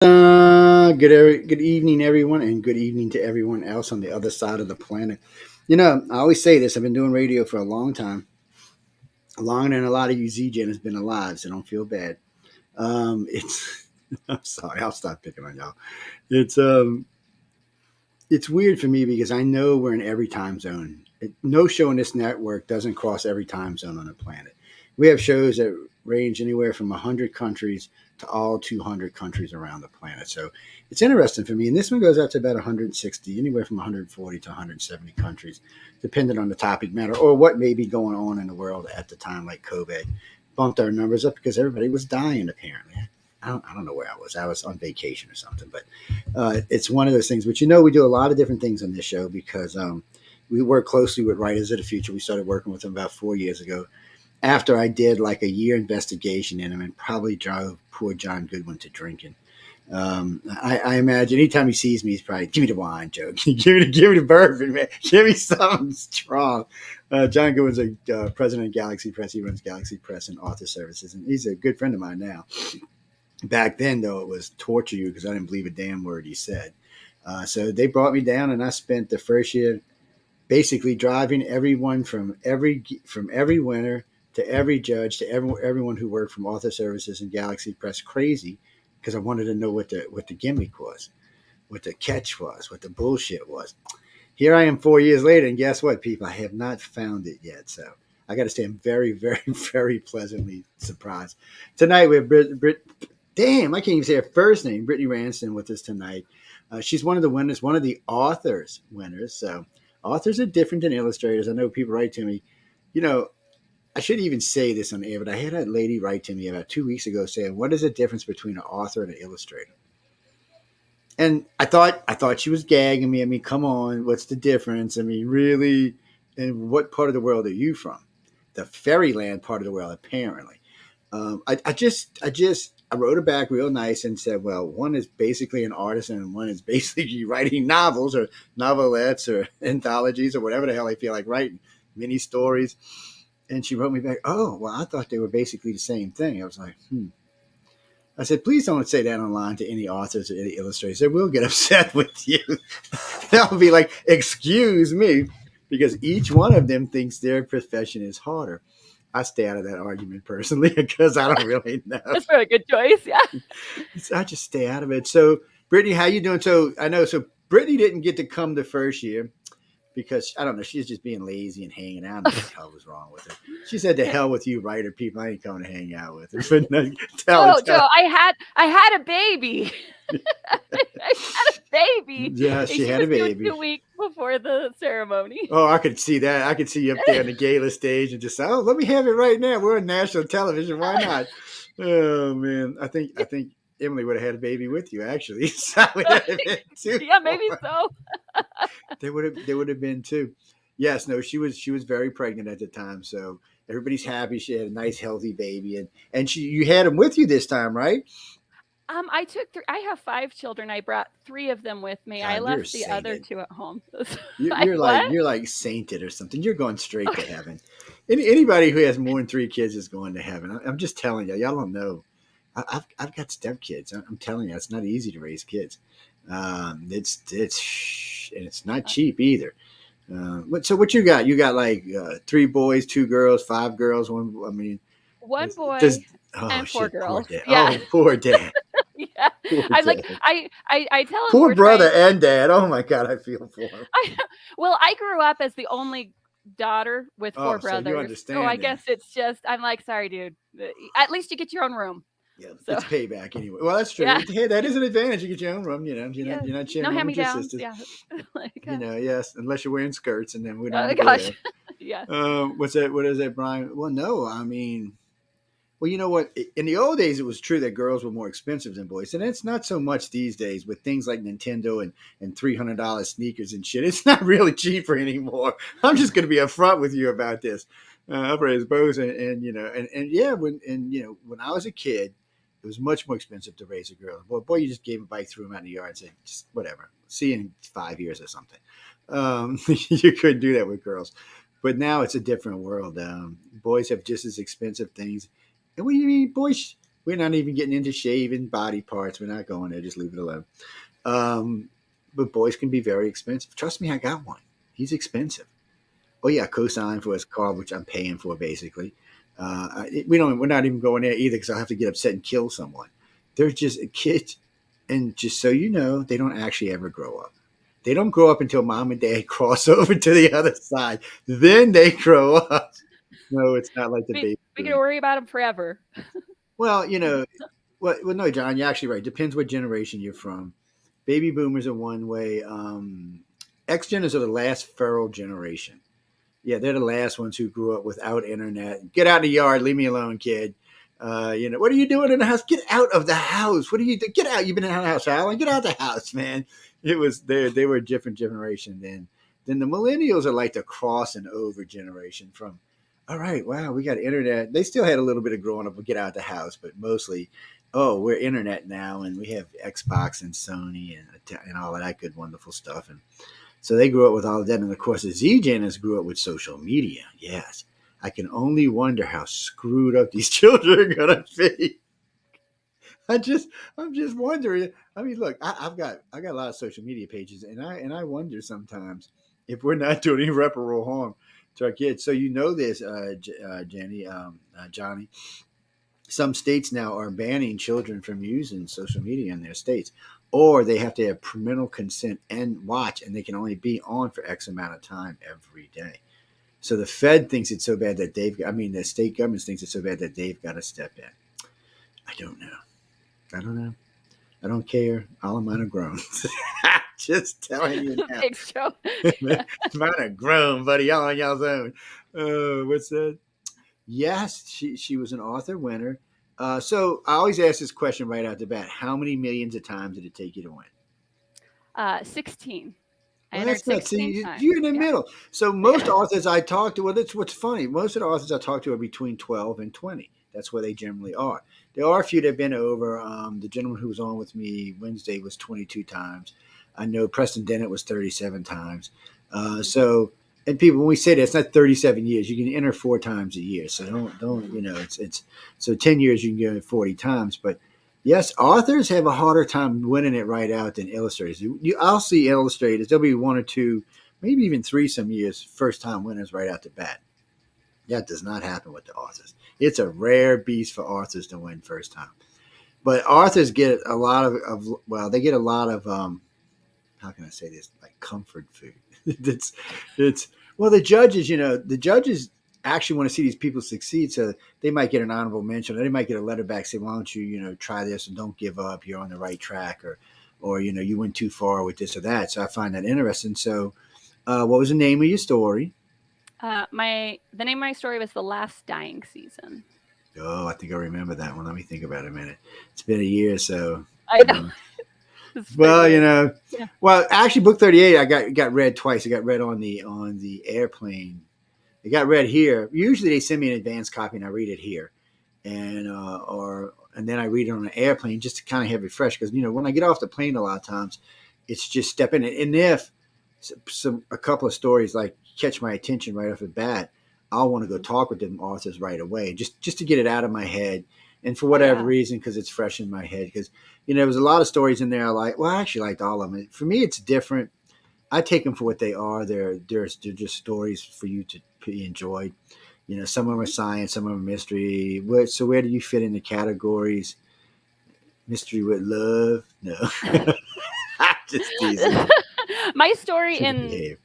Good evening, everyone, and good evening to everyone else on the other side of the planet. I always say this. I've been doing radio for a long time, longer than a lot of you ZJ has been alive, so don't feel bad. It's I'm sorry. I'll stop picking on y'all. It's um, it's weird for me because I know we're in every time zone. No show in this network doesn't cross every time zone on the planet. We have shows that range anywhere from 100 countries to all 200 countries around the planet. So it's interesting for me. And this one goes out to about 160, anywhere from 140 to 170 countries, depending on the topic matter or what may be going on in the world at the time, like COVID. Bumped our numbers up because everybody was dying, apparently. I don't know where I was. I was on vacation or something, but it's one of those things. But we do a lot of different things on this show because we work closely with Writers of the Future. We started working with them about 4 years ago. After I did like a year investigation in him and probably drove poor John Goodwin to drinking. I imagine anytime he sees me, he's probably, give me the wine, Joe. give me the bourbon, man. Give me something strong. John Goodwin's a president of Galaxy Press. He runs Galaxy Press and Author Services, and he's a good friend of mine now. Back then, though, it was torture you because I didn't believe a damn word he said. So they brought me down, and I spent the first year basically driving everyone from every winner to every judge to everyone who worked from Author Services and Galaxy Press crazy because I wanted to know what the gimmick was, what the catch was, what the bullshit was. Here I am 4 years later, and guess what, people? I have not found it yet. So I got to say I'm very, very, very pleasantly surprised. Tonight we have Damn, I can't even say her first name. Brittany Rainsdon with us tonight. She's one of the winners, one of the authors winners. So authors are different than illustrators. I know people write to me. I shouldn't even say this on air, but I had a lady write to me about 2 weeks ago saying, "What is the difference between an author and an illustrator?" And I thought she was gagging me. I mean, come on, what's the difference? I mean, really? And what part of the world are you from? The fairyland part of the world, apparently. I wrote it back real nice and said, well, one is basically an artist and one is basically writing novels or novelettes or anthologies or whatever the hell I feel like writing, mini stories. And she wrote me back, oh, well, I thought they were basically the same thing. I was like, I said, please don't say that online to any authors or any illustrators. They will get upset with you. They'll be like, excuse me, because each one of them thinks their profession is harder. I stay out of that argument personally because I don't really know. That's a good choice. Yeah. I just stay out of it. So, Brittany, how you doing? So Brittany didn't get to come the first year because I don't know. She's just being lazy and hanging out. What the hell was wrong with her? She said, "To hell with you, writer people. I ain't coming to hang out with her." But no, Joe, I had a baby. I had a baby. Yeah, she had a baby 2 weeks before the ceremony. Oh, I could see that. I could see you up there on the gala stage and just say, "Oh, let me have it right now. We're on national television. Why not?" Oh man, I think Emily would have had a baby with you. Actually, so yeah, maybe so. They would have been too. Yes, no, she was very pregnant at the time, so everybody's happy. She had a nice, healthy baby, and you had him with you this time, right? I took I have 5 children. I brought 3 of them with me. God, I left the other 2 at home. You're like sainted or something. You're going straight to heaven. Anybody who has more than 3 kids is going to heaven. I'm just telling you. Y'all don't know. I've got stepkids. I'm telling you, it's not easy to raise kids. It's not cheap either. So what you got? You got like 3 boys, 2 girls, 5 girls. One boy and 4 girls. Poor yeah. Oh, poor dad. Yeah, I'm like I tell him poor brother and dad. Oh my God, I feel for him. I grew up as the only daughter with 4 brothers. So you understand? So I guess it's just I'm like, sorry, dude. At least you get your own room. Yeah, so. It's payback anyway. Well, that's true. Yeah. Hey, that is an advantage. You get your own room. You're not sharing room with your sisters. Yeah. Yes, unless you're wearing skirts, and then we don't. Oh gosh. Yeah. What's that? What is that, Brian? Well, no, I mean. Well, you know what? In the old days, it was true that girls were more expensive than boys. And it's not so much these days with things like Nintendo and $300 sneakers and shit. It's not really cheaper anymore. I'm just going to be upfront with you about this. I've raised bows when I was a kid, it was much more expensive to raise a girl. Well, boy, you just gave a bike, threw him out in the yard and said, just whatever. See you in 5 years or something. You couldn't do that with girls. But now it's a different world. Boys have just as expensive things. And what do you mean, boys? We're not even getting into shaving body parts. We're not going there. Just leave it alone. But boys can be very expensive. Trust me, I got one. He's expensive. Oh yeah, co-sign for his car, which I'm paying for basically. We're not even going there either because I have to get upset and kill someone. They're just kids, and just so you know, they don't actually ever grow up. They don't grow up until mom and dad cross over to the other side. Then they grow up. No, it's not like the baby. We can worry about them forever. Well, no, John, you're actually right. Depends what generation you're from. Baby boomers are one way. X-Geners are the last feral generation. Yeah, they're the last ones who grew up without internet. Get out of the yard. Leave me alone, kid. What are you doing in the house? Get out of the house. What are you doing? Get out. You've been in the house, Alan. Get out of the house, man. It was they were a different generation then. Then the millennials are like the crossing over generation from, all right, wow, we got internet. They still had a little bit of growing up and get out of the house, but mostly, oh, we're internet now and we have Xbox and Sony and all of that good, wonderful stuff. And so they grew up with all of that. And of course, the Z-Geners grew up with social media. Yes. I can only wonder how screwed up these children are going to be. I'm just wondering. I mean, look, I got a lot of social media pages, and I wonder sometimes if we're not doing irreparable harm to our kids. So this, Jenny, Johnny. Some states now are banning children from using social media in their states, or they have to have parental consent and watch, and they can only be on for X amount of time every day. So the Fed thinks it's so bad that the state governments thinks it's so bad that they've got to step in. I don't know. I don't care. All of mine are grown. Just telling you now. Thanks, Joe. Mine are grown, buddy. Y'all on y'all's own. What's that? Yes, she was an author winner. So I always ask this question right out the bat. How many millions of times did it take you to win? 16. Well, that's not. See, you're in the middle. So most authors I talk to, that's what's funny. Most of the authors I talk to are between 12 and 20. That's where they generally are. There are a few that have been over. The gentleman who was on with me Wednesday was 22 times. I know Preston Dennett was 37 times. And people, when we say that, it's not 37 years. You can enter 4 times a year. So don't it's so 10 years you can go 40 times. But yes, authors have a harder time winning it right out than illustrators. I'll see illustrators. There'll be 1 or 2, maybe even 3 some years, first time winners right out the bat. That does not happen with the authors. It's a rare beast for authors to win first time. But authors get a lot they get a lot of how can I say this? Like comfort food. The judges actually want to see these people succeed. So they might get an honorable mention, or they might get a letter back saying, why don't you, try this and don't give up. You're on the right track, or you went too far with this or that. So I find that interesting. So what was the name of your story? The name of my story was The Last Dying Season. Oh, I think I remember that one. Let me think about it a minute. It's been a year, so. I know. Well, well, actually, book 38, I got read twice. I got read on the airplane. It got read here. Usually, they send me an advance copy, and I read it here, and then I read it on an airplane just to kind of have it fresh. Because when I get off the plane, a lot of times, it's just stepping in. And if a couple of stories like catch my attention right off the bat, I'll want to go talk with them authors right away, just to get it out of my head. And for whatever reason, because it's fresh in my head, because, there was a lot of stories in there I actually liked all of them. For me, it's different. I take them for what they are. They're just stories for you to be enjoyed. Some of them are science, some of them are mystery. So where do you fit in the categories? Mystery with love? No. Just teasing. My story in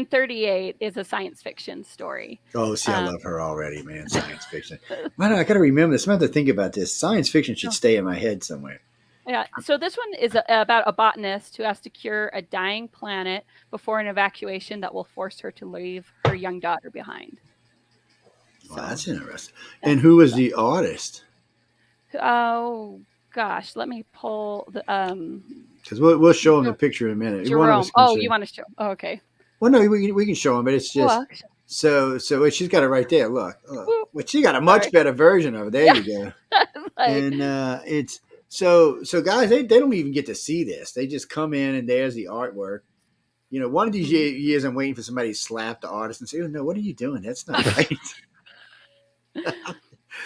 38 is a science fiction story. Oh, see, I love her already, man. Science fiction. Man, I got to remember this. I'm going to have to think about this. Science fiction should stay in my head somewhere. Yeah. So this one is about a botanist who has to cure a dying planet before an evacuation that will force her to leave her young daughter behind. Wow, that's interesting. And who was the artist? Oh, gosh. Let me pull the... Because we'll show them the picture in a minute. Jerome. Oh, you want to show? Oh, okay. Well, no, we can show them, but it's just so she's got it right there. Look. Well, she got a much better version of it. There you go. And it's so guys, they don't even get to see this. They just come in and there's the artwork. One of these years, I'm waiting for somebody to slap the artist and say, "Oh no, what are you doing? That's not right."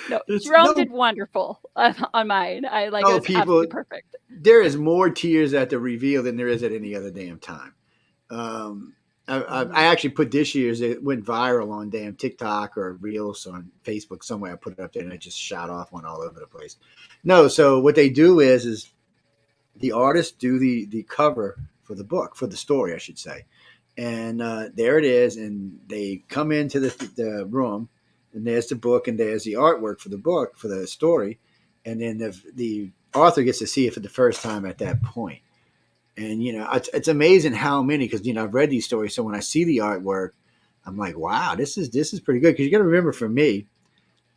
No, It's Jerome no. did wonderful on mine. I like it Oh, was absolutely people, perfect. there is more tears at the reveal than there is at any other damn time. Um, I Mhm. actually put this year's. It went viral on damn TikTok or Reels on Facebook somewhere. I put it up there and it just shot off, went all over the place. No, so what they do is the artists do the cover for the book, for the story, I should say, and there it is, and they come into the room, and there's the book, and there's the artwork for the book for the story, and then the author gets to see it for the first time at that point. And it's amazing how many, because I've read these stories, so when I see the artwork, I'm like, wow, this is pretty good. Because you got to remember, for me,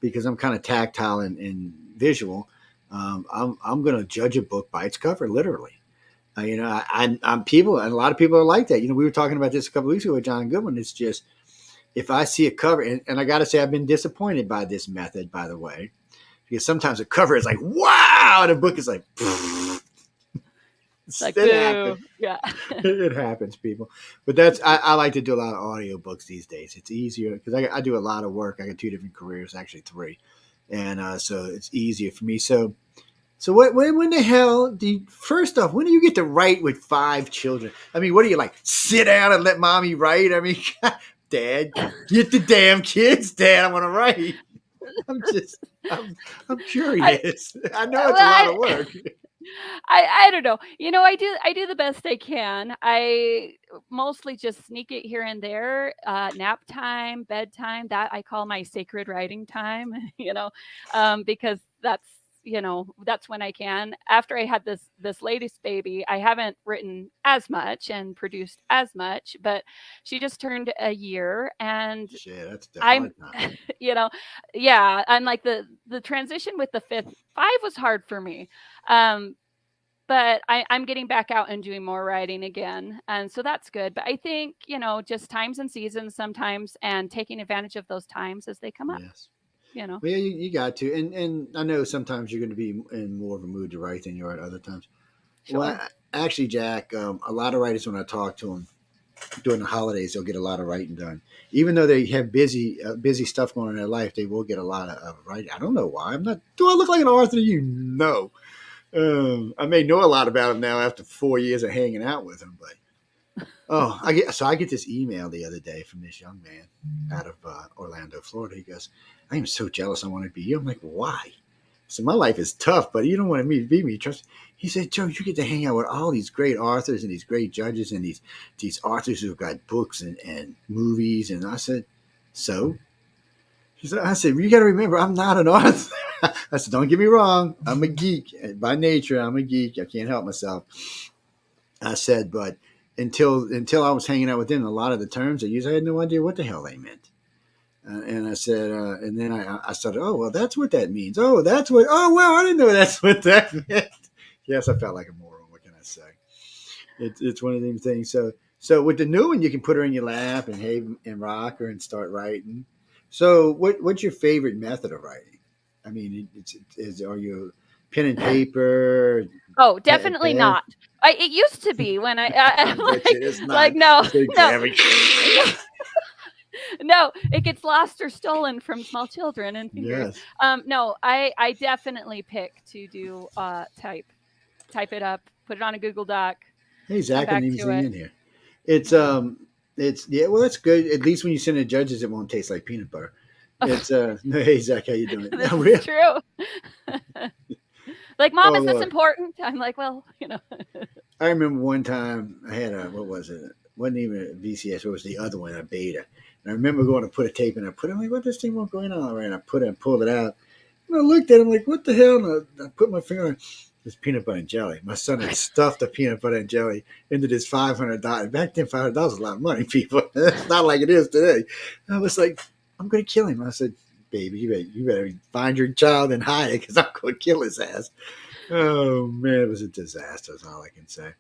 because I'm kind of tactile and visual, I'm going to judge a book by its cover, literally. I'm people, and a lot of people are like that. We were talking about this a couple of weeks ago with John Goodwin. It's just, if I see a cover, and I got to say, I've been disappointed by this method, by the way, because sometimes a cover is like, wow, and a book is like, It's like, it happens. boo. Yeah. It happens, people. But I like to do a lot of audiobooks these days. It's easier because I do a lot of work. I got two different careers, actually three, and so it's easier for me. So when the hell do you, first off, when do you get to write with 5 children? I mean, what do you like? Sit down and let mommy write? I mean, Dad, get the damn kids, Dad. I want to write. I'm just, I'm I, curious. I know well, it's a lot of work. I don't know. I do the best I can. I mostly just sneak it here and there. Nap time, bedtime, that I call my sacred writing time. Because that's when I can. After I had this latest baby, I haven't written as much and produced as much, but she just turned a year, and Shit, that's the I'm, hard time. you know, yeah, I'm like the transition with the fifth. Five was hard for me. Um, but I'm getting back out and doing more writing again. And so that's good. But I think, just times and seasons sometimes, and taking advantage of those times as they come up, Yes. you know. Well, yeah, you got to, and I know sometimes you're going to be in more of a mood to write than you are at other times. Well, Sure. actually, Jack, a lot of writers, when I talk to them during the holidays, they'll get a lot of writing done. Even though they have busy stuff going on in their life, they will get a lot of writing. I don't know why. I'm not. Do I look like an author to you? No. I may know a lot about him now after 4 years of hanging out with him, but I get this email the other day from this young man out of Orlando, Florida. He goes, "I am so jealous. I want to be you." I'm like, "Why?" So my life is tough, but you don't want me to be me. Trust. He said, "Joe, you get to hang out with all these great authors and these great judges and these authors who've got books and movies." And I said, "So?" I said, "You got to remember, I'm not an author." I said, "Don't get me wrong. I'm a geek by nature. I'm a geek. I can't help myself." I said, "But until I was hanging out with them, a lot of the terms they used, I had no idea what the hell they meant." And I said, and then I started, "Oh, well, that's what that means. Oh, that's what, oh, well, I didn't know that's what that meant." Yes, I felt like a moron. What can I say? It's one of them things. So with the new one, you can put her in your lap and rock her and start writing. So what's your favorite method of writing? I mean, are you pen and paper, Oh, definitely pen? not. It used to be when I I'm bet you it's like, not. no, So no, grab it. no, no, it gets lost or stolen from small children and fingers. Yes. No, I definitely pick to do type it up, put it on a Google Doc, Hey, come Zach, I didn't back even to see you it. in here. It's Yeah. yeah. Well, that's good. At least when you send it to judges, it won't taste like peanut butter. It's no, hey Zach, how you doing? This No, is really? true. Like, mom, Oh is this Lord. important? I'm like, well, I remember one time I had a, what was it? It wasn't even a VCS. It was the other one, a beta. And I remember going to put a tape in. I put it. I'm like, what, this thing won't go in all right. And I put it and pulled it out. And I looked at it. I'm like, what the hell? And I put my finger on it. It's peanut butter and jelly. My son had stuffed the peanut butter and jelly into this $500. Back then, $500 was a lot of money, people. It's not like it is today. And I was like, I'm going to kill him. I said, baby, you better find your child and hide it because I'm going to kill his ass. Oh man, it was a disaster. That's all I can say.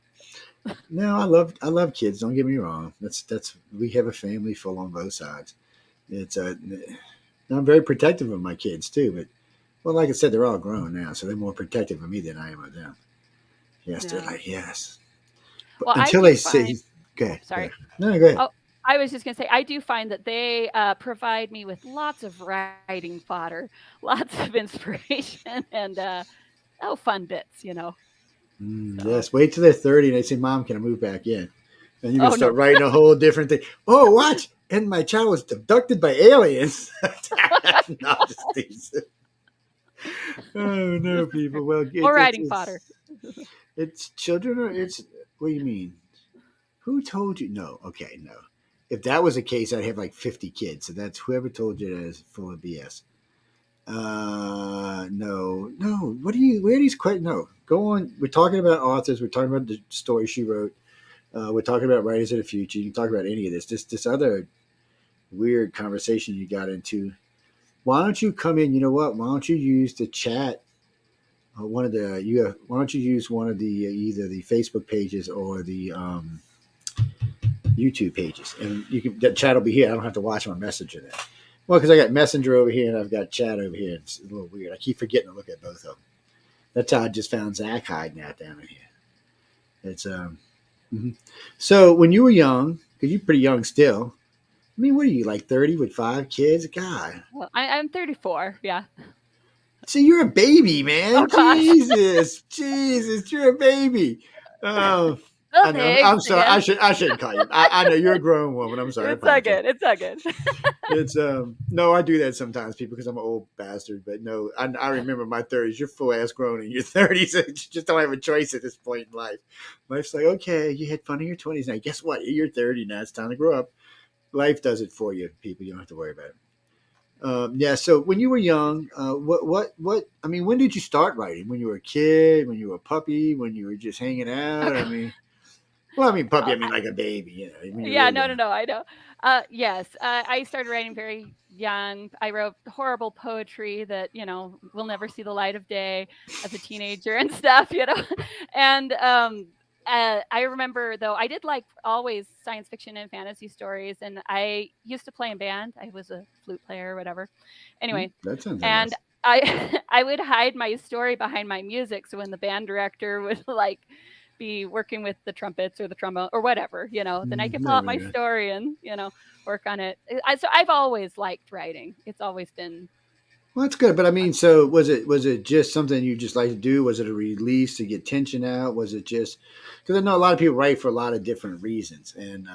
No, I love kids. Don't get me wrong. That's we have a family full on both sides. It's I'm very protective of my kids too. But well, like I said, they're all grown now, so they're more protective of me than I am of them. Yes, they're yeah. like yes. But Well, I until do they say, find. "Go Oh, ahead, go sorry. ahead." No, go ahead. Oh, I was just going to say, I do find that they provide me with lots of writing fodder, lots of inspiration, and fun bits, So, Yes, wait till they're 30 and they say, "Mom, can I move back in?" And you're gonna oh no, start writing a whole different thing. Oh, watch! And my child was abducted by aliens. No, just these. Oh no, people. Well, more writing fodder. it's children. Or it's what do you mean? Who told you? No, okay, no. If that was the case, I'd have like 50 kids. So that's whoever told you that is full of BS. No, no. What do you? Where are these questions? No, go on. We're talking about authors. We're talking about the story she wrote. We're talking about writers of the future. You can talk about any of this. This other weird conversation you got into. Why don't you come in? You know what? Why don't you use the chat? One of the you have, why don't you use one of the either the Facebook pages or the YouTube pages, and you can that chat will be here. I don't have to watch my messenger then. Well, because I got Messenger over here and I've got chat over here. It's a little weird. I keep forgetting to look at both of them. That's how I just found Zach hiding out down in here. It's mhm. So when you were young, because you're pretty young still. I mean, what are you like 30 with 5 kids? God, Well, I'm 34. Yeah. see, you're a baby, Oh man. gosh. Jesus, Jesus, you're a baby. Oh, Well, I know. I'm thanks, I sorry. guess. I shouldn't call you. I know you're a grown woman. I'm sorry. I It's all apologize. good. It's all good. It's no, I do that sometimes, people, because I'm an old bastard. But no, I remember my 30s. You're full ass grown in your 30s. You just don't have a choice at this point in life. Life's like, okay, you had fun in your 20s. Now, guess what? You're 30 now. It's time to grow up. Life does it for you, people. You don't have to worry about it. Yeah. So when you were young, what? I mean, when did you start writing? When you were a kid? When you were a puppy? When you were just hanging out? I mean, well, I mean puppy. Oh, I mean like a baby. You know, when you're yeah, really no, no, young. no, I know. Yes, I started writing very young. I wrote horrible poetry that, will never see the light of day as a teenager and stuff. And I remember, though, I did like always science fiction and fantasy stories, and I used to play in band. I was a flute player or whatever. Anyway, That sounds and interesting. I would hide my story behind my music, so when the band director would like be working with the trumpets or the trombone or whatever, then I could pull No, out my no. story and, work on it. So I've always liked writing. It's always been Well, that's good. But I mean, fun. so was it just something you just like to do? Was it a release to get tension out? Was it just because I know a lot of people write for a lot of different reasons, and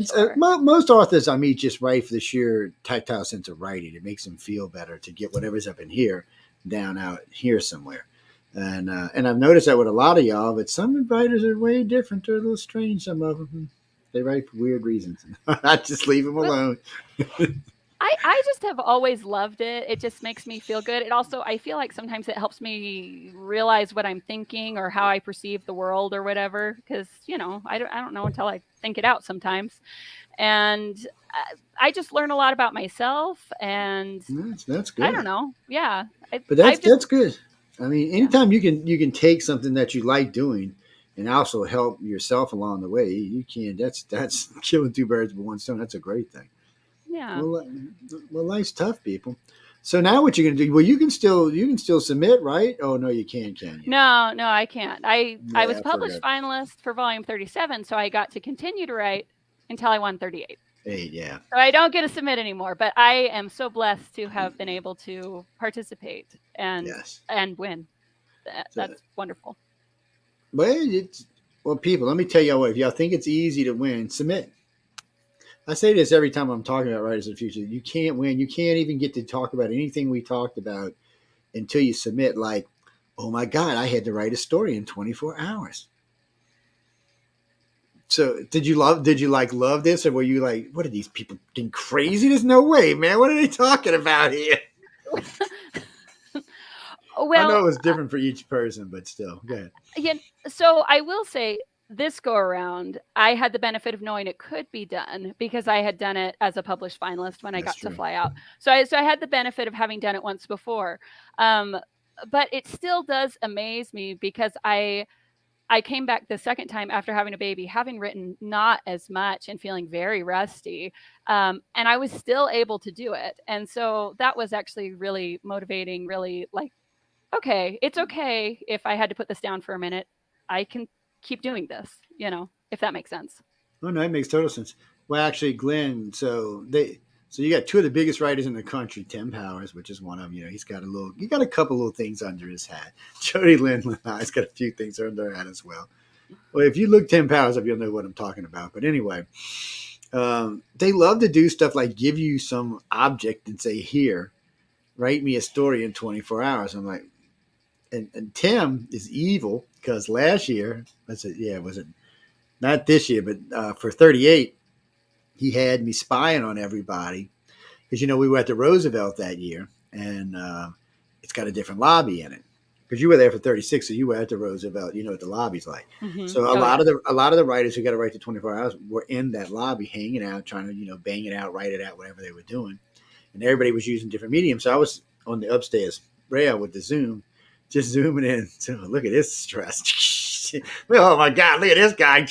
so, Sure. most authors I meet just write for the sheer tactile sense of writing. It makes them feel better to get whatever's up in here down out here somewhere. And I've noticed that with a lot of y'all, but some writers are way different. They're a little strange. Some of them they write for weird reasons. I just leave them Well, alone. I just have always loved it. It just makes me feel good. It also, I feel like sometimes it helps me realize what I'm thinking or how I perceive the world or whatever. Because, I don't know until I think it out sometimes. And I just learn a lot about myself. And That's I don't good. know. Yeah. But I've just, that's good. I mean, yeah. anytime you can take something that you like doing and also help yourself along the way, you can. That's killing two birds with one stone. That's a great thing. Yeah. Well, life's tough, people. So now what you're gonna do? Well, you can still submit, right? Oh no, you can't, can you? No, no, I can't. I Yeah, was I published forgot. finalist for volume 37, so I got to continue to write until I won 38. 8, yeah. So I don't get to submit anymore, but I am so blessed to have been able to participate and Yes. win. So, That's wonderful. well, people. Let me tell y'all what. If y'all think it's easy to win, submit. I say this every time I'm talking about writers in the future. You can't win. You can't even get to talk about anything we talked about until you submit. Like, oh my God, I had to write a story in 24 hours. So did you love this, or were you like, what are these people getting crazy? There's no way, man. What are they talking about here? I know Well, it was different for each person, but still, go ahead. yeah, so I will say this go around, I had the benefit of knowing it could be done because I had done it as a published finalist when I That's got to true. fly out. So I had the benefit of having done it once before. Um, but it still does amaze me because I came back the second time after having a baby, having written not as much and feeling very rusty. And I was still able to do it. And so that was actually really motivating, really like, okay, it's okay if I had to put this down for a minute. I can keep doing this, if that makes sense. Oh no, it makes total sense. Well, actually, Glenn. So you got two of the biggest writers in the country, Tim Powers, which is one of them. He got a couple little things under his hat. Jody Lynn has got a few things under her hat as well. Well, if you look Tim Powers up, you'll know what I'm talking about. But anyway, they love to do stuff like give you some object and say, "Here, write me a story in 24 hours." I'm like, and Tim is evil because last year, was it not this year, but for 38, he had me spying on everybody because we were at the Roosevelt that year, and it's got a different lobby in it. Because you were there for 36, so you were at the Roosevelt. You know what the lobby's like. Mm-hmm. So a lot of the writers who got to write to 24 hours were in that lobby, hanging out, trying to bang it out, write it out, whatever they were doing, and everybody was using different mediums. So I was on the upstairs rail with the Zoom, just zooming in. So look at this stress. Oh my God, look at this guy.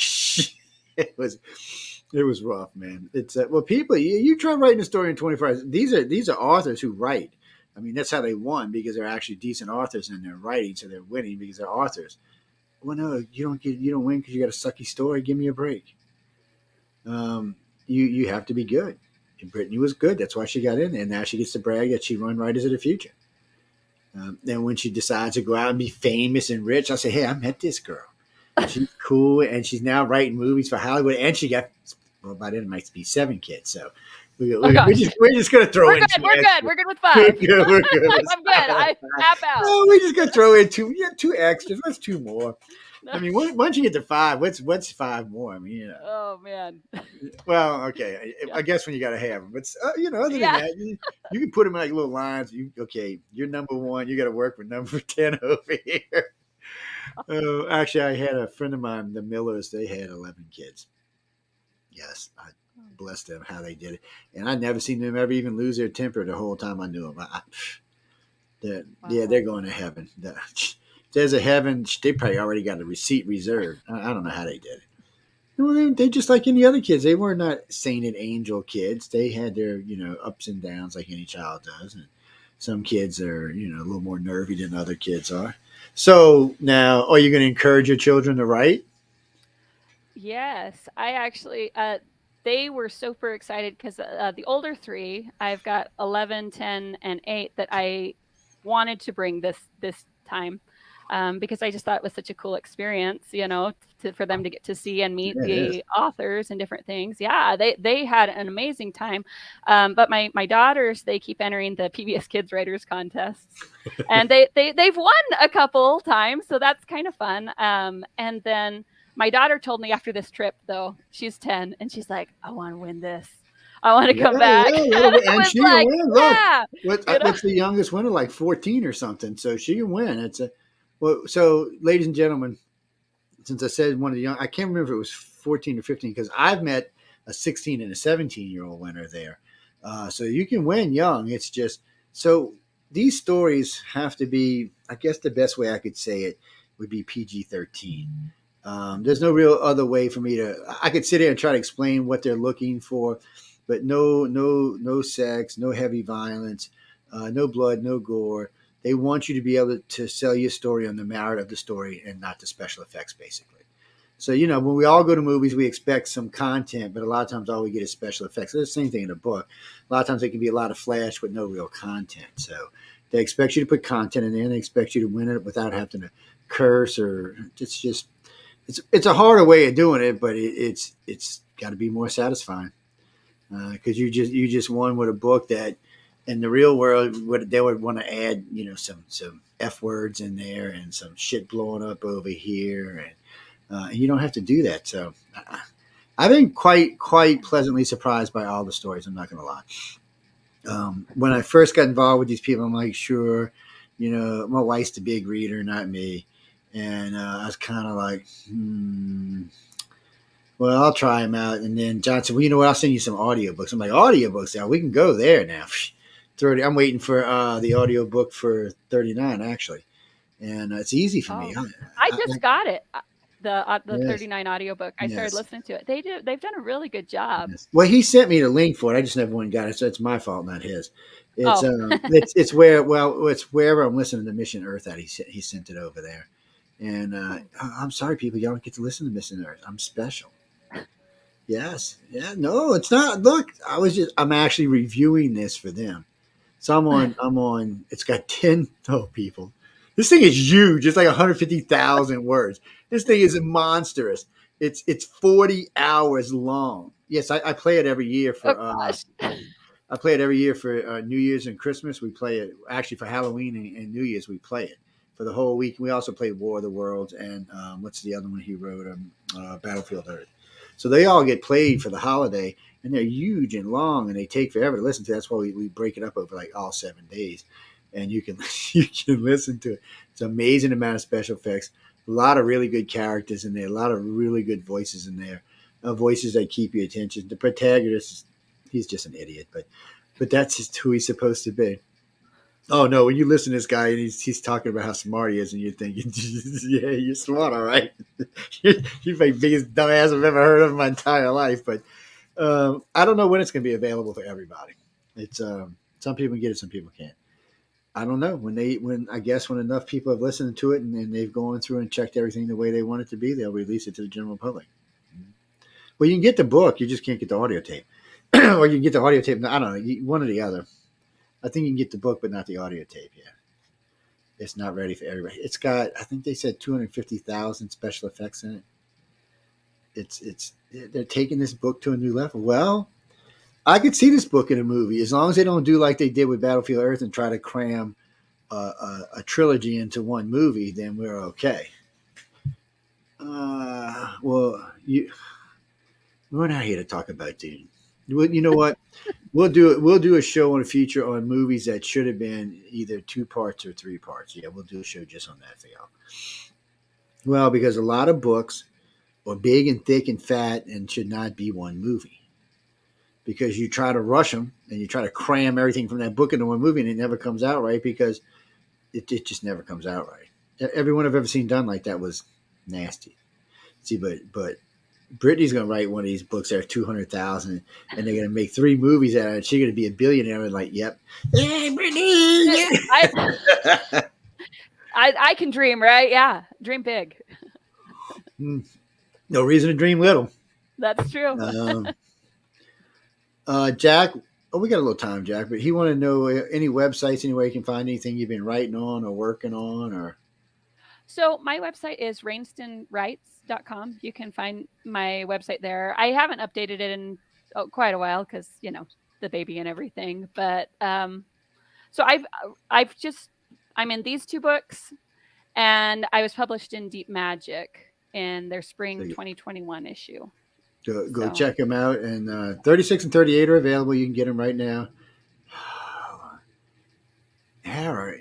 It was rough, man. It's people, you try writing a story in 24 hours. These are authors who write. I mean, that's how they won, because they're actually decent authors and they're writing, so they're winning because they're authors. Well, no, you don't win because you got a sucky story. Give me a break. You have to be good. And Brittany was good. That's why she got in, and now she gets to brag that she run Writers of the Future. Then when she decides to go out and be famous and rich, I say, hey, I met this girl. She's cool, and she's now writing movies for Hollywood, and she got, well, by then it might be 7 kids, so we're just going to throw in. We're good with 5. We're good. I'm good. I tap out. No, we're just going to throw in 2. Yeah, 2 extras. What's 2 more? I mean, once you get to 5, what's 5 more? I mean, Oh man. Well, okay. I guess when you got to have them, but other than that, you can put them in like little lines. You're number 1. You got to work with number 10 over here. Actually, I had a friend of mine, the Millers. They had 11 kids. Yes, I bless them how they did it, and I never seen them ever even lose their temper the whole time I knew them. Yeah, they're going to heaven. There's a heaven. They probably already got a receipt reserved. I don't know how they did it. Well, they just like any other kids. They were not sainted angel kids. They had their ups and downs like any child does, and some kids are a little more nervy than other kids are. So now, are you going to encourage your children to write? Yes, I actually. They were super excited because the older 3, I've got 11, 10, and 8 that I wanted to bring this time because I just thought it was such a cool experience, for them to get to see and meet the authors and different things. Yeah, they had an amazing time. But my daughters, they keep entering the PBS Kids Writers contests, and they've won a couple times, so that's kind of fun. And then my daughter told me after this trip, though, she's 10, and she's like, I want to win this. I want to come back. And she can win. Look, what's the youngest winner? Like 14 or something. So she can win. So ladies and gentlemen, since I said one of the young, I can't remember if it was 14 or 15 because I've met a 16 and a 17-year-old winner there. So you can win young. It's just, so these stories have to be, I guess the best way I could say it would be PG-13. There's no real other way for me I could sit here and try to explain what they're looking for, but no sex, no heavy violence, no blood, no gore. They want you to be able to sell your story on the merit of the story and not the special effects, basically. So, when we all go to movies, we expect some content, but a lot of times all we get is special effects. It's the same thing in a book. A lot of times it can be a lot of flash with no real content. So they expect you to put content in there, and they expect you to win it without having to curse, or it's a harder way of doing it, but it's got to be more satisfying because you just won with a book that in the real world they would want to add some F words in there and some shit blowing up over here, and you don't have to do that. So I've been quite pleasantly surprised by all the stories. I'm not going to lie. When I first got involved with these people, I'm like, sure, my wife's the big reader, not me. And I was kind of like, well, I'll try them out. And then John said, well, you know what? I'll send you some audiobooks. I'm like, audiobooks? Yeah, we can go there now. 30. I'm waiting for the audiobook for 39, actually. And it's easy for me. I just got it. The 39 audiobook. I started listening to it. They've done a really good job. Yes. Well, he sent me the link for it. I just never went and got it. So it's my fault, not his. It's wherever I'm listening to Mission Earth at. He sent it over there. And I'm sorry, people, y'all don't get to listen to Mission Earth. I'm special. Yes. Yeah. No, it's not. Look, I'm actually reviewing this for them. So I'm on, it's got 10, oh, people. This thing is huge. It's like 150,000 words. This thing is monstrous. It's 40 hours long. Yes, I play it every year Oh for, gosh. I play it every year for New Year's and Christmas. We play it actually for Halloween and New Year's. We play it for the whole week. We also play War of the Worlds and what's the other one he wrote? Battlefield Earth. So they all get played for the holiday, and they're huge and long, and they take forever to listen to. That's why we break it up over like all 7 days, and you can you can listen to it. It's an amazing amount of special effects, a lot of really good characters in there, a lot of really good voices in there, voices that keep your attention. The protagonist, he's just an idiot, but that's just who he's supposed to be. Oh no! When you listen to this guy and he's talking about how smart he is, and you're thinking, "Yeah, you're smart, all right. You're the biggest dumbass I've ever heard of in my entire life." But I don't know when it's going to be available for everybody. It's some people can get it, some people can't. I don't know when I guess when enough people have listened to it and they've gone through and checked everything the way they want it to be, they'll release it to the general public. Well, you can get the book, you just can't get the audio tape, or you can get the audio tape. I don't know, one or the other. I think you can get the book, but not the audio tape yet. It's not ready for everybody. It's got, I think they said 250,000 special effects in it. They're taking this book to a new level. Well, I could see this book in a movie as long as they don't do like they did with Battlefield Earth and try to cram a trilogy into one movie. Then we're okay. We're not here to talk about Dune. You know what? We'll do a show on a feature on movies that should have been either 2 parts or 3 parts. Yeah, we'll do a show just on that for y'all. Well, because a lot of books are big and thick and fat and should not be one movie. Because you try to rush them and you try to cram everything from that book into one movie and it never comes out right because it just never comes out right. Everyone I've ever seen done like that was nasty. See, but Brittany's going to write one of these books that are 200,000, and they're going to make 3 movies out of it. She's going to be a billionaire. And like, yep, hey, Brittany. Yeah. I can dream, right? Yeah, dream big. No reason to dream little. That's true. Jack, we got a little time, Jack, but he want to know any websites, anywhere you can find anything you've been writing on or working on, or. So my website is rainstonwrites.com. You can find my website there. I haven't updated it in quite a while because, the baby and everything. But so I'm in these 2 books, and I was published in Deep Magic in their spring 2021 issue. Go check them out. And 36 and 38 are available. You can get them right now. Hera.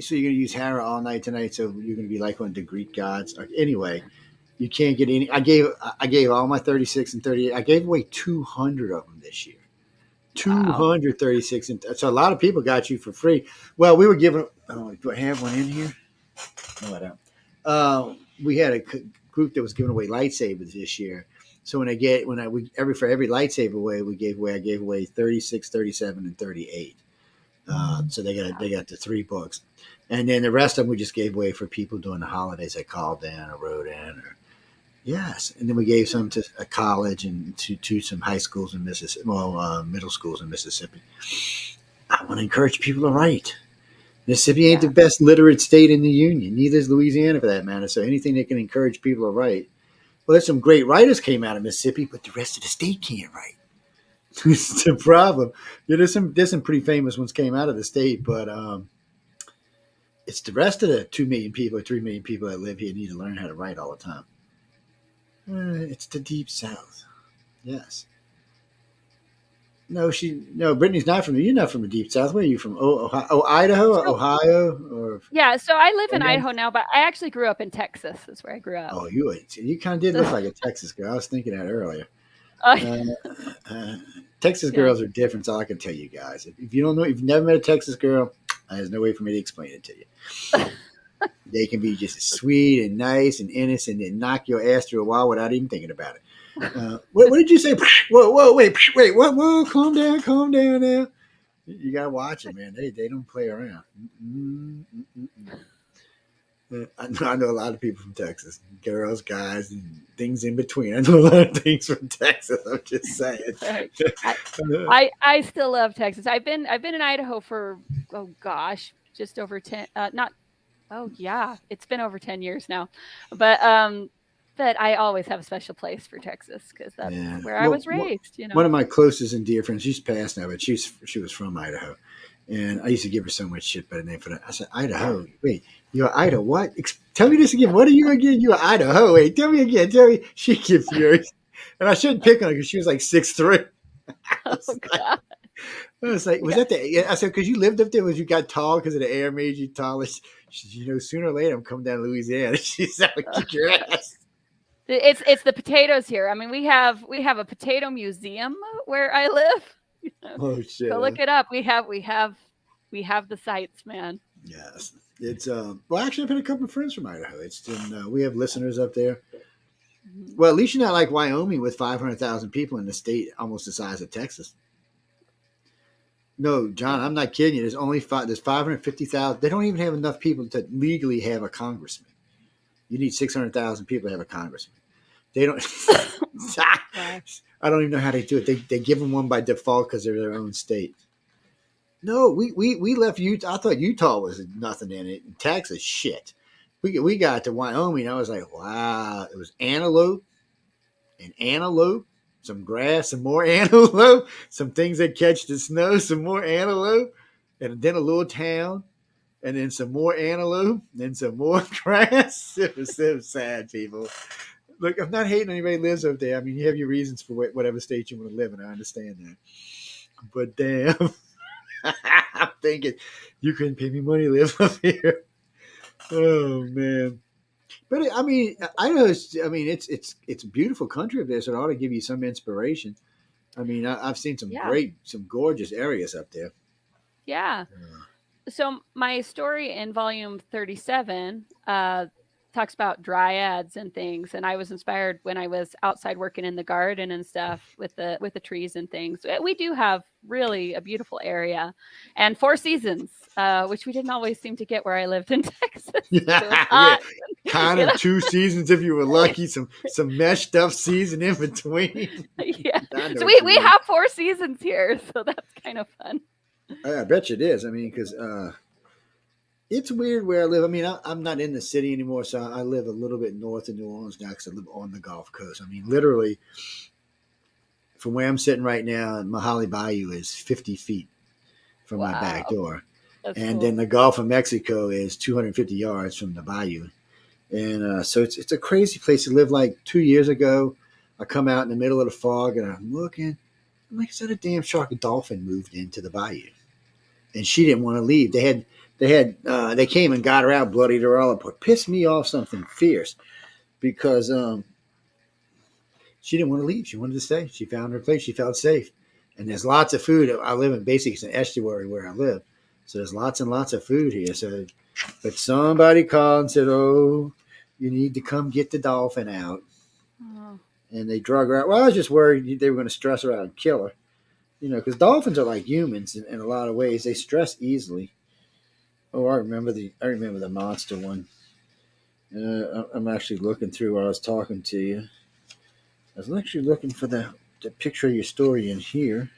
So you're going to use Hera all night tonight. So you're going to be like one of the Greek gods. Anyway, you can't get any. I gave all my 36 and 38. I gave away 200 of them this year. 236. And so a lot of people got you for free. Well, we were giving. Oh, do I have one in here? No, I don't. We had a group that was giving away lightsabers this year. So for every lightsaber I gave away 36, 37, and 38. So they got the 3 books, and then the rest of them we just gave away for people during the holidays that called in or wrote in, yes. And then we gave some to a college and to some high schools in Mississippi, middle schools in Mississippi. I want to encourage people to write. Mississippi ain't the best literate state in the union. Neither is Louisiana for that matter. So anything that can encourage people to write. Well, there's some great writers came out of Mississippi, but the rest of the state can't write. It's the problem. There's some pretty famous ones came out of the state, but it's the rest of the 2 million people or 3 million people that live here need to learn how to write all the time. It's the Deep South. Yes. No, Brittany's not from. You're not from the Deep South. Where are you from? Idaho, Ohio, or? Yeah, so I live in Idaho now, but I actually grew up in Texas. Is where I grew up. Oh, you kind of did look like a Texas girl. I was thinking that earlier. Texas girls are different, so I can tell you guys. If you don't know, if you've never met a Texas girl, there's no way for me to explain it to you. They can be just sweet and nice and innocent and knock your ass through a wall without even thinking about it. What did you say? Whoa, wait, what? Whoa, calm down now. You gotta watch it, man. They don't play around. I know a lot of people from Texas, girls, guys, and things in between. I know a lot of things from Texas. I'm just saying. Right. I still love Texas. I've been in Idaho for just over 10 not it's been over 10 years now. But I always have a special place for Texas because that's where I was raised, One of my closest and dear friends, she's passed now, but she was from Idaho. And I used to give her so much shit by the name for that. I said, Idaho. Wait, you're Idaho. What? Tell me this again. What are you again? You're Idaho. Wait, tell me again. Tell me. She get furious. And I shouldn't pick on her because she was like 6'3". I was like, was that the? I said, because you lived up there, was you got tall because of the air made you tall? She said, sooner or later I'm coming down to Louisiana. She said, kick your ass. It's the potatoes here. I mean, we have a potato museum where I live. Oh shit! Go look it up. We have the sites, man. Yes, it's well, actually, I've had a couple of friends from Idaho. It's been we have listeners up there. Mm-hmm. Well, at least you're not like Wyoming with 500,000 people in the state, almost the size of Texas. No, John, I'm not kidding you. There's 550,000. They don't even have enough people to legally have a congressman. You need 600,000 people to have a congressman. They don't. I don't even know how they do it. They give them one by default because they're their own state. No, we left Utah. I thought Utah was nothing in it. Texas, shit. We got to Wyoming. I was like, wow. It was antelope, some grass, some more antelope, some things that catch the snow, some more antelope, and then a little town, and then some more antelope, then some more grass. It was so sad, people. Look, I'm not hating anybody who lives up there. I mean, you have your reasons for whatever state you want to live in. I understand that. But damn, I'm thinking you couldn't pay me money to live up here. Oh man. But I mean, I know. It's a beautiful country up there, so it ought to give you some inspiration. I mean, I've seen some gorgeous areas up there. Yeah. So my story in volume 37 talks about dryads and things, and I was inspired when I was outside working in the garden and stuff with the trees and things. We do have really a beautiful area, and 4 seasons, which we didn't always seem to get where I lived in Texas. Kind of 2 seasons if you were lucky. Some meshed up season in between. Yeah, so we have 4 seasons here, so that's kind of fun. I bet you it is. I mean, because it's weird where I live. I mean, I'm not in the city anymore, so I live a little bit north of New Orleans now because I live on the Gulf Coast. I mean, literally, from where I'm sitting right now, Mahali Bayou is 50 feet from my back door. That's cool. Then the Gulf of Mexico is 250 yards from the bayou. And so it's a crazy place to live. Like 2 years ago, I come out in the middle of the fog, and I'm looking. I'm like, is that a damn shark? A dolphin moved into the bayou. And she didn't want to leave. They came and got her out, bloodied her all up. It pissed me off something fierce because she didn't want to leave. She wanted to stay. She found her place. She felt safe. And there's lots of food. I live in basically it's an estuary where I live. So there's lots and lots of food here. So, but somebody called and said, oh, you need to come get the dolphin out. Oh. And they drug her out. Well, I was just worried they were going to stress her out and kill her. Because dolphins are like humans in a lot of ways. They stress easily. Oh, I remember the monster one. I'm actually looking through while I was talking to you. I was actually looking for the picture of your story in here.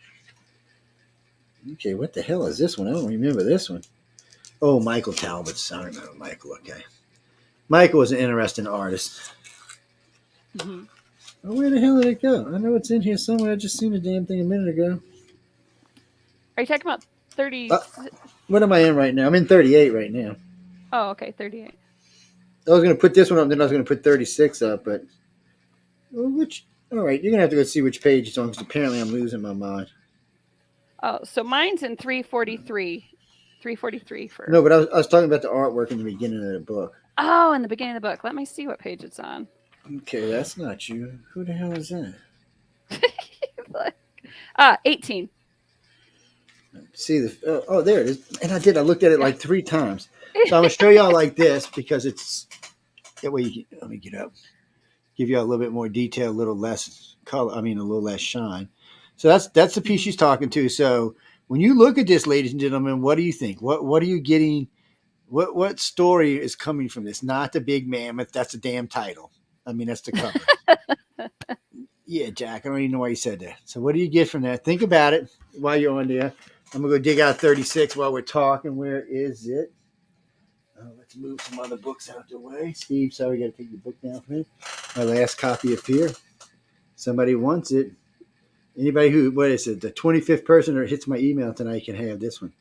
Okay, what the hell is this one? I don't remember this one. Oh, Michael Talbot's. I remember Michael. Okay. Michael was an interesting artist. Mm-hmm. Oh, where the hell did it go? I know it's in here somewhere. I just seen the damn thing a minute ago. Are you talking about 30? What am I in right now? I'm in 38 right now. Oh, okay, 38. I was going to put this one up, then I was going to put 36 up, but all right, you're going to have to go see which page it's on because apparently I'm losing my mind. Oh, so mine's in 343. 343 for. No, but I was talking about the artwork in the beginning of the book. Oh, in the beginning of the book. Let me see what page it's on. Okay, that's not you. Who the hell is that? 18. See there it is. And I looked at it like 3 times. So I'm gonna show y'all like this because it's that way. Let me get up. Give you a little bit more detail, a little less color. I mean, a little less shine. So that's the piece she's talking to. So when you look at this, ladies and gentlemen, what do you think? What are you getting? What story is coming from this? Not the big mammoth. That's the damn title. I mean, that's the cover. Yeah, Jack. I don't even know why you said that. So what do you get from that? Think about it while you're on there. I'm gonna go dig out 36 while we're talking. Where is it? Let's move some other books out the way. Steve, sorry, got to take your book down for me. My last copy of Fear. Somebody wants it. Anybody who, what is it, the 25th person that hits my email tonight can have this one.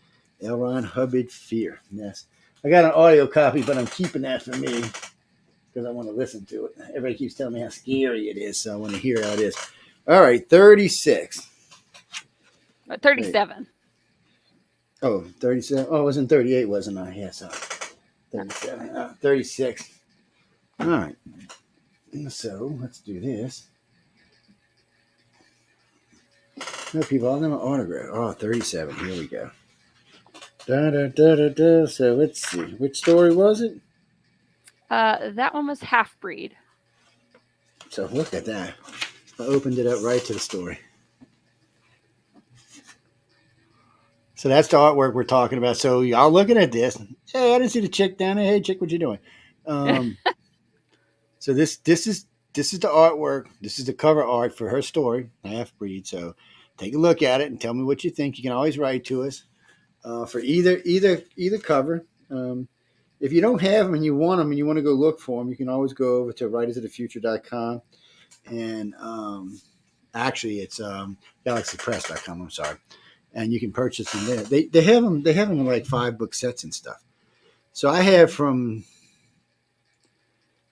L. Ron Hubbard, Fear. Yes. I got an audio copy, but I'm keeping that for me because I want to listen to it. Everybody keeps telling me how scary it is, so I want to hear how it is. All right, 36. 37. Oh, 37. Oh, I was in 38, wasn't I? Yes. 37. 36. All right. So let's do this. No, people, all of them are autographed. Oh, 37. Here we go. So let's see. Which story was it? That one was Half Breed. So look at that. I opened it up right to the story. So that's the artwork we're talking about. So y'all looking at this. Hey, I didn't see the chick down there. Hey, chick, what you doing? So this is the artwork. This is the cover art for her story, Half Breed. So take a look at it and tell me what you think. You can always write to us for either cover. If you don't have them and you want them and you want to go look for them, you can always go over to writersofthefuture.com and actually it's galaxypress.com. I'm sorry. And you can purchase them there. They have them in like 5-book sets and stuff. So I have from,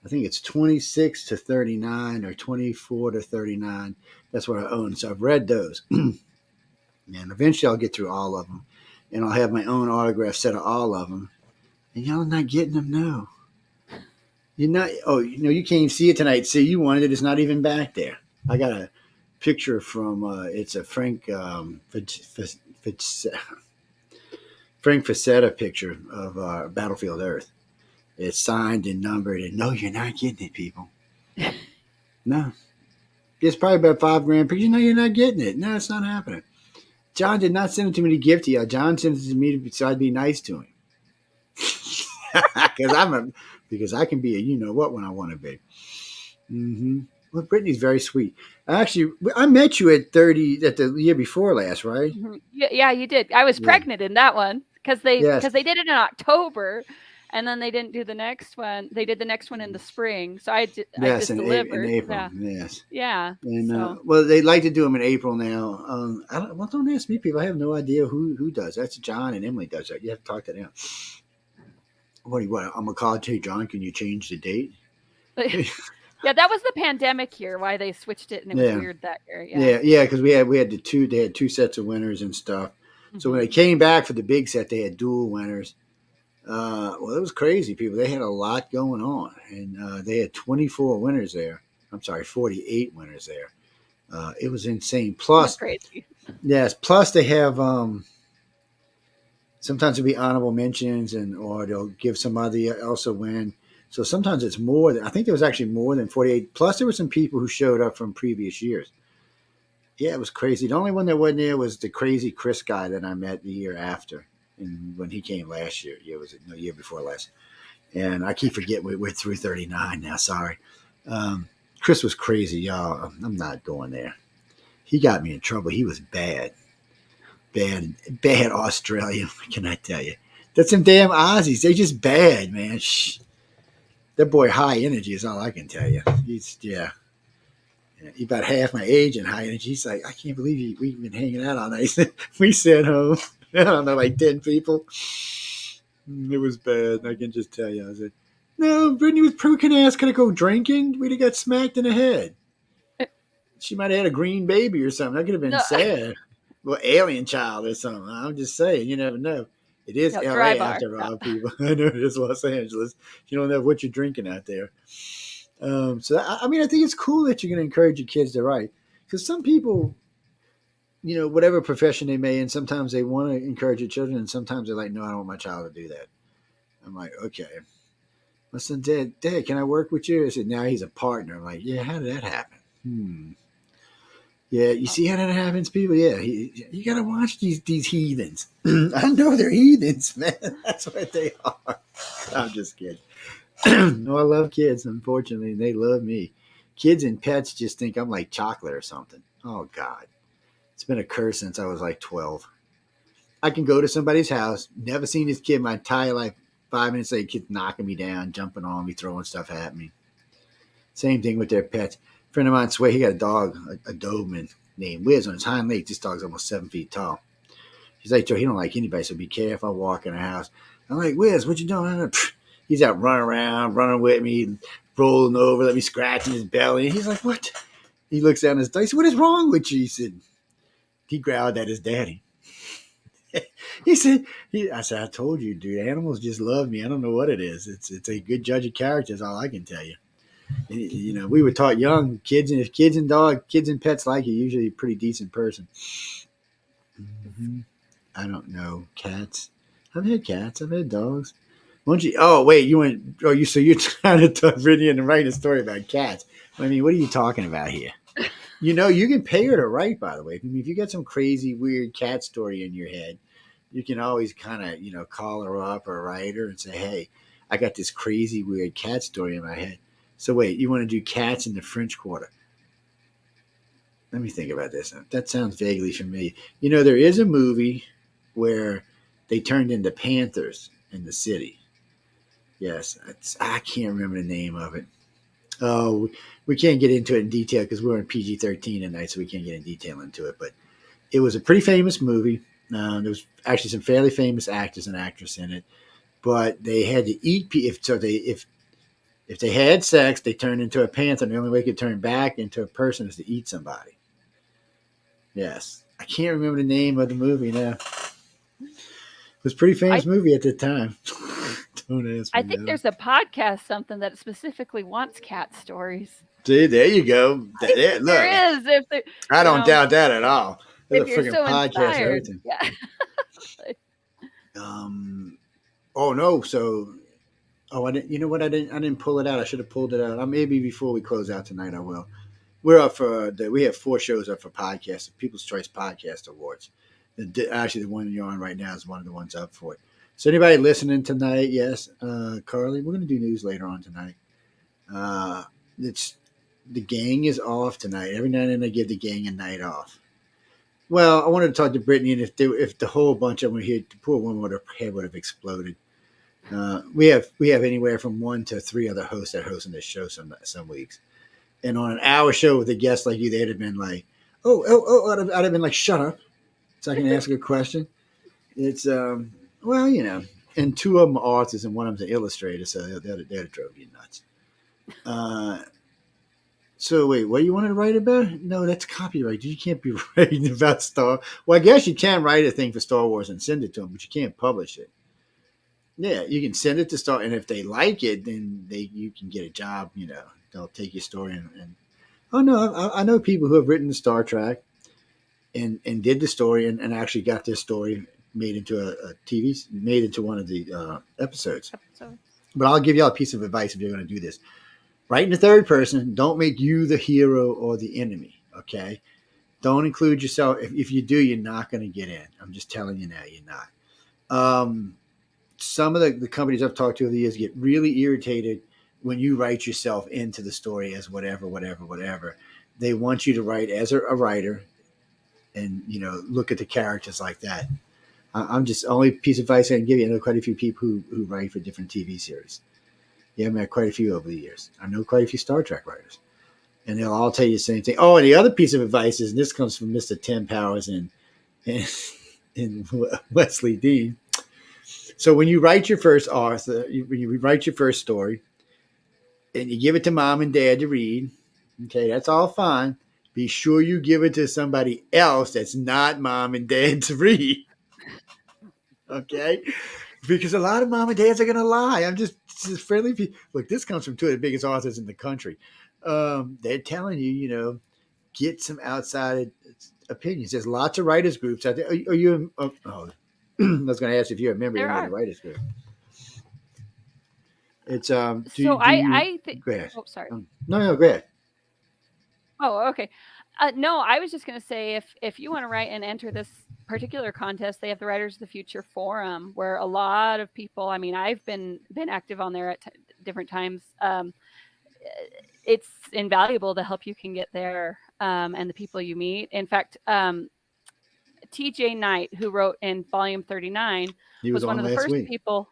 I think it's 26 to 39 or 24 to 39. That's what I own. So I've read those. And eventually I'll get through all of them. And I'll have my own autograph set of all of them. And y'all are not getting them, no. You're not, you can't even see it tonight. See, you wanted it. It's not even back there. I got a picture from, it's a Frank Facetta picture of Battlefield Earth. It's signed and numbered. And no, you're not getting it, people. No. It's probably about $5,000 picture. No, you're not getting it. No, it's not happening. John did not send it to me to give to you. John sent it to me so I'd be nice to him. Because I can be a you-know-what when I want to be. Mm-hmm. Well, Brittany's very sweet. Actually, I met you at the year before last, right? Mm-hmm. Yeah, you did. I was pregnant in that one because they did it in October, and then they didn't do the next one. They did the next one in the spring, so I just delivered in April. Yeah. Yes. Yeah. And well, they like to do them in April now. Don't ask me, people. I have no idea who does. That's John and Emily does that. You have to talk to them. What? I'm gonna call it to you, John. Can you change the date? Yeah, that was the pandemic year. Why they switched it, and it was weird that year. Yeah, because we had they had 2 sets of winners and stuff. Mm-hmm. So when they came back for the big set, they had dual winners. Well, it was crazy, people. They had a lot going on, and they had 24 winners there. I'm sorry, 48 winners there. It was insane. Plus, crazy. Yes. Plus, they have sometimes it'll be honorable mentions, or they'll give somebody else a win. So sometimes it's more than, I think there was actually more than 48. Plus, there were some people who showed up from previous years. Yeah, it was crazy. The only one that wasn't there was the crazy Chris guy that I met the year after, and when he came last year. Yeah, it was the year before last. And I keep forgetting we're through 39 now. Sorry. Chris was crazy, y'all. I'm not going there. He got me in trouble. He was bad Australian. Can I tell you? That's some damn Aussies. They just bad, man. Shh. That boy high energy is all I can tell you. He's about half my age and high energy. He's like, I can't believe we've been hanging out all night. We sat home. I don't know, like 10 people. It was bad. I can just tell you. I said, no, Brittany was broken ass. Could I go drinking? We'd have got smacked in the head. She might have had a green baby or something. That could have been sad. Well, alien child or something. I'm just saying, you never know. It is LA after all, people. I know it is Los Angeles. You don't know what you're drinking out there. So, I think it's cool that you're going to encourage your kids to write. Because some people, whatever profession they may in, sometimes they want to encourage their children, and sometimes they're like, no, I don't want my child to do that. I'm like, okay. I said, Dad, can I work with you? I said, now he's a partner. I'm like, yeah, how did that happen? Yeah, you see how that happens, people. Yeah, you gotta watch these heathens. I know they're heathens, man. That's what they are. I'm just kidding. No, I love kids. Unfortunately, they love me. Kids and pets just think I'm like chocolate or something. Oh God, it's been a curse since I was like 12. I can go to somebody's house, never seen this kid my entire life. 5 minutes later, kid's knocking me down, jumping on me, throwing stuff at me. Same thing with their pets. A friend of mine swear he got a dog, a Doberman named Wiz on his hind legs. This dog's almost 7 feet tall. He's like, Joe, he don't like anybody, so be careful. I walk in the house. I'm like, Wiz, what you doing? He's out running around, running with me, rolling over, let me scratching his belly. And he's like, what? He looks down his dog. He said, what is wrong with you? He said, he growled at his daddy. I said, I told you, dude, animals just love me. I don't know what it is. It's a good judge of character is all I can tell you. You know, we were taught young kids, and if kids and pets like you, usually a pretty decent person. Mm-hmm. I don't know. Cats. I've had cats. I've had dogs. Won't you? Oh, wait. You went. Oh, you. So you're trying to tell Brittany and write a story about cats. I mean, what are you talking about here? You know, you can pay her to write, by the way. I mean, if you got some crazy, weird cat story in your head, you can always kind of, call her up or write her and say, hey, I got this crazy, weird cat story in my head. So wait, you want to do cats in the French Quarter? Let me think about this. That sounds vaguely familiar. You know, there is a movie where they turned into panthers in the city. Yes, I can't remember the name of it. Oh, we can't get into it in detail because we're in PG-13 tonight, so we can't get in detail into it. But it was a pretty famous movie. There was actually some fairly famous actors and actresses in it, but they had to eat. If they had sex, they turned into a panther. And the only way they could turn back into a person is to eat somebody. Yes, I can't remember the name of the movie now. It was a pretty famous movie at the time. Don't ask me. I think there's a podcast something that specifically wants cat stories. See, there you go. Look, there is. I don't doubt that at all. There's if a you're freaking so podcast for inspired, everything. yeah. Oh no. So, I didn't. You know what? I didn't pull it out. I should have pulled it out. Maybe before we close out tonight, I will. We're up for we have 4 shows up for podcasts, the People's Choice Podcast Awards. Actually, the one you're on right now is one of the ones up for it. So, anybody listening tonight? Yes, Carly, we're going to do news later on tonight. It's the gang is off tonight. Every night, and they give the gang a night off. Well, I wanted to talk to Brittany, and if the whole bunch of them were here, the poor woman her head would have exploded. We have anywhere from 1 to 3 other hosts that host on this show some weeks. And on an hour show with a guest like you, they'd have been like, I'd have been like, shut up, so I can ask a question. It's well, and 2 of them are authors and one of them's an illustrator, so they'd drove you nuts. So wait, what you wanted to write about? No, that's copyright. You can't be writing about Star. Well, I guess you can write a thing for Star Wars and send it to them, but you can't publish it. Yeah, you can send it to Star, and if they like it, then you can get a job. They'll take your story and oh no, I know people who have written the Star Trek and did the story and actually got their story made into a TV, made into one of the episodes. But I'll give y'all a piece of advice if you're going to do this. Write in the third person. Don't make you the hero or the enemy. Okay. Don't include yourself. If you do, you're not going to get in. I'm just telling you now, you're not. Some of the companies I've talked to over the years get really irritated when you write yourself into the story as whatever. They want you to write as a writer and, look at the characters like that. I'm just only piece of advice I can give you. I know quite a few people who write for different TV series. Yeah, I've met quite a few over the years. I know quite a few Star Trek writers. And they'll all tell you the same thing. Oh, and the other piece of advice is, and this comes from Mr. Tim Powers and Wesley Dean. So when you write your first author, when you write your first story, and you give it to mom and dad to read, okay, that's all fine. Be sure you give it to somebody else that's not mom and dad to read. Okay? Because a lot of mom and dads are going to lie. I'm just friendly people. Look, this comes from 2 of the biggest authors in the country. They're telling you, get some outside opinions. There's lots of writers groups out there. Are you? I was going to ask if you're a member of the writers group. It's I think. Go ahead. Oh, sorry. No, go ahead. Oh, okay. No, I was just going to say if you want to write and enter this particular contest, they have the Writers of the Future Forum, where a lot of people. I mean, I've been active on there at different times. It's invaluable the help you can get there, and the people you meet. In fact, T.J. Knight, who wrote in Volume 39, He was was one on of the last first week. people.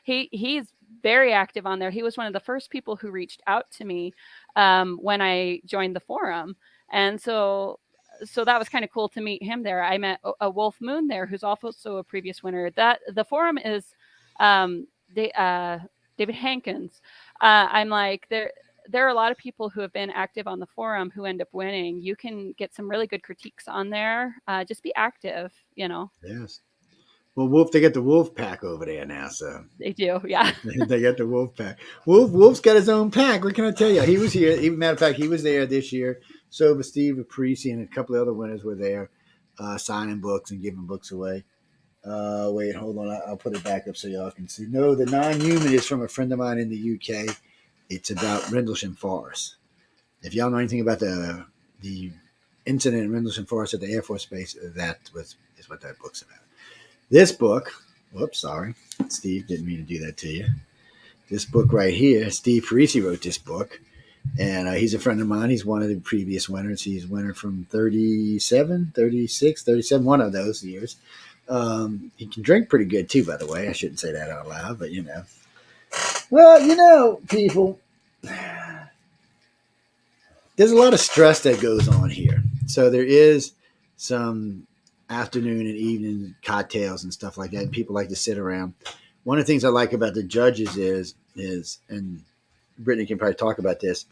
He's very active on there. He was one of the first people who reached out to me when I joined the forum, and so that was kind of cool to meet him there. I met a Wolf Moon there, who's also a previous winner. That the forum is David Hankins. I'm like there are a lot of people who have been active on the forum who end up winning. You can get some really good critiques on there. Just be active, Yes. Well, Wolf, they got the Wolf Pack over there now, so They do, yeah. they got the Wolf Pack. Wolf's got his own pack. What can I tell you? He was here. Matter of fact, he was there this year. So was Steve Aprisi and a couple of other winners were there, signing books and giving books away. Wait, hold on. I'll put it back up so y'all can see. No, the Non-Human is from a friend of mine in the UK. It's about Rendlesham Forest. If y'all know anything about the incident in Rendlesham Forest at the Air Force Base, is what that book's about. This book, whoops, sorry, Steve, didn't mean to do that to you. This book right here, Steve Parisi wrote this book, and he's a friend of mine. He's one of the previous winners. He's winner from 37, 36, 37, one of those years. He can drink pretty good too, by the way. I shouldn't say that out loud, but Well, people, there's a lot of stress that goes on here. So there is some afternoon and evening cocktails and stuff like that. And people like to sit around. One of the things I like about the judges is, and Brittany can probably talk about this.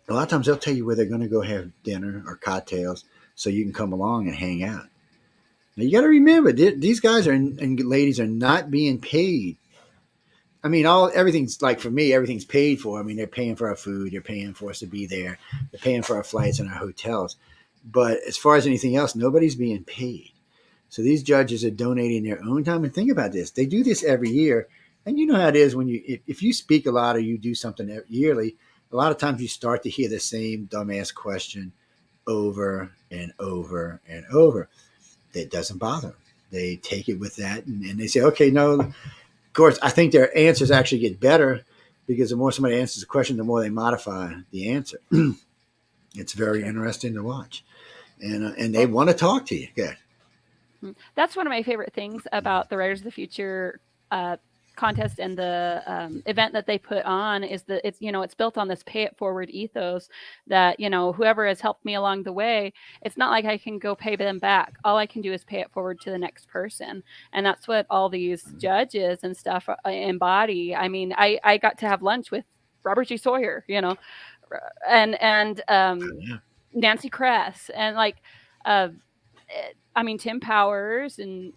A lot of times they'll tell you where they're going to go have dinner or cocktails so you can come along and hang out. Now you got to remember, these guys and ladies are not being paid. I mean, everything's like for me, everything's paid for. I mean, they're paying for our food, they're paying for us to be there, they're paying for our flights and our hotels. But as far as anything else, nobody's being paid. So these judges are donating their own time. And think about this. They do this every year. And you know how it is when if you speak a lot or you do something yearly, a lot of times you start to hear the same dumbass question over and over and over. It doesn't bother them. They take it with that and they say, okay, no. Of course, I think their answers actually get better because the more somebody answers a question, the more they modify the answer. It's very interesting to watch. And they want to talk to you. Good. That's one of my favorite things about the Writers of the Future contest and the event that they put on is that it's built on this pay it forward ethos that whoever has helped me along the way, it's not like I can go pay them back. All I can do is pay it forward to the next person, and that's what all these judges and stuff embody. I mean, I got to have lunch with Robert G. Sawyer, and Nancy Kress and I mean Tim Powers and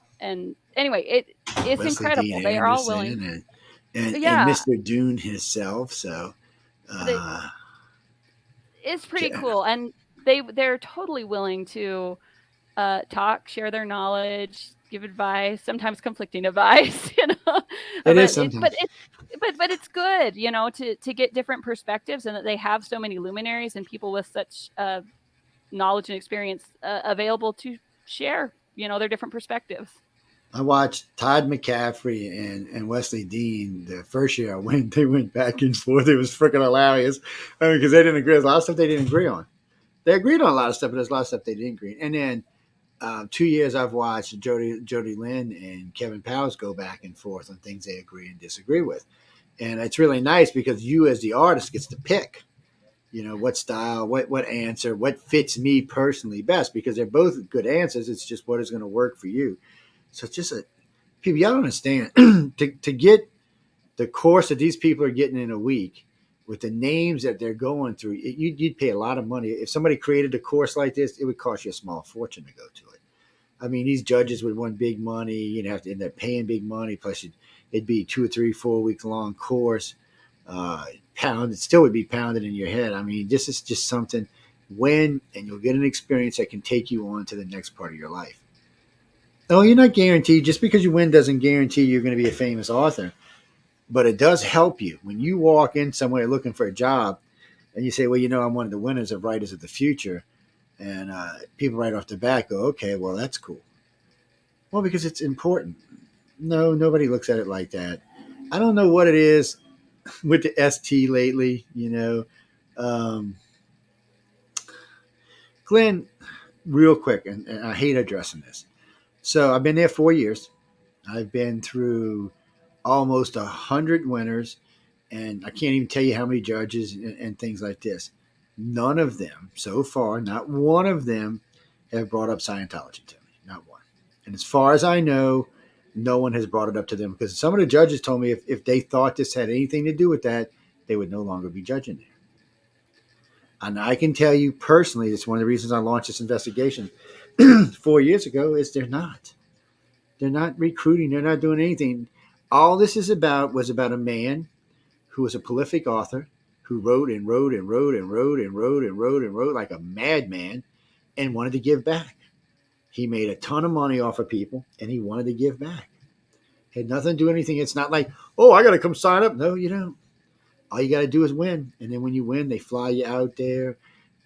anyway, it's Wesley incredible. Dean They are all Anderson willing. and Yeah, Mr. Dune himself. So it's pretty cool, and they're totally willing to talk, share their knowledge, give advice, sometimes conflicting advice. it is sometimes. But it's good, to get different perspectives, and that they have so many luminaries and people with such knowledge and experience available to share, their different perspectives. I watched Todd McCaffrey and Wesley Dean the first year I went. They went back and forth. It was freaking hilarious. I mean, because they didn't agree. There's a lot of stuff they didn't agree on. They agreed on a lot of stuff, but there's a lot of stuff they didn't agree. And then 2 years I've watched Jody Lynn and Kevin Powers go back and forth on things they agree and disagree with. And it's really nice because you as the artist gets to pick, what style, what answer, what fits me personally best, because they're both good answers. It's just what is going to work for you. So it's just people, y'all don't understand to get the course that these people are getting in a week with the names that they're going through. You'd pay a lot of money. If somebody created a course like this, it would cost you a small fortune to go to it. I mean, these judges would want big money. You'd have to end up paying big money. Plus, it'd be 2 or 3, 4 week long course. It still would be pounded in your head. I mean, this is just something and you'll get an experience that can take you on to the next part of your life. Oh, you're not guaranteed. Just because you win doesn't guarantee you're going to be a famous author. But it does help you. When you walk in somewhere looking for a job and you say, well, I'm one of the winners of Writers of the Future, and people right off the bat go, okay, well, that's cool. Well, because it's important. No, nobody looks at it like that. I don't know what it is with the ST lately, Glenn, real quick, and I hate addressing this. So I've been there 4 years. I've been through almost 100 winners, and I can't even tell you how many judges and things like this. None of them so far, not one of them, have brought up Scientology to me. Not one. And as far as I know, no one has brought it up to them, because some of the judges told me if they thought this had anything to do with that, they would no longer be judging there. And I can tell you personally, it's one of the reasons I launched this investigation 4 years ago, is they're not. They're not recruiting. They're not doing anything. All this was about a man who was a prolific author who wrote and wrote and wrote and wrote and wrote and wrote and wrote like a madman and wanted to give back. He made a ton of money off of people and he wanted to give back. Had nothing to do with anything. It's not like, oh, I got to come sign up. No, you don't. All you got to do is win. And then when you win, they fly you out there.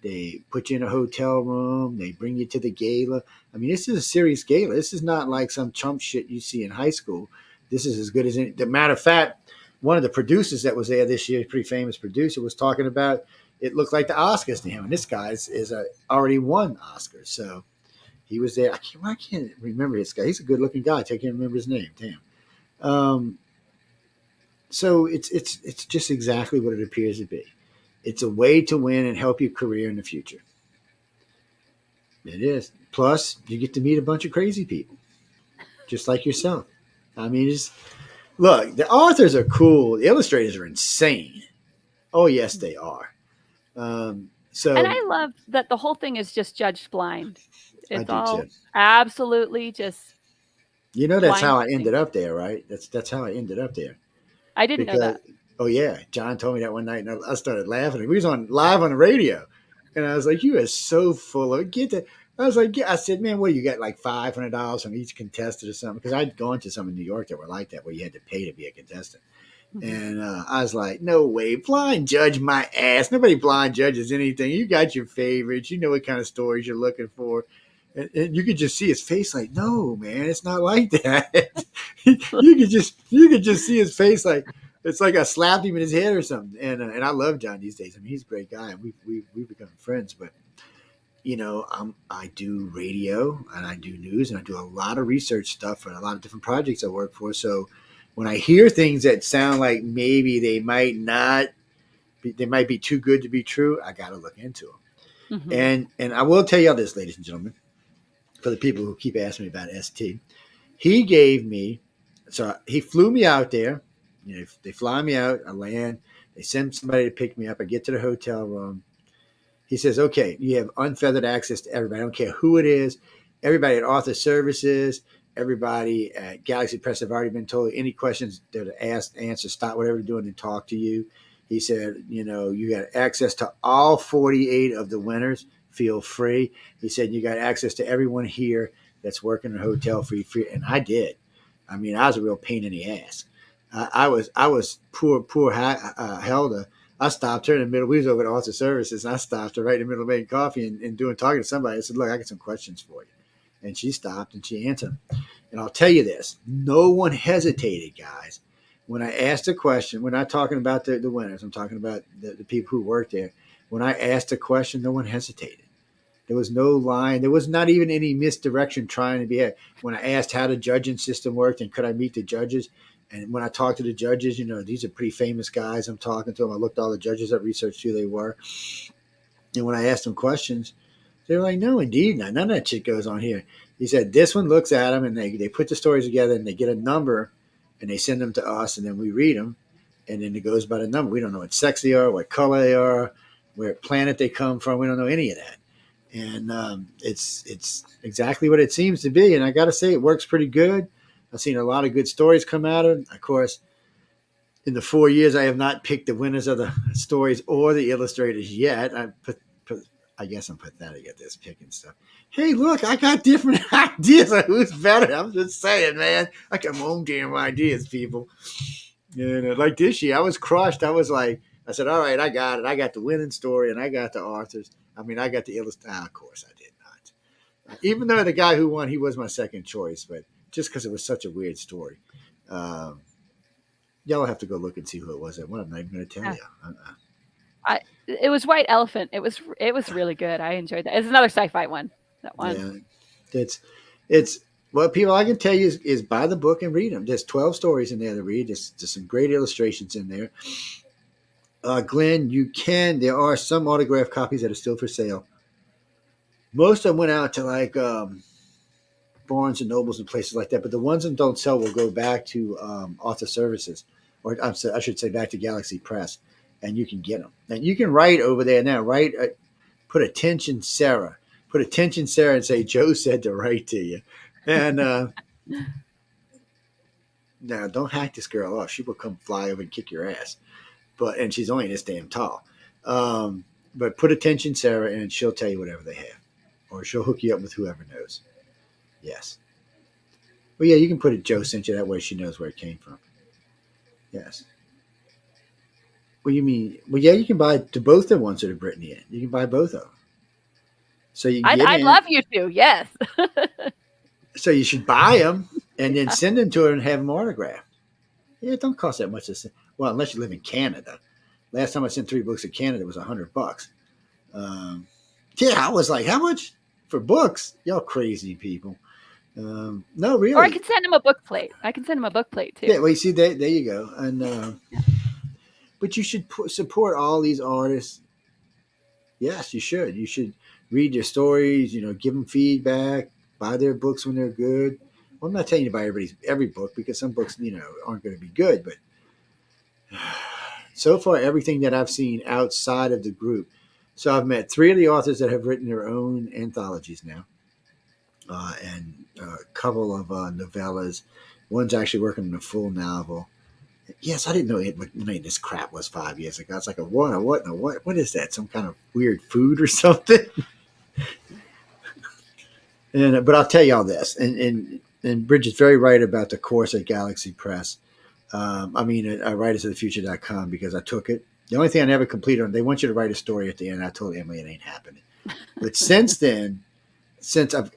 They put you in a hotel room. They bring you to the gala. I mean, this is a serious gala. This is not like some chump shit you see in high school. This is as good as any. The matter of fact, one of the producers that was there this year, a pretty famous producer, was talking about it looked like the Oscars to him. And this guy is already won Oscars. So he was there. I can't remember this guy. He's a good looking guy. I can't remember his name. Damn. So it's just exactly what it appears to be. It's a way to win and help your career in the future. It is. Plus, you get to meet a bunch of crazy people, just like yourself. I mean, look, the authors are cool. The illustrators are insane. Oh, yes, they are. And I love that the whole thing is just judged blind. It's all too. Absolutely just. That's how I ended up there, right? That's how I ended up there. I didn't know that. Oh yeah, John told me that one night, and I started laughing. We was live on the radio, and I was like, "You are so full of it." Get that? I was like, "Yeah." I said, "Man, what you got? Like $500 from each contestant or something?" Because I'd gone to some in New York that were like that, where you had to pay to be a contestant. Mm-hmm. And I was like, "No way, blind judge my ass. Nobody blind judges anything. You got your favorites. You know what kind of stories you're looking for." And you could just see his face, like, "No, man, it's not like that." you could just see his face, like. It's like I slapped him in his head or something. And I love John these days. I mean, he's a great guy. We've become friends. But, I do radio and I do news and I do a lot of research stuff and a lot of different projects I work for. So when I hear things that sound like maybe they might be too good to be true, I got to look into them. Mm-hmm. And I will tell you all this, ladies and gentlemen, for the people who keep asking me about ST, he flew me out there. They fly me out, I land, they send somebody to pick me up, I get to the hotel room. He says, okay, you have unfeathered access to everybody. I don't care who it is. Everybody at Author Services, everybody at Galaxy Press have already been told any questions they're asked, answer, stop whatever they're doing and talk to you. He said, you got access to all 48 of the winners. Feel free. He said, you got access to everyone here that's working in a hotel for you free. And I did. I mean, I was a real pain in the ass. I was poor Helda. I stopped her in the middle. We was over at Author Services, and I stopped her right in the middle of making coffee and talking to somebody. I said, look, I got some questions for you. And she stopped, and she answered them. And I'll tell you this. No one hesitated, guys. When I asked a question, we're not talking about the winners. I'm talking about the people who worked there. When I asked a question, no one hesitated. There was no line. There was not even any misdirection trying to be had. When I asked how the judging system worked and could I meet the judges, and when I talked to the judges, these are pretty famous guys I'm talking to them. I looked all the judges up, researched who they were. And when I asked them questions, they were like, no, indeed, none of that shit goes on here. He said, this one looks at them, and they put the stories together, and they get a number, and they send them to us, and then we read them, and then it goes by the number. We don't know what sex they are, what color they are, where planet they come from. We don't know any of that. And it's exactly what it seems to be. And I got to say, it works pretty good. I've seen a lot of good stories come out of it. Of course, in the 4 years, I have not picked the winners of the stories or the illustrators yet. I guess I'm pathetic at this picking stuff. Hey, look, I got different ideas of who's better. I'm just saying, man. I got my own damn ideas, people. Like this year, I was crushed. I was like, I said, all right, I got it. I got the winning story and I got the authors. I mean, I got the illustration. Of course I did not. Even though the guy who won, he was my second choice, but just because it was such a weird story. Um, y'all have to go look and see who it was. I'm not even going to tell you. It was White Elephant. It was really good. I enjoyed that. It's another sci-fi one. That one. Yeah, it's what people I can tell you is buy the book and read them. There's 12 stories in there to read. There's some great illustrations in there. Glenn, there are some autographed copies that are still for sale. Most of them went out to like Barnes and Nobles and places like that, but the ones that don't sell will go back to Author Services, or I should say back to Galaxy Press, and you can get them. And you can write over there now. Put attention, Sarah. Put attention, Sarah, and say Joe said to write to you. And now don't hack this girl off. She will come fly over and kick your ass. And she's only this damn tall. But put attention, Sarah, and she'll tell you whatever they have, or she'll hook you up with whoever knows. Yes. Well, yeah, you can put it. Joe sent you that way. She knows where it came from. Yes. Well, you mean? Well, yeah, you can buy to both the ones that are Brittany in. You can buy both of them. So you. I'd love you to. Yes. So you should buy them and then send them to her and have them autographed. Yeah, it don't cost that much to send. Well, unless you live in Canada. Last time I sent 3 books to Canada, it was $100. Yeah, I was like, how much for books? Y'all crazy people. No, really. Or I can send him a book plate. I can send him a book plate too. Yeah, well, you see, there you go. And but you should support all these artists. Yes, you should. You should read their stories. Give them feedback. Buy their books when they're good. Well, I'm not telling you to buy every book because some books, aren't going to be good. But so far, everything that I've seen outside of the group. So I've met 3 of the authors that have written their own anthologies now, and a couple of novellas. One's actually working on a full novel. Yes, I didn't know what this crap was 5 years ago. It's like what is that? Some kind of weird food or something? But I'll tell you all this, and Bridget's very right about the course at Galaxy Press. At writersofthefuture.com, because I took it. The only thing I never completed on, they want you to write a story at the end. I told Emily it ain't happening. But since then,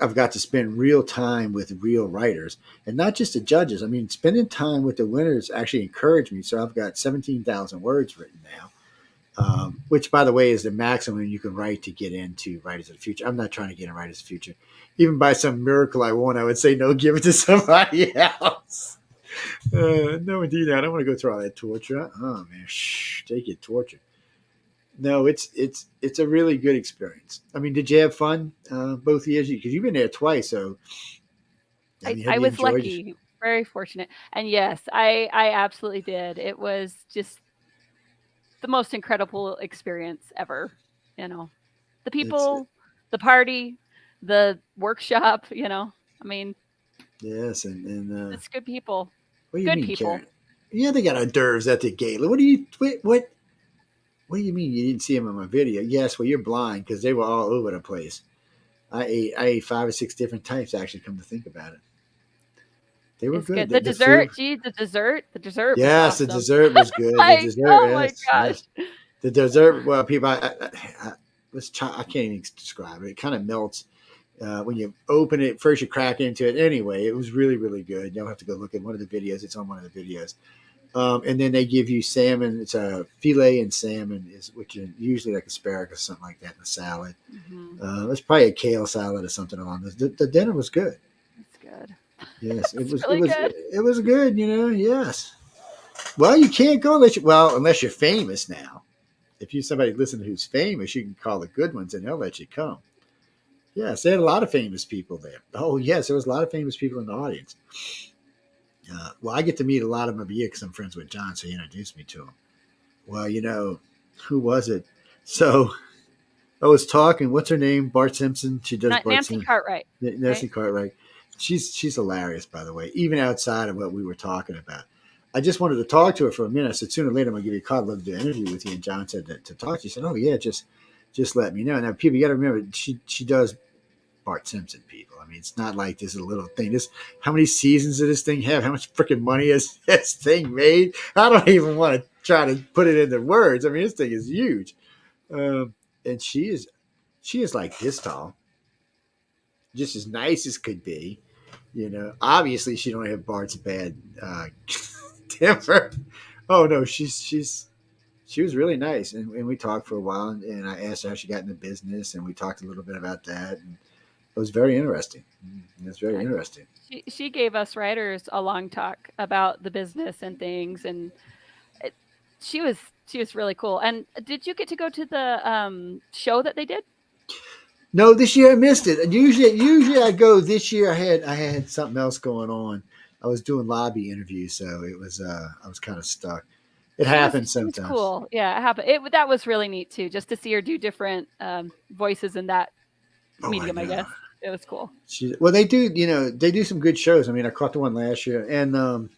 I've got to spend real time with real writers, and not just the judges. I mean, spending time with the winners actually encouraged me. So I've got 17,000 words written now, which, by the way, is the maximum you can write to get into Writers of the Future. I'm not trying to get in Writers of the Future. Even by some miracle I would say no, give it to somebody else. No, indeed, I don't want to go through all that torture. Oh man, take it, torture. No, it's a really good experience. I mean, did you have fun both years? Because you've been there twice, so I was lucky, very fortunate, and yes, I absolutely did. It was just the most incredible experience ever. The people, the party, the workshop. I mean, yes, and it's good people. What do you good mean, people. Karen? Yeah, they got hors d'oeuvres at the gala. What do you mean you didn't see them on my video? Yes, well, you're blind because they were all over the place. I ate 5 or 6 different types. Actually, come to think about it, they were good. The dessert, the dessert. Yes, was awesome. the dessert was good. My gosh! Yes. The dessert. Well, people, I can't even describe it. It kind of melts. When you open it, first you crack into it. Anyway, it was really, really good. You'll have to go look at one of the videos. It's on one of the videos. And then they give you salmon. It's a filet and salmon, which is usually like asparagus or something like that in a salad. Mm-hmm. It's probably a kale salad or something along those. The dinner was good. It's good. Yes, it was. Really good. It was good. Yes. Well, you can't go unless you're famous now. If you're somebody listening who's famous, you can call the good ones and they'll let you come. Yes, they had a lot of famous people there. Oh, yes, there was a lot of famous people in the audience. Well, I get to meet a lot of them every year because I'm friends with John, so he introduced me to him. Well, who was it? So I was talking. What's her name? Bart Simpson. She does Nancy Cartwright. Nancy Cartwright. She's hilarious, by the way, even outside of what we were talking about. I just wanted to talk to her for a minute. I said, sooner or later, I'm going to give you a call. I'd love to do an interview with you. And John said to talk to you. He said, oh, yeah, just let me know. Now, people, you got to remember, she does Bart Simpson, people. I mean, it's not like this is a little thing. How many seasons did this thing have? How much freaking money has this thing made? I don't even want to trying to put it into words. I mean, this thing is huge. And she is like this tall, just as nice as could be. Obviously she don't have Bart's bad temper. Oh no, she was really nice, and we talked for a while, and I asked her how she got into business, and we talked a little bit about that, and it was very interesting. It's very interesting. She gave us writers a long talk about the business and things, and she was really cool. And did you get to go to the show that they did? No, this year I missed it. Usually I go. This year I had something else going on. I was doing lobby interviews, so it was I was kind of stuck. It happens sometimes. It was cool. Yeah, it happened. That was really neat too, just to see her do different voices in that medium. I guess it was cool. Well, they do some good shows. I mean, I caught the one last year, and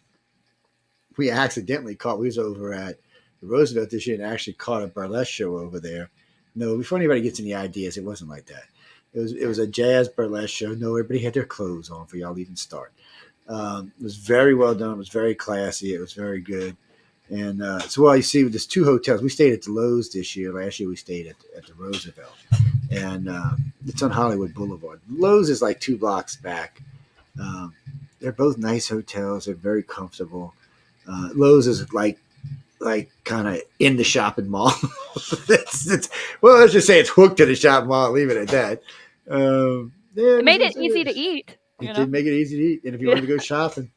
we accidentally caught. We was over at the Roosevelt this year and actually caught a burlesque show over there. No, before anybody gets any ideas, it wasn't like that. It was a jazz burlesque show. No, everybody had their clothes on for y'all even start. It was very well done. It was very classy. It was very good. And so, you see, there's two hotels. We stayed at the Lowe's this year. Last year we stayed at the Roosevelt. And it's on Hollywood Boulevard. Lowe's is like 2 blocks back. They're both nice hotels. They're very comfortable. Lowe's is like kind of in the shopping mall. Well, let's just say it's hooked to the shopping mall. Leave it at that. It made it easy to eat. It did make it easy to eat, and if you wanted to go shopping,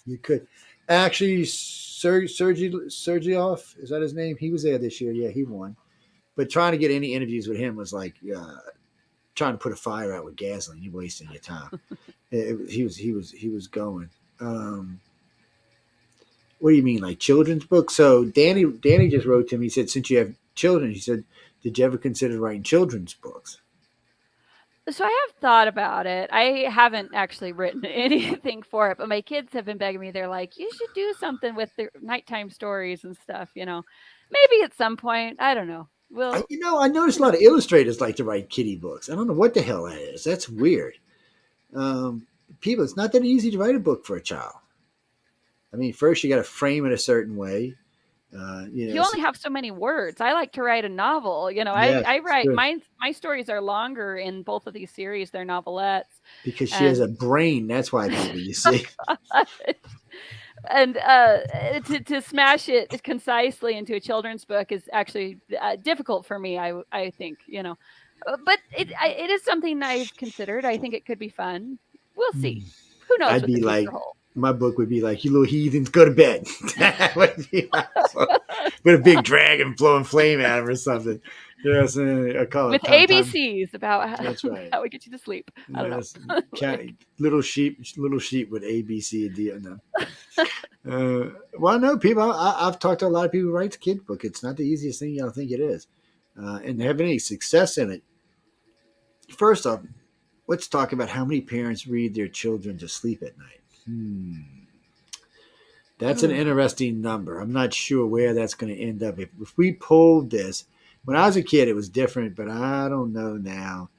you could. Actually, Sergioff, is that his name? He was there this year. Yeah, he won. But trying to get any interviews with him was like trying to put a fire out with gasoline. You're wasting your time. He was going. What do you mean, like children's books? So Danny just wrote to him. He said, since you have children, he said, did you ever consider writing children's books? So I have thought about it. I haven't actually written anything for it, but my kids have been begging me. They're like, you should do something with the nighttime stories and stuff, Maybe at some point. I don't know. Well, I noticed a lot of illustrators like to write kiddie books. I don't know what the hell that is. That's weird. People, it's not that easy to write a book for a child. I mean, first you got to frame it a certain way. You only have so many words. I like to write a novel. I write my stories are longer in both of these series. They're novelettes. Because she has a brain. That's why, baby, you see. And to smash it concisely into a children's book is actually difficult for me. I think, but it is something I've considered. I think it could be fun. We'll see. Who knows? I'd be like, my book would be like, you little heathens, go to bed. Would be awesome. With a big dragon blowing flame at him or something. Yes, I call it. With ABCs about that's right. How we get you to sleep. I don't know. Little sheep with A, B, C, and D on them. Well, no, people. I've talked to a lot of people who write kid book. It's not the easiest thing y'all think it is, and have any success in it. First off, let's talk about how many parents read their children to sleep at night. That's an interesting number. I'm not sure where that's going to end up. If we pulled this, when I was a kid, it was different, but I don't know now.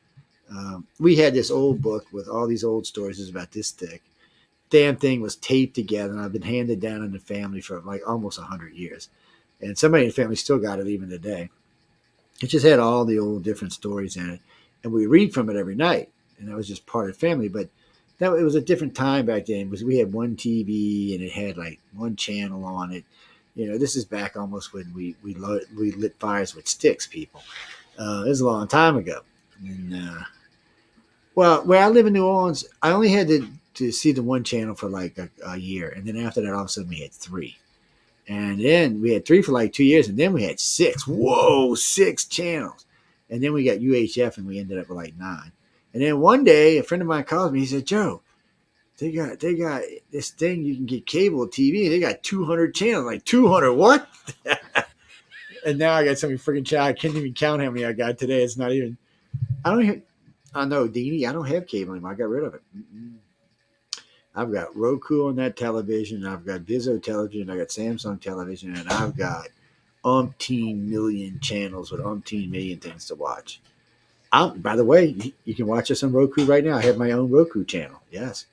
We had this old book with all these old stories. It was about this thick. Damn thing was taped together, and I've been handed down in the family for like almost 100 years. And somebody in the family still got it even today. It just had all the old different stories in it. And we read from it every night. And that was just part of the family. But it was a different time back then because we had one TV and it had like one channel on it. This is back almost when we lit fires with sticks, people. It was a long time ago. And, where I live in New Orleans, I only had to see the one channel for like a year. And then after that, all of a sudden we had 3. And then we had 3 for like 2 years. And then we had 6. Whoa, 6 channels. And then we got UHF and we ended up with like 9. And then one day, a friend of mine calls me. He said, Joe, they got this thing you can get cable TV. They got 200 channels. Like 200 what? And now I got so many freaking channels. I can't even count how many I got today. It's not even. I know, Deanie. I don't have cable anymore. I got rid of it. I've got Roku on that television. I've got Vizio television. I got Samsung television, and I've got umpteen million channels with umpteen million things to watch. By the way, you can watch us on Roku right now. I have my own Roku channel. Yes.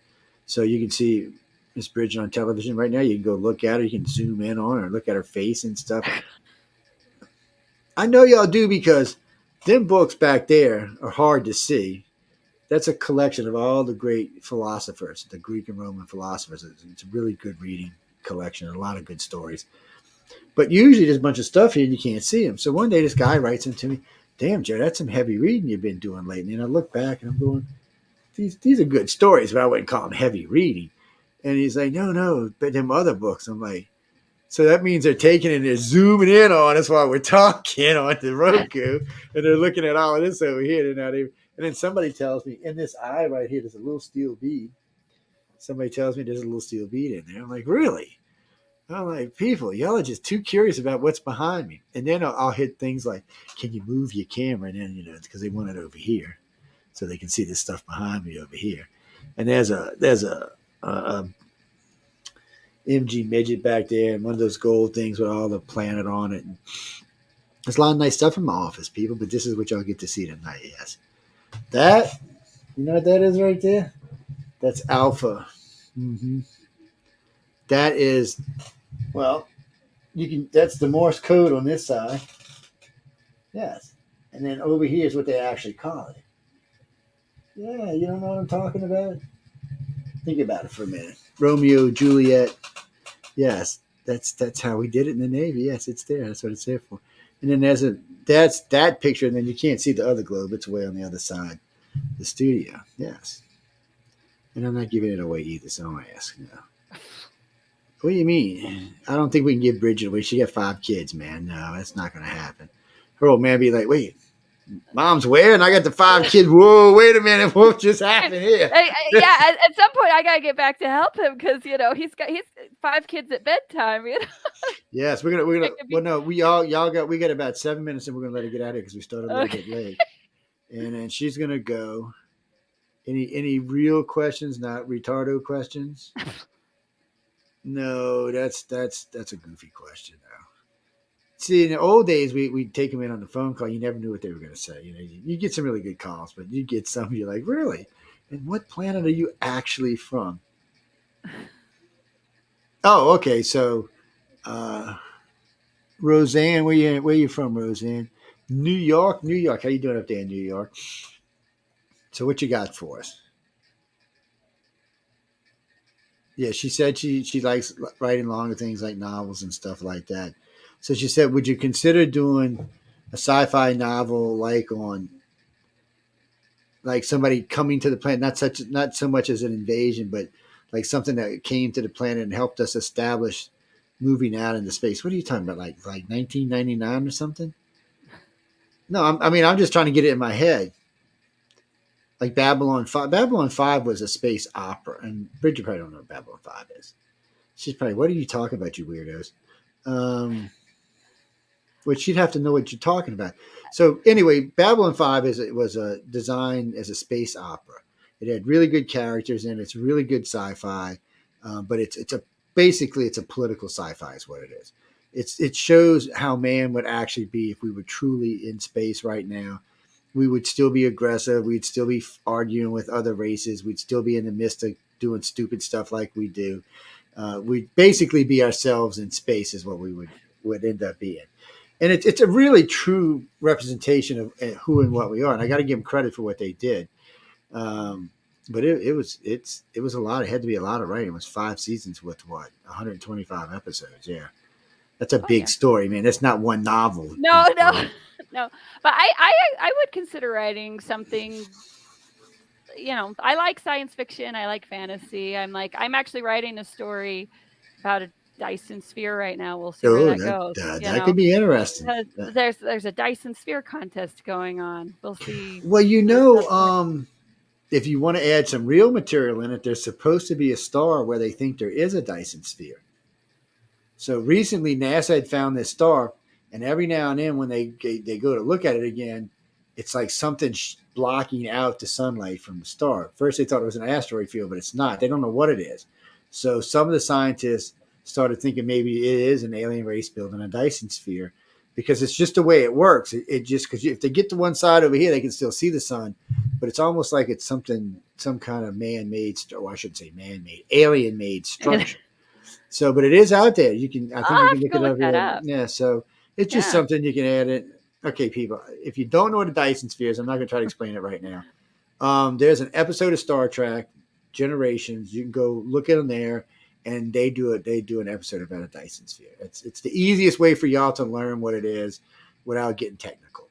So you can see Miss Bridget on television right now. You can go look at her. You can zoom in on her, look at her face and stuff. I know y'all do because them books back there are hard to see. That's a collection of all the great philosophers, the Greek and Roman philosophers. It's a really good reading collection, a lot of good stories. But usually there's a bunch of stuff here and you can't see them. So one day this guy writes into me, "Damn, Joe, that's some heavy reading you've been doing lately." And I look back and I'm going, these are good stories, but I wouldn't call them heavy reading. And he's like, no, but them other books. I'm like, so that means they're taking and they're zooming in on us while we're talking on the Roku, and they're looking at all of this over here. And then somebody tells me, in this eye right here, there's a little steel bead. Somebody tells me there's a little steel bead in there. I'm like, really? I'm like, people, y'all are just too curious about what's behind me. And then I'll hit things like, can you move your camera? And then, because they want it over here, so they can see this stuff behind me over here. And there's a MG midget back there, and one of those gold things with all the planet on it. And there's a lot of nice stuff in my office, people, but this is what y'all get to see tonight. Yes, that, you know what that is right there? That's alpha. That is, well, that's the Morse code on this side. Yes, and then over here is what they actually call it. Yeah, you don't know what I'm talking about? Think about it for a minute. Romeo, Juliet. Yes, that's how we did it in the Navy. Yes, it's there. That's what it's there for. And then that's that picture, and then you can't see the other globe. It's way on the other side, the studio. Yes. And I'm not giving it away either, so don't ask. No. What do you mean? I don't think we can give Bridget away. She got 5 kids, man. No, that's not going to happen. Her old man be like, wait, Mom's where? And I got the 5 kids. Whoa, wait a minute. What just happened here? Yeah, at some point I got to get back to help him because, he's 5 kids at bedtime. Yes, we're gonna. Well, no, we got about 7 minutes, and we're gonna let her get out of here because we started a little bit late. And then she's gonna go. Any real questions? Not retardo questions. No, that's a goofy question though. See, in the old days, we'd take them in on the phone call. You never knew what they were going to say. You get some really good calls, but you get some you're like, really? And what planet are you actually from? Oh, okay. So, Roseanne, where you from, Roseanne? New York. How you doing up there in New York? So, what you got for us? Yeah, she said she likes writing longer things like novels and stuff like that. So she said, would you consider doing a sci-fi novel like somebody coming to the planet, not so much as an invasion, but like something that came to the planet and helped us establish moving out into space? What are you talking about? Like 1999 or something? No, I'm just trying to get it in my head. Like Babylon 5. Babylon 5 was a space opera, and Bridget probably don't know what Babylon 5 is. She's probably, what are you talking about, you weirdos? Which she'd have to know what you're talking about. So anyway, Babylon 5 was a design as a space opera. It had really good characters in it. It's really good sci-fi, but basically it's a political sci-fi is what it is. It shows how man would actually be if we were truly in space right now. We would still be aggressive. We'd still be arguing with other races. We'd still be in the midst of doing stupid stuff like we do. We'd basically be ourselves in space is what we would end up being. And it's a really true representation of who and what we are. And I got to give them credit for what they did. But it was a lot. It had to be a lot of writing. It was 5 seasons with 125 episodes. Yeah. That's a big story, man. That's not one novel. No. But I would consider writing something, I like science fiction. I like fantasy. I'm actually writing a story about a Dyson sphere right now. We'll see where that goes. That could be interesting. There's a Dyson sphere contest going on. We'll see. Well, if you want to add some real material in it, there's supposed to be a star where they think there is a Dyson sphere. So recently, NASA had found this star, and every now and then when they go to look at it again, it's like something blocking out the sunlight from the star. First, they thought it was an asteroid field, but it's not. They don't know what it is. So some of the scientists started thinking maybe it is an alien race building a Dyson sphere, because it's just the way it works. It just, because if they get to one side over here, they can still see the sun. but it's almost like it's some kind of man-made, or I shouldn't say man-made, alien-made structure. So, but it is out there. I think I'll you have can to look go it look up that here. up. Yeah. So it's just Yeah. something you can add it. Okay, people, if you don't know what a Dyson sphere is, I'm not going to try to explain it right now. There's an episode of Star Trek, Generations. You can go look at them there, and they do it. They do an episode about a Dyson sphere. It's the easiest way for y'all to learn what it is without getting technical.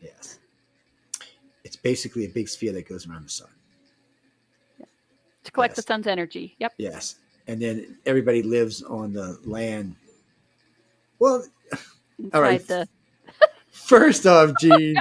Yes, it's basically a big sphere that goes around the sun. To collect the Yes, sun's energy. Yep. yes, and then everybody lives on the land. Well, all right. Inside the. First off, Gene.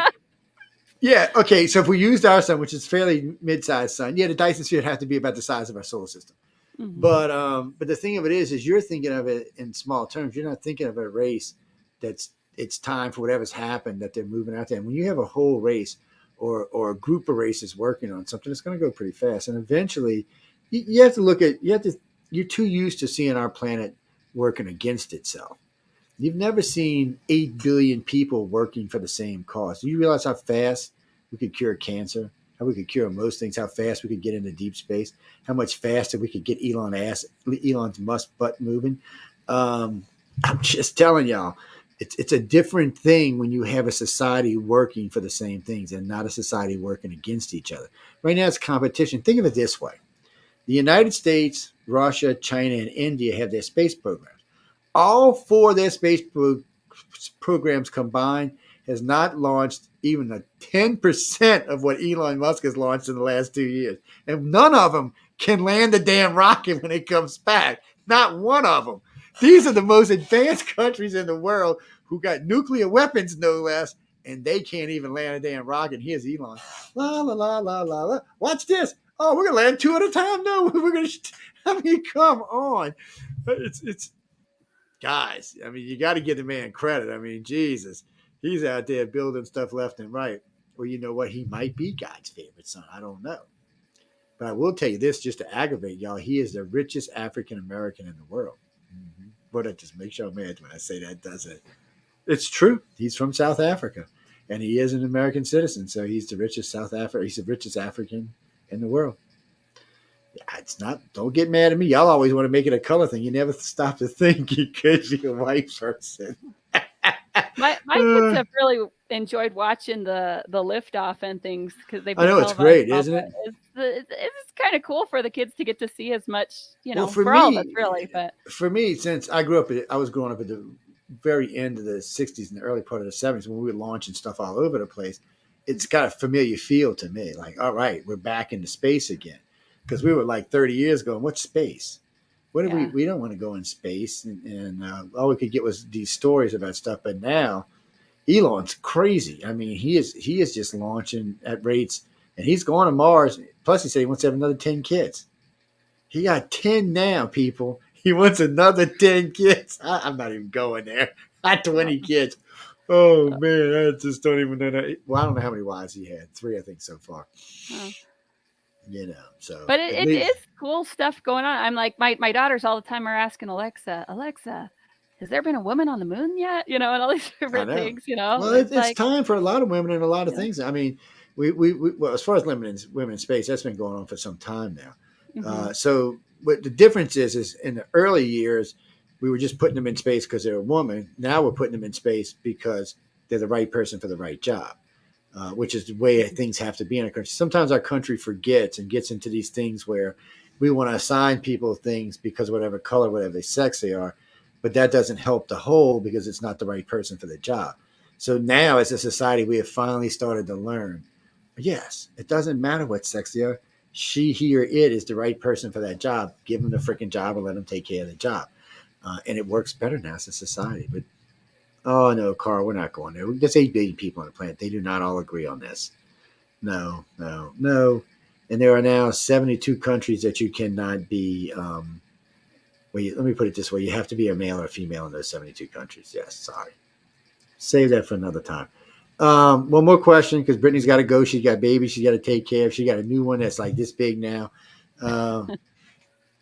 Yeah. Okay. So if we used our sun, which is fairly mid-sized sun, yeah, the Dyson sphere would have to be about the size of our solar system. Mhm. But the thing of it is you're thinking of it in small terms. You're not thinking of a race that's it's time for whatever's happened that they're moving out there. And when you have a whole race or a group of races working on something, it's going to go pretty fast. And eventually, you have to look at you're too used to seeing our planet working against itself. You've never seen 8 billion people working for the same cause. Do you realize how fast we could cure cancer? How we could cure most things? How fast we could get into deep space? How much faster we could get Elon's Musk butt moving? I'm just telling y'all, it's a different thing when you have a society working for the same things and not a society working against each other. Right now, it's competition. Think of it this way: the United States, Russia, China, and India have their space programs. All four of their space programs combined has not launched even a 10% of what Elon Musk has launched in the last 2 years. And none of them can land the damn rocket when it comes back. Not one of them. These are the most advanced countries in the world who got nuclear weapons, no less, and they can't even land a damn rocket. Here's Elon. La, la, la, la, la, la. Watch this. Oh, we're going to land two at a time? No, we're going to. I mean, come on. It's guys, I mean, you got to give the man credit. I mean, Jesus, he's out there building stuff left and right. Well, you know what? He might be God's favorite son. I don't know. But I will tell you this just to aggravate y'all. He is the richest African American in the world. Mm-hmm. But that just makes y'all mad when I say that, doesn't it? It's true. He's from South Africa, and he is an American citizen. So he's the richest He's the richest African in the world. It's not. Don't get mad at me. Y'all always want to make it a color thing. You never stop to think he could be a white person. My kids have really enjoyed watching the liftoff and things because they've been. I know it's great, isn't it? It's kind of cool for the kids to get to see as much, Well, for all of us, really. But for me, since I was growing up at the very end of the '60s and the early part of the '70s when we were launching stuff all over the place, it's got a familiar feel to me. Like, all right, we're back into space again. Because we were like 30 years ago, what's space? What do we don't want to go in space, and all we could get was these stories about stuff. But now, Elon's crazy. I mean, he is just launching at rates, and he's going to Mars. Plus, he said he wants to have another 10 kids. He got 10 now, people. He wants another 10 kids. I'm not even going there. Not 20 kids. Oh man, I just don't even know. Well, I don't know how many wives he had. 3, I think, so far. So. But it is cool stuff going on. I'm like, my daughters all the time are asking Alexa, has there been a woman on the moon yet? And all these different things. Well, it's time for a lot of women and a lot of things. I mean, we well, as far as women in space, that's been going on for some time now. Mm-hmm. So what the difference is in the early years, we were just putting them in space because they're a woman. Now we're putting them in space because they're the right person for the right job. Which is the way things have to be in a country. Sometimes our country forgets and gets into these things where we want to assign people things because of whatever color, whatever sex they are, but that doesn't help the whole because it's not the right person for the job. So now as a society, we have finally started to learn, yes, it doesn't matter what sex they are. She, he, or it is the right person for that job. Give them the freaking job and let them take care of the job. And it works better now as a society. But oh, no, Carl, we're not going there. There's 8 billion people on the planet. They do not all agree on this. No. And there are now 72 countries that you cannot be, let me put it this way. You have to be a male or a female in those 72 countries. Yes, sorry. Save that for another time. One more question, because Brittany's got to go. She's got babies she's got to take care of. She got a new one that's like this big now.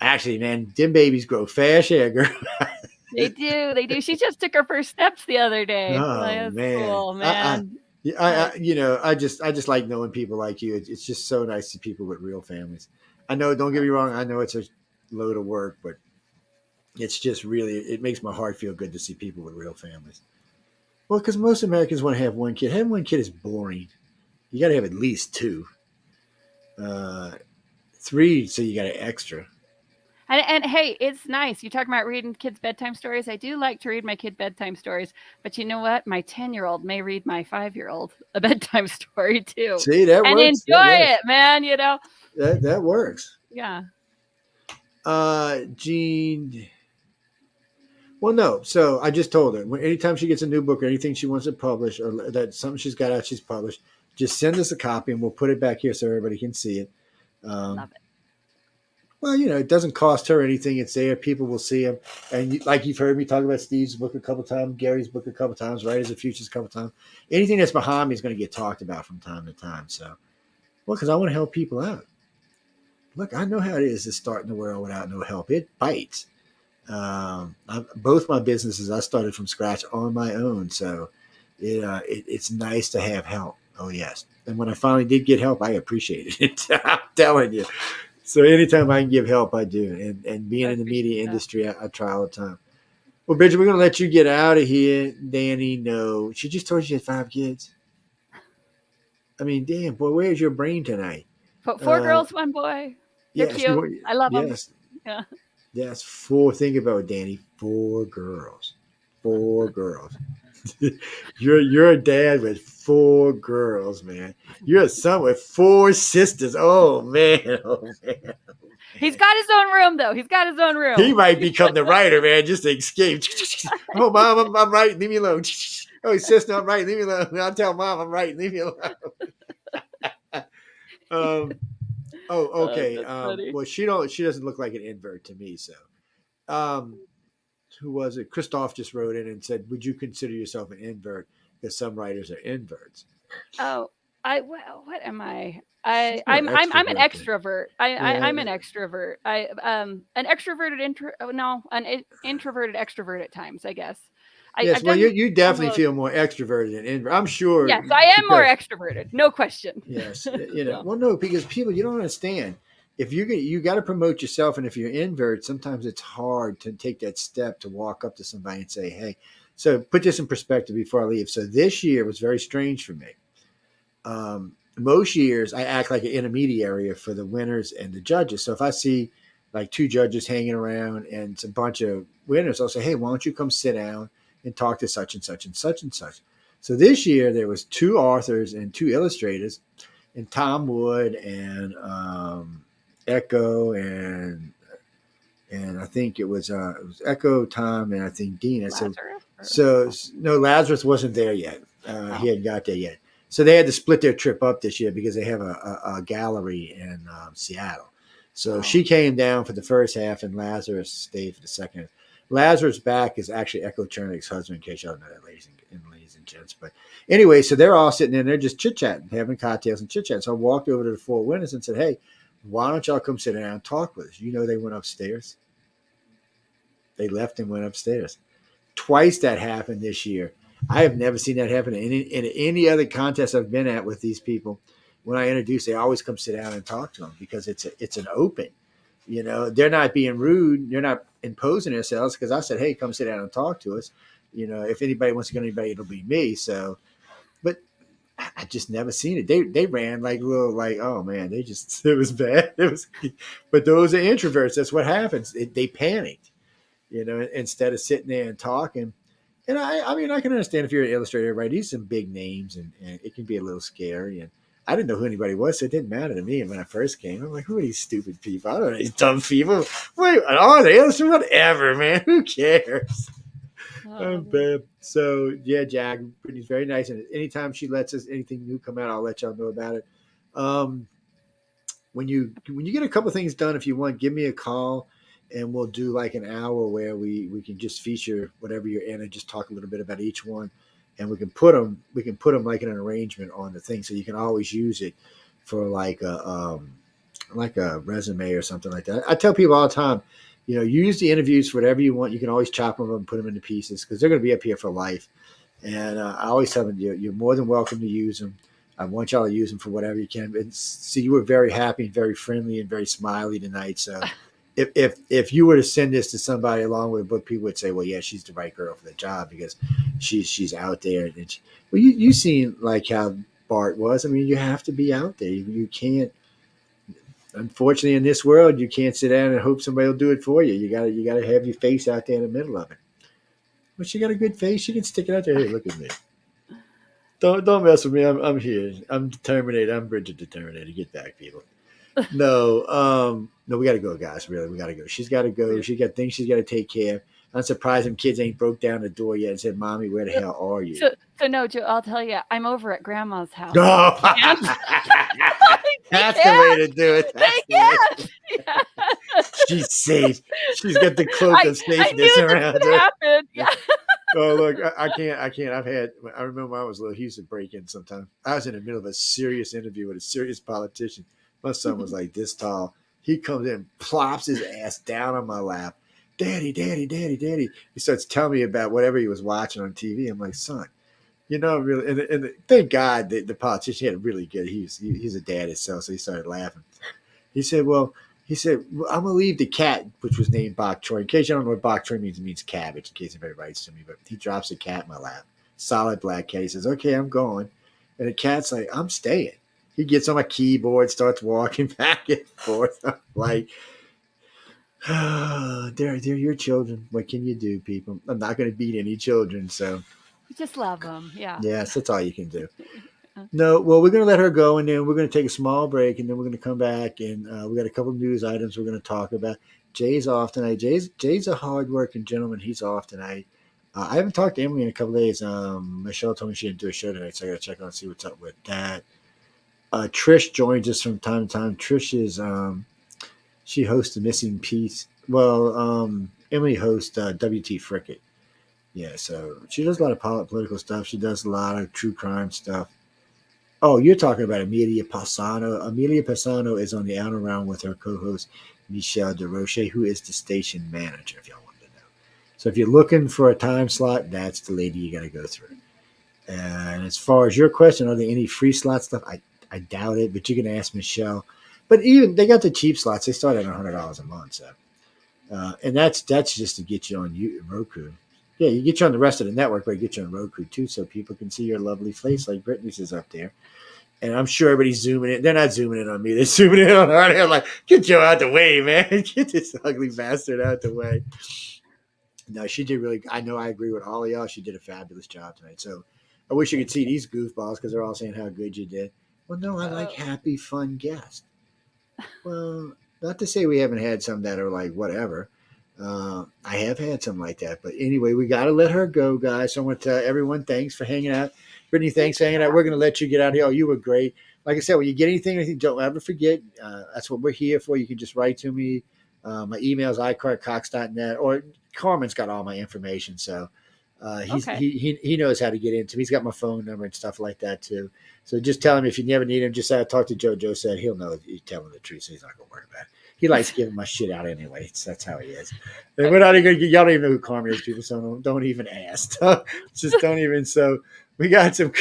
Actually, man, them babies grow fast, yeah, girl. They do. She just took her first steps the other day. Oh, man. Cool, man. Yeah, I just like knowing people like you. It's just so nice to see people with real families. I know, don't get me wrong, I know it's a load of work, but it's just really, it makes my heart feel good to see people with real families. Well, because most Americans want to have one kid. Having one kid is boring. You got to have at least two, uh, three, so you got an extra. And hey, it's nice. You talking about reading kids bedtime stories. I do like to read my kid bedtime stories, but you know what? My 10-year-old may read my 5-year-old a bedtime story too, See, that and works. That enjoy works. it, man. You know? That works. Yeah. Jean. Well, no. So I just told her anytime she gets a new book or anything she wants to publish or that something she's got out she's published, just send us a copy and we'll put it back here so everybody can see it. Love it. Well, it doesn't cost her anything. It's there. People will see them. And like you've heard me talk about Steve's book a couple times, Gary's book a couple times, Writers of Futures a couple times. Anything that's behind me is going to get talked about from time to time. So, well, because I want to help people out. Look, I know how it is to start in the world without no help. It bites. Both my businesses, I started from scratch on my own. So it's nice to have help. Oh, yes. And when I finally did get help, I appreciated it. I'm telling you. So anytime I can give help, I do. And being in the media industry, I try all the time. Well, Bridget, we're going to let you get out of here. Danny, no. She just told you she had 5 kids. I mean, damn, boy, where's your brain tonight? Four girls, one boy. They're Yes, cute. I love them. Yeah. Yes, 4. Think about it, Danny. 4 girls. 4 girls. You're a dad with 4 girls, man. You're a son with 4 sisters. Oh man. He's got his own room, though. He's got his own room. He might become the writer, man, just to escape. Oh, mom, I'm writing. Leave me alone. Oh, sister, I'm writing. Leave me alone. I'll tell mom I'm writing. Leave me alone. Okay. Well, she doesn't look like an invert to me. So, who was it? Christoph just wrote in and said, "Would you consider yourself an invert? Because some writers are inverts." Oh, what am I? I'm an extrovert. I'm an extrovert. An extroverted an introverted extrovert at times, I guess. Yes, well, you definitely feel more extroverted than invert. I'm sure. Yes, I am more extroverted, no question. Yes, well, no, because people, you don't understand. If you got to promote yourself, and if you're invert, sometimes it's hard to take that step to walk up to somebody and say, "Hey." So put this in perspective before I leave. So this year was very strange for me. Most years I act like an intermediary for the winners and the judges. So if I see like 2 judges hanging around and it's a bunch of winners, I'll say, "Hey, why don't you come sit down and talk to such and such and such and such." So this year there was 2 authors and 2 illustrators, and Tom Wood and Echo and I think it was Echo, Tom, and I think Dina. So no, Lazarus wasn't there yet. He hadn't got there yet. So they had to split their trip up this year because they have a gallery in Seattle. So she came down for the first half, and Lazarus stayed for the second. Lazarus' back is actually Echo Chernick's husband, in case y'all know that, ladies and gents. But anyway, so they're all sitting in there just chit-chatting, having cocktails and chit-chatting. So I walked over to the 4 winners and said, "Hey, why don't y'all come sit down and talk with us?" They went upstairs. They left and went upstairs. Twice that happened this year. I have never seen that happen in any other contest I've been at with these people. When I introduce, they always come sit down and talk to them because it's an open. They're not being rude. They're not imposing themselves because I said, "Hey, come sit down and talk to us." If anybody wants to go to anybody, it'll be me. So, but I just never seen it. They ran like little oh man, it was bad. But those are introverts. That's what happens. They panicked, instead of sitting there and talking. And I mean, I can understand if you're an illustrator, right? These are some big names, and it can be a little scary. And I didn't know who anybody was, so it didn't matter to me. And when I first came, I'm like, "Who are these stupid people? I don't know these dumb people. Wait, they illustrators? Whatever, man. Who cares?" So yeah, Jack, Brittany's very nice, and anytime she lets us anything new come out, I'll let y'all know about it. When you get a couple things done, if you want, give me a call, and we'll do like an hour where we can just feature whatever you're in and just talk a little bit about each one, and we can put them like in an arrangement on the thing, so you can always use it for like a resume or something like that. I tell people all the time, use the interviews for whatever you want. You can always chop them up and put them into pieces because they're going to be up here for life. And I always tell them, you're more than welcome to use them. I want y'all to use them for whatever you can. And see, you were very happy and very friendly and very smiley tonight. So if you were to send this to somebody along with a book, people would say, well, yeah, she's the right girl for the job because she's out there. And well, you seen like how Bart was. I mean, you have to be out there. You can't. Unfortunately, in this world, you can't sit down and hope somebody will do it for you. You gotta have your face out there in the middle of it. But she got a good face. She can stick it out there. Hey, look at me. Don't mess with me. I'm here. I'm determined. I'm Bridget determined. Get back, people. No, we got to go, guys. Really, we got to go. She's got to go. She got things she's got to take care of. I'm surprised them kids ain't broke down the door yet and said, "Mommy, where the hell are you?" So no, Joe, I'll tell you, I'm over at Grandma's house. No, that's the way to do it. Yeah. She's safe. She's got the cloak of safeness around her. Happen. Yeah. Oh, look, I can't. I remember when I was little, he used to break in sometimes. I was in the middle of a serious interview with a serious politician. My son was like this tall. He comes in, plops his ass down on my lap. Daddy, daddy, daddy, daddy. He starts telling me about whatever he was watching on TV. I'm like, son, really. And thank God the politician had really good. He's a dad himself, so he started laughing. He said, I'm going to leave the cat, which was named Bok Choy. In case you don't know what Bok Choy means, it means cabbage, in case anybody writes to me. But he drops a cat in my lap. Solid black cat. He says, okay, I'm going. And the cat's like, I'm staying. He gets on my keyboard, starts walking back and forth. I'm like, they're your children. What can you do, people? I'm not going to beat any children, so. You just love them, yeah. Yes, that's all you can do. No, well, we're going to let her go, and then we're going to take a small break, and then we're going to come back, and we got a couple of news items we're going to talk about. Jay's off tonight. Jay's a hardworking gentleman. He's off tonight. I haven't talked to Emily in a couple of days. Michelle told me she didn't do a show tonight, so I got to check on and see what's up with that. Trish joins us from time to time. Trish is she hosts the Missing Piece. Well, Emily hosts WT Frickett. Yeah, so she does a lot of political stuff. She does a lot of true crime stuff. Oh, you're talking about Amelia Passano. Amelia Passano is on the Out and Around with her co-host, Michelle DeRoche, who is the station manager, if y'all want to know. So if you're looking for a time slot, that's the lady you got to go through. And as far as your question, are there any free slot stuff? I doubt it, but you can ask Michelle. But even they got the cheap slots. They start at $100 a month. So, and that's just to get you on Roku. Yeah, you get you on the rest of the network, but get you on Roku too, so people can see your lovely face like Brittany's is up there. And I'm sure everybody's zooming in. They're not zooming in on me. They're zooming in on her. They're like, get Joe out the way, man. Get this ugly bastard out the way. No, she did really. I know I agree with all of y'all. She did a fabulous job tonight. So I wish you could see these goofballs because they're all saying how good you did. Well, no, I like happy, fun guests. Well, not to say we haven't had some that are like whatever. I have had some like that. But anyway, we got to let her go, guys. So I want to tell everyone thanks for hanging out. Brittany, thanks for hanging out. We're going to let you get out of here. Oh, you were great. Like I said, when you get anything, don't ever forget. That's what we're here for. You can just write to me. My email is iCartCox.net, or Carmen's got all my information. So he knows how to get into me. He's got my phone number and stuff like that too. So just tell him if you never need him, just talk to Joe. Joe said he'll know if you tell him the truth, so he's not going to worry about it. He likes giving my shit out anyway. That's how he is. And we're not even y'all don't even know who Carmen is, people. So don't even ask. Just don't even. So we got some.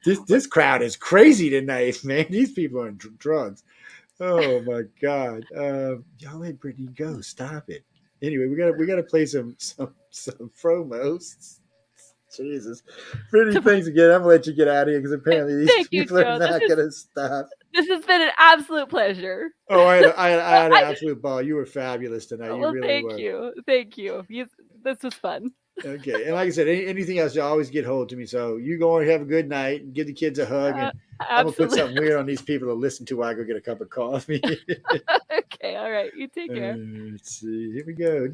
This crowd is crazy tonight, man. These people are on drugs. Oh my God! Y'all let Brittany go. Stop it. Anyway, we gotta play some promos. Jesus, Brittany, thanks again. I'm gonna let you get out of here because apparently these people are not gonna stop. This has been an absolute pleasure. Oh, I had an absolute ball. You were fabulous tonight. Well, you really were. Thank you. This was fun. Okay, and like I said, anything else, you always get hold to me. So you go and have a good night and give the kids a hug. And I'm gonna put something weird on these people to listen to while I go get a cup of coffee. Okay, all right. You take care. Let's see. Here we go.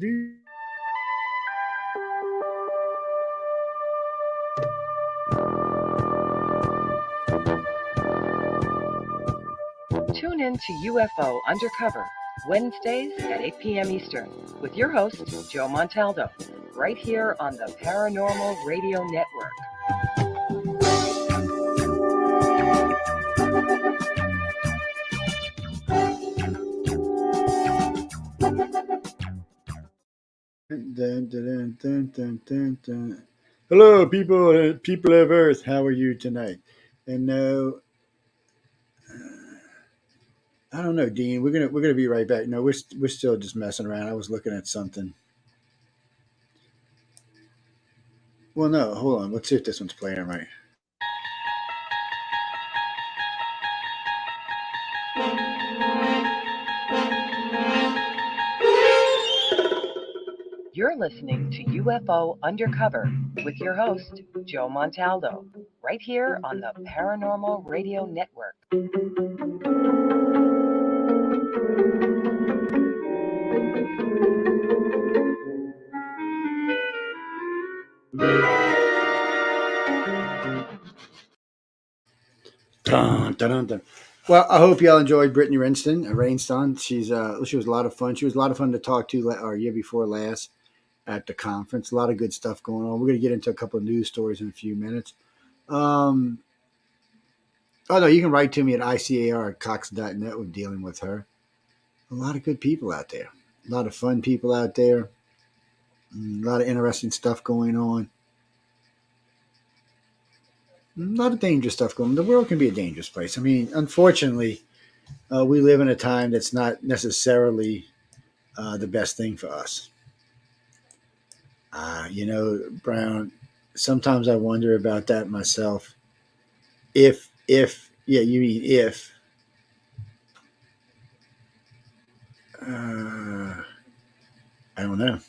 Tune in to UFO Undercover, Wednesdays at 8 p.m. Eastern, with your host, Joe Montaldo, right here on the Paranormal Radio Network. Dun, dun, dun, dun, dun, dun. Hello, people of Earth. How are you tonight? And no, I don't know, Dean. We're gonna be right back. No, we're still just messing around. I was looking at something. Well, no, hold on. Let's see if this one's playing right. You're listening to UFO Undercover with your host, Joe Montaldo, right here on the Paranormal Radio Network. Dun, dun, dun, dun. Well, I hope y'all enjoyed Brittany Rainsdon. She was a lot of fun. She was a lot of fun to talk to our year before last at the conference. A lot of good stuff going on. We're going to get into a couple of news stories in a few minutes. Oh, no, you can write to me at icar@cox.net with dealing with her. A lot of good people out there. A lot of fun people out there. A lot of interesting stuff going on. A lot of dangerous stuff going on. The world can be a dangerous place. I mean, unfortunately, we live in a time that's not necessarily the best thing for us. Brown, sometimes I wonder about that myself. Yeah, you mean if. I don't know.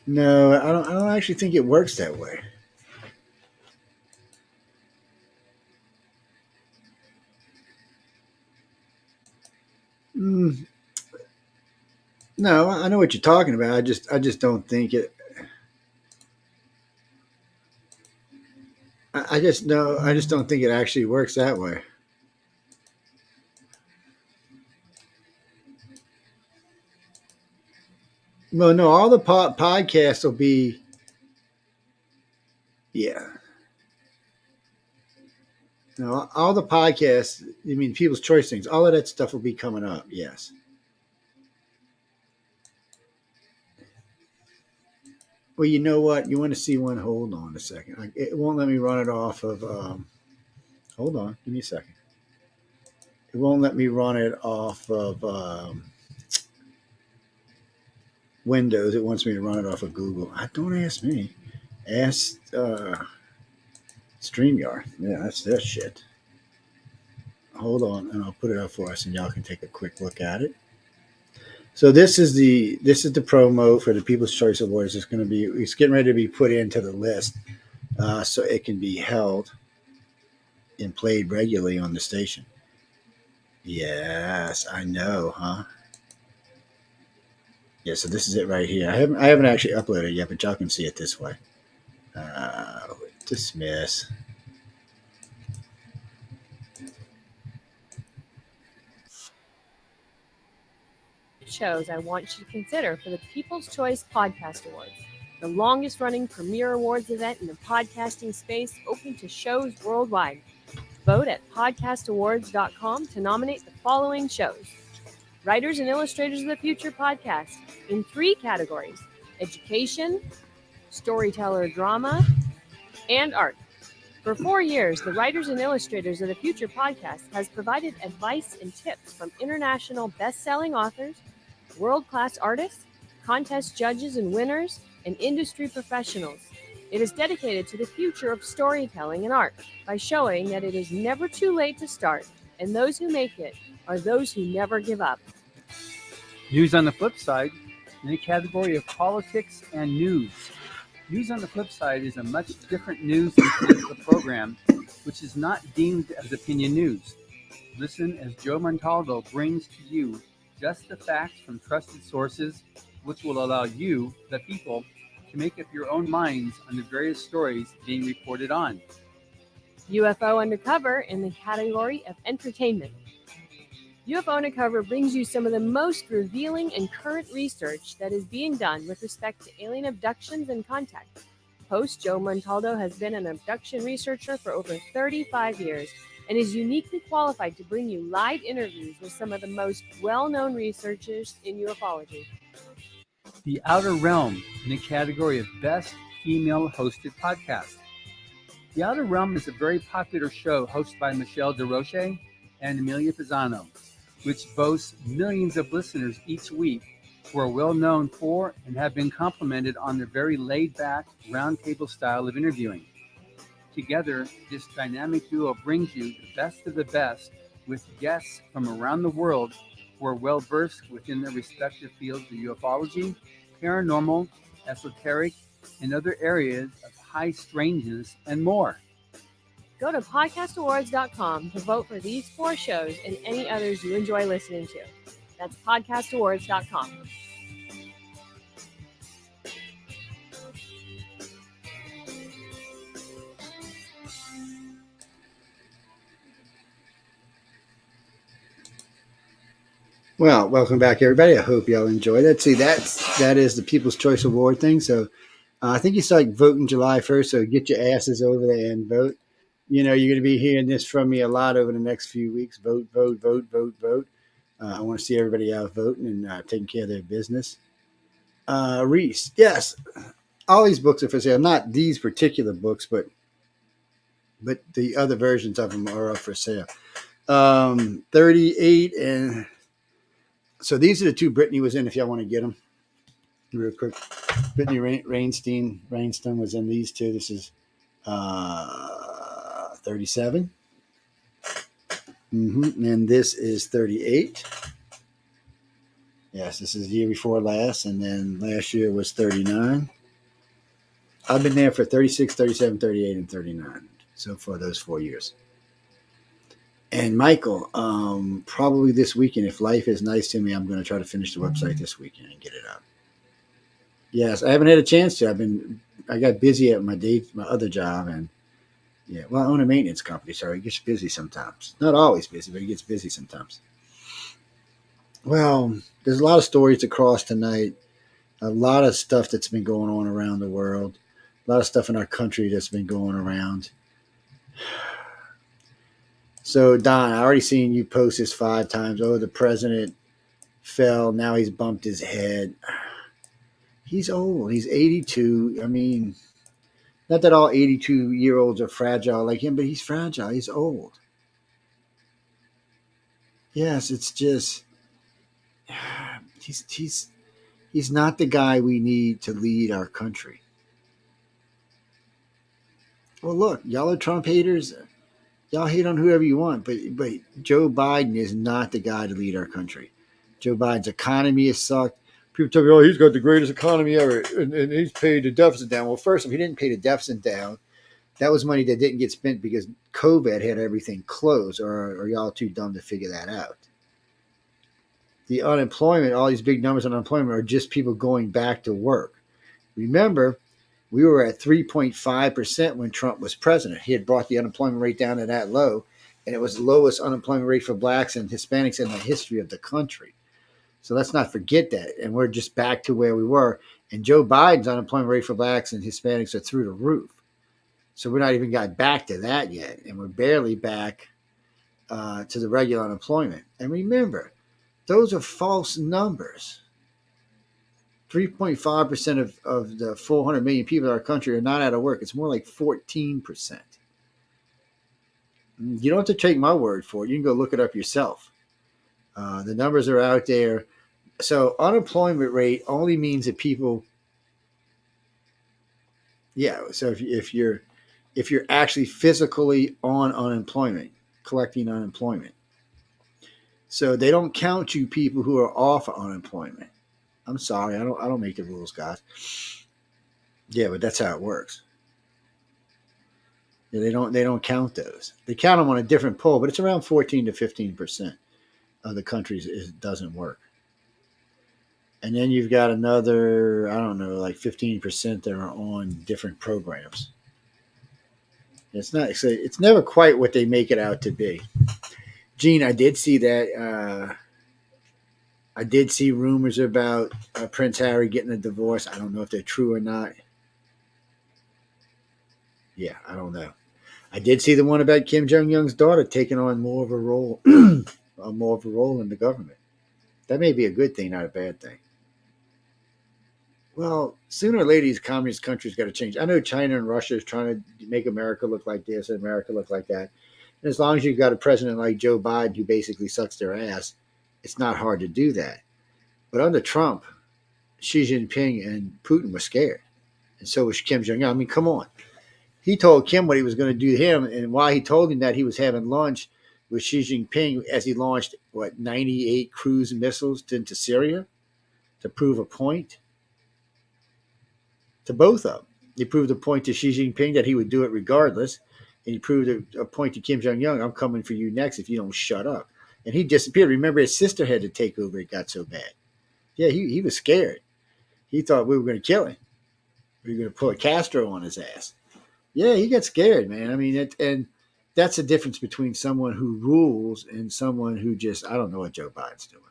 No, I don't actually think it works that way. Mm, no, I know what you're talking about. I just don't think it. I just no, I just don't think it actually works that way. Well, no, all the podcasts will be, yeah. No, all the podcasts. I mean, people's choice things. All of that stuff will be coming up. Yes. Well, you know what? You want to see one? Hold on a second. It won't let me run it off of. Hold on. Give me a second. It won't let me run it off of Windows. It wants me to run it off of Google. Don't ask me. Ask StreamYard. Yeah, that's their shit. Hold on, and I'll put it up for us, and y'all can take a quick look at it. So this is the promo for the People's Choice Awards. It's getting ready to be put into the list, so it can be held and played regularly on the station. Yes, I know, huh? Yeah, so this is it right here. I haven't actually uploaded it yet, but y'all can see it this way. Dismiss. Shows I want you to consider for the People's Choice Podcast Awards, the longest running premier awards event in the podcasting space, open to shows worldwide. Vote at podcastawards.com to nominate the following shows: Writers and Illustrators of the Future podcast in 3 categories: education, storyteller drama, and art. For 4 years, the Writers and Illustrators of the Future podcast has provided advice and tips from international best-selling authors, world-class artists, contest judges and winners, and industry professionals. It is dedicated to the future of storytelling and art by showing that it is never too late to start, and those who make it are those who never give up. News on the flip side, in the category of politics and news. News on the flip side is a much different news and political program, which is not deemed as opinion news. Listen as Joe Montaldo brings to you just the facts from trusted sources, which will allow you, the people, to make up your own minds on the various stories being reported on. UFO Undercover in the category of entertainment. UFO Undercover brings you some of the most revealing and current research that is being done with respect to alien abductions and contact. Host Joe Montaldo has been an abduction researcher for over 35 years and is uniquely qualified to bring you live interviews with some of the most well-known researchers in ufology. The Outer Realm in the category of Best Female Hosted Podcast. The Outer Realm is a very popular show hosted by Michelle DeRoche and Amelia Pisano, which boasts millions of listeners each week who are well known for and have been complimented on their very laid-back, roundtable style of interviewing. Together, this dynamic duo brings you the best of the best with guests from around the world who are well-versed within their respective fields of ufology, paranormal, esoteric, and other areas of high strangeness and more. Go to podcastawards.com to vote for these 4 shows and any others you enjoy listening to. That's podcastawards.com. Well, welcome back, everybody. I hope y'all enjoyed it. See, that is the People's Choice Award thing. So I think you start voting July 1st, so get your asses over there and vote. You know, you're going to be hearing this from me a lot over the next few weeks. Vote, vote, vote, vote, vote. I want to see everybody out voting and taking care of their business. Reese, yes, all these books are for sale. Not these particular books, but the other versions of them are up for sale. 38 and... So these are the 2 Brittany was in, if y'all want to get them. Real quick. Brittany Rainsdon was in these 2. This is 37. And this is 38. Yes, this is the year before last. And then last year was 39. I've been there for 36, 37, 38, and 39. So for those 4 years. And Michael, probably this weekend, if life is nice to me, I'm going to try to finish the website this weekend and get it up. Yes, I haven't had a chance to. I got busy at my other job, and I own a maintenance company, so it gets busy sometimes. Not always busy, but it gets busy sometimes. Well, there's a lot of stories to cross tonight. A lot of stuff that's been going on around the world. A lot of stuff in our country that's been going around. So, Don, I already seen you post this 5 times. Oh, the president fell. Now he's bumped his head. He's old. He's 82. I mean, not that all 82-year-olds are fragile like him, but he's fragile. He's old. Yes, it's just he's not the guy we need to lead our country. Well, look, y'all are Trump haters. Y'all hate on whoever you want, but Joe Biden is not the guy to lead our country. Joe Biden's economy has sucked. People tell me, oh, he's got the greatest economy ever, and he's paid the deficit down. Well, first, if he didn't pay the deficit down, that was money that didn't get spent because COVID had everything closed, or are y'all too dumb to figure that out? The unemployment, all these big numbers on unemployment are just people going back to work. Remember, we were at 3.5% when Trump was president. He had brought the unemployment rate down to that low, and it was the lowest unemployment rate for blacks and Hispanics in the history of the country. So let's not forget that. And we're just back to where we were. And Joe Biden's unemployment rate for blacks and Hispanics are through the roof. So we're not even got back to that yet. And we're barely back to the regular unemployment. And remember, those are false numbers. 3.5% of the 400 million people in our country are not out of work. It's more like 14%. You don't have to take my word for it. You can go look it up yourself. The numbers are out there. So unemployment rate only means that people, so if you're actually physically on unemployment, collecting unemployment. So they don't count you people who are off unemployment. I'm sorry, I don't make the rules, guys. Yeah, but that's how it works. Yeah, they don't count those. They count them on a different poll, but it's around 14 to 15% of the countries it doesn't work. And then you've got another, I don't know, like 15% that are on different programs. It's never quite what they make it out to be. Gene, I did see that. I did see rumors about Prince Harry getting a divorce. I don't know if they're true or not. Yeah, I don't know. I did see the one about Kim Jong-un's daughter taking on more of a role, in the government. That may be a good thing, not a bad thing. Well, sooner or later, these communist countries got to change. I know China and Russia is trying to make America look like this and America look like that. And as long as you've got a president like Joe Biden who basically sucks their ass, it's not hard to do that. But under Trump, Xi Jinping and Putin were scared. And so was Kim Jong un. I mean, come on. He told Kim what he was going to do to him. And while he told him that, he was having lunch with Xi Jinping as he launched, 98 cruise missiles into Syria to prove a point to both of them. He proved a point to Xi Jinping that he would do it regardless. And he proved a point to Kim Jong un. I'm coming for you next if you don't shut up. And he disappeared. Remember, his sister had to take over. It got so bad. Yeah, he was scared. He thought we were going to kill him. We were going to put Castro on his ass. Yeah, he got scared, man. I mean, and that's the difference between someone who rules and someone who just, I don't know what Joe Biden's doing.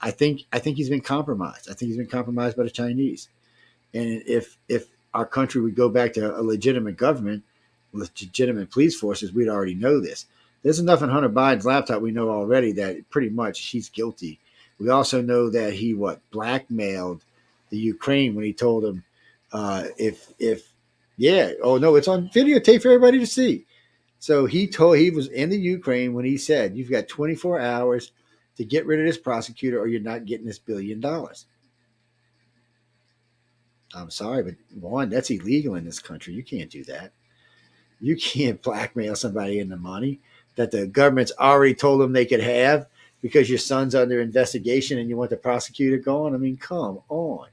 I think he's been compromised. I think he's been compromised by the Chinese. And if our country would go back to a legitimate government, legitimate police forces, we'd already know this. There's enough in Hunter Biden's laptop we know already that pretty much he's guilty. We also know that he blackmailed the Ukraine when he told them it's on videotape for everybody to see. So he was in the Ukraine when he said, you've got 24 hours to get rid of this prosecutor or you're not getting this $1 billion. I'm sorry, but one, that's illegal in this country. You can't do that. You can't blackmail somebody into money that the government's already told them they could have because your son's under investigation and you want the prosecutor gone. I mean, come on.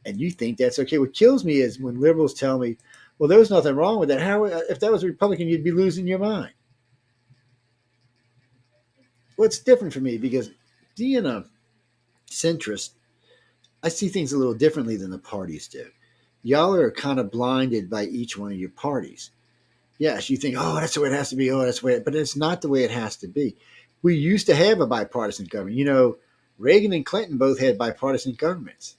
And you think that's okay. What kills me is when liberals tell me, well, there was nothing wrong with that. How, if that was a Republican, you'd be losing your mind. Well, it's different for me because being a centrist, I see things a little differently than the parties do. Y'all are kind of blinded by each one of your parties. Yes, you think, oh, that's the way it has to be. Oh, that's the way, but it's not the way it has to be. We used to have a bipartisan government. You know, Reagan and Clinton both had bipartisan governments.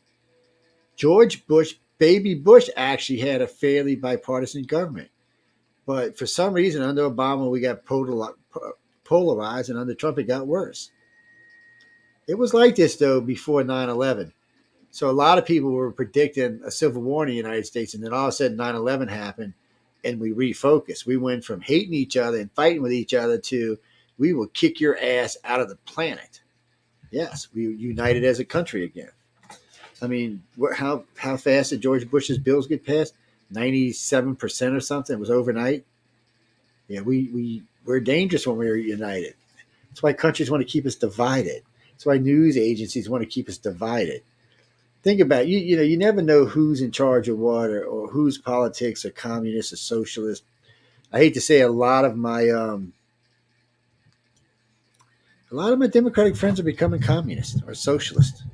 George Bush, baby Bush, actually had a fairly bipartisan government. But for some reason, under Obama, we got polarized, and under Trump, it got worse. It was like this, though, before 9/11. So a lot of people were predicting a civil war in the United States, and then all of a sudden 9/11 happened, and we refocused. We went from hating each other and fighting with each other to we will kick your ass out of the planet. Yes, we united as a country again. I mean, how fast did George Bush's bills get passed? 97% or something. It was overnight. Yeah, we're dangerous when we're united. That's why countries want to keep us divided. That's why news agencies want to keep us divided. Think about it. You never know who's in charge of what or whose politics are communist or socialist. I hate to say a lot of my Democratic friends are becoming communist or socialist.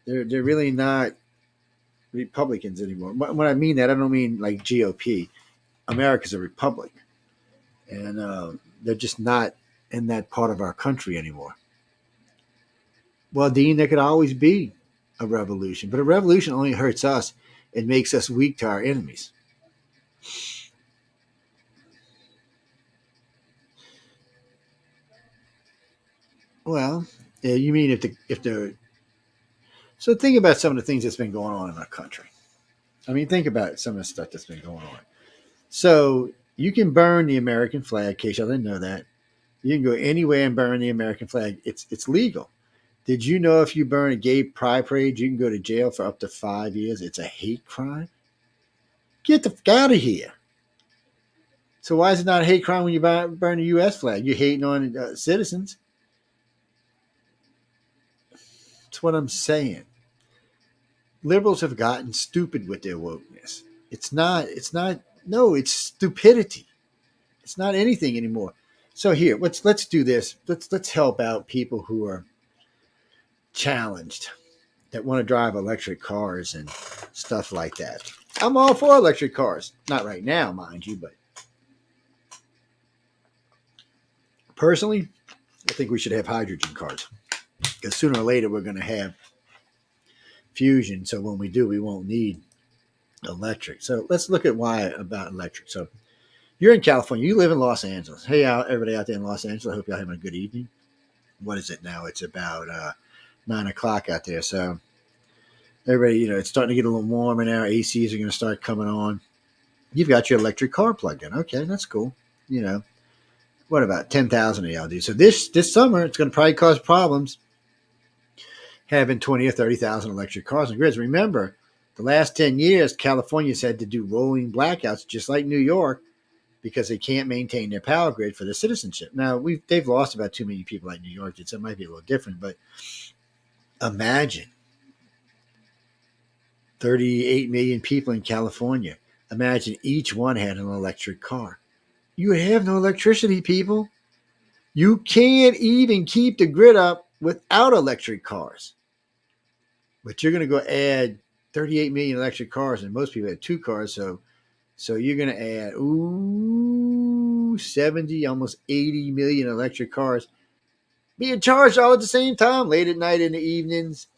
They're really not Republicans anymore. When I mean that, I don't mean like GOP. America's a republic, and they're just not in that part of our country anymore. Well, Dean, there could always be a revolution, but a revolution only hurts us and makes us weak to our enemies. Well, you mean if the so think about some of the things that's been going on in our country. I mean, think about some of the stuff that's been going on. So you can burn the American flag, in case y'all didn't know that. You can go anywhere and burn the American flag. It's legal. Did you know if you burn a gay pride parade, you can go to jail for up to 5 years? It's a hate crime. Get the fuck out of here. So why is it not a hate crime when you burn the U.S. flag? You're hating on citizens. That's what I'm saying. Liberals have gotten stupid with their wokeness. It's stupidity. It's not anything anymore. So here, let's do this. Let's help out people who are challenged that want to drive electric cars and stuff like that. I'm all for electric cars. Not right now, mind you, but personally, I think we should have hydrogen cars because sooner or later we're going to have fusion. So when we do, we won't need electric. So let's look at why about electric. So you're in California. You live in Los Angeles. Hey, everybody out there in Los Angeles. I hope y'all having a good evening. What is it now? It's about 9 o'clock out there. So Everybody, it's starting to get a little warmer now. ACs are going to start coming on. You've got your electric car plugged in. Okay, that's cool. What about 10,000 of y'all do? So this summer, it's going to probably cause problems having 20 or 30,000 electric cars on grids. Remember, the last 10 years, California's had to do rolling blackouts, just like New York, because they can't maintain their power grid for their citizenship. Now, they've lost about 2 million people like New York did, so it might be a little different, but imagine 38 million people in California. Imagine each one had an electric car. You would have no electricity, people. You can't even keep the grid up without electric cars. But you're going to go add 38 million electric cars, and most people have 2 cars, so you're going to add 70, almost 80 million electric cars being charged all at the same time, late at night in the evenings,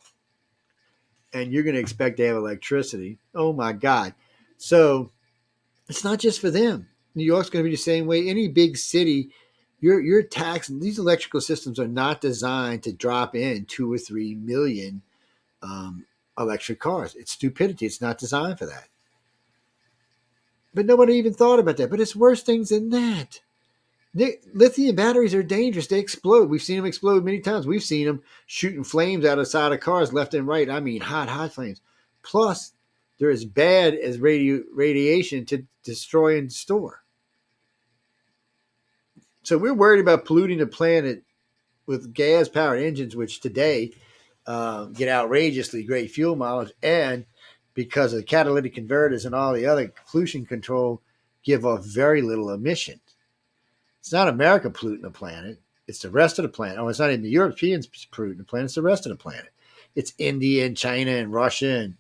and you're going to expect to have electricity. Oh my God. So it's not just for them. New York's going to be the same way. Any big city, your tax, these electrical systems are not designed to drop in 2 or 3 million electric cars. It's stupidity. It's not designed for that. But nobody even thought about that. But it's worse things than that. Lithium batteries are dangerous. They explode. We've seen them explode many times. We've seen them shooting flames out of the side of cars left and right. I mean, hot flames. Plus, they're as bad as radiation to destroy and store. So we're worried about polluting the planet with gas-powered engines, which today get outrageously great fuel mileage, and because of the catalytic converters and all the other pollution control, give off very little emissions. It's not America polluting the planet. It's the rest of the planet. Oh, it's not even the Europeans polluting the planet. It's the rest of the planet. It's India and China and Russia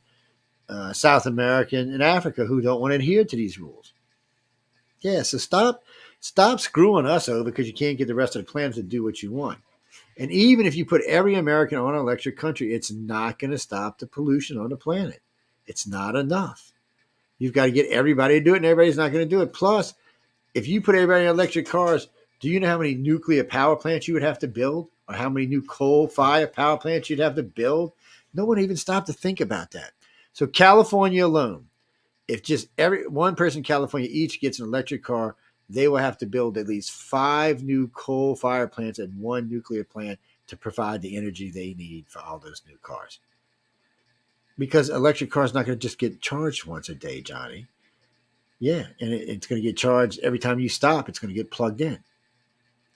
and South America and Africa who don't want to adhere to these rules. Yeah, so stop screwing us over because you can't get the rest of the planet to do what you want. And even if you put every American on an electric country, it's not going to stop the pollution on the planet. It's not enough. You've got to get everybody to do it, and everybody's not going to do it. Plus, if you put everybody in electric cars, do you know how many nuclear power plants you would have to build? Or how many new coal-fired power plants you'd have to build? No one even stopped to think about that. So California alone, if just one person in California each gets an electric car, they will have to build at least 5 new coal-fired plants and 1 nuclear plant to provide the energy they need for all those new cars. Because electric cars not going to just get charged once a day, Johnny. Yeah, and it's going to get charged every time you stop. It's going to get plugged in.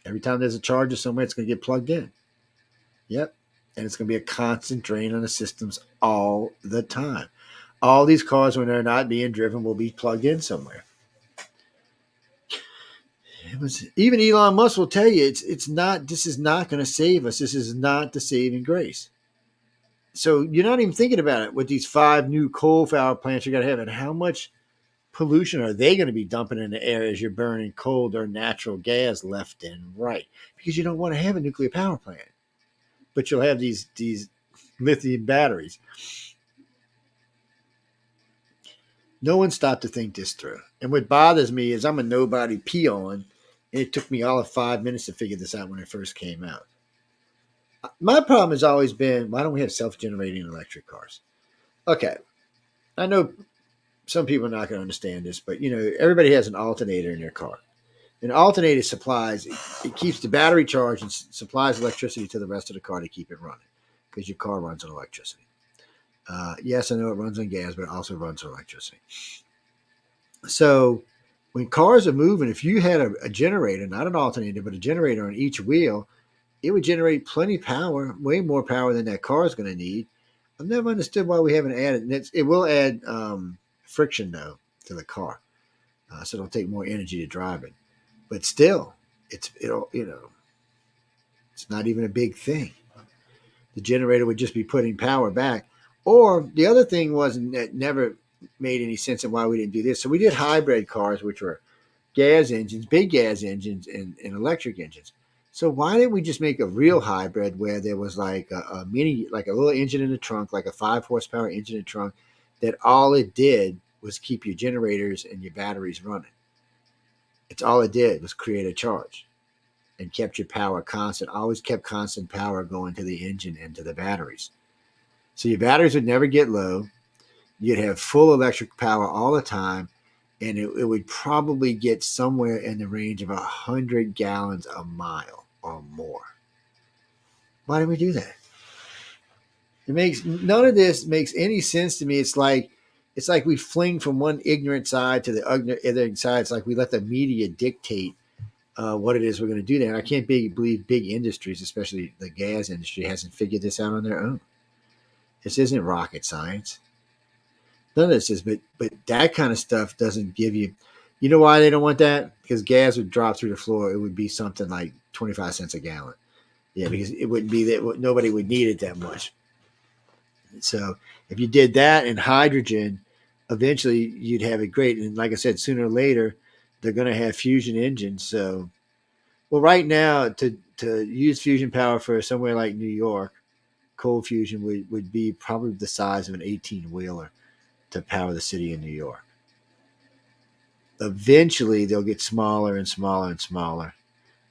Every time there's a charger somewhere, it's going to get plugged in. Yep, and it's going to be a constant drain on the systems all the time. All these cars, when they're not being driven, will be plugged in somewhere. Even Elon Musk will tell you it's not. This is not going to save us. This is not the saving grace. So you're not even thinking about it with these 5 new coal-fired plants you got to have, and how much pollution are they going to be dumping in the air as you're burning coal or natural gas left and right? Because you don't want to have a nuclear power plant, but you'll have these lithium batteries. No one stopped to think this through. And what bothers me is I'm a nobody peon, and it took me all of 5 minutes to figure this out when it first came out. My problem has always been, why don't we have self-generating electric cars? Okay, I know some people are not going to understand this, but everybody has an alternator in their car. An alternator supplies, it keeps the battery charged and supplies electricity to the rest of the car to keep it running, because your car runs on electricity. Yes, I know it runs on gas, but it also runs on electricity. So when cars are moving, if you had a generator, not an alternator, but a generator on each wheel, it would generate plenty of power, way more power than that car is going to need. I've never understood why we haven't added it. It will add friction, though, to the car. So it'll take more energy to drive it. But still, it's not even a big thing. The generator would just be putting power back. Or the other thing that never made any sense of why we didn't do this. So we did hybrid cars, which were gas engines, big gas engines, and electric engines. So why didn't we just make a real hybrid where there was like a mini, like a little engine in the trunk, like a 5 horsepower engine in the trunk, that all it did was keep your generators and your batteries running. It's all it did was create a charge and kept your power constant, always kept constant power going to the engine and to the batteries. So your batteries would never get low. You'd have full electric power all the time, and it would probably get somewhere in the range of 100 gallons a mile or more. Why did we do that? It makes none of this makes any sense to me. It's like we fling from one ignorant side to the other side. It's like we let the media dictate what it is we're going to do there. And I can't believe big industries, especially the gas industry, hasn't figured this out on their own. This isn't rocket science. None of this is, but that kind of stuff doesn't give you. You know why they don't want that? Because gas would drop through the floor. It would be something like 25 cents a gallon. Yeah, because it wouldn't be that nobody would need it that much. So if you did that and hydrogen, eventually you'd have it great. And like I said, sooner or later, they're going to have fusion engines. So, well, right now to use fusion power for somewhere like New York, cold fusion would be probably the size of an 18-wheeler to power the city of New York. Eventually, they'll get smaller and smaller and smaller.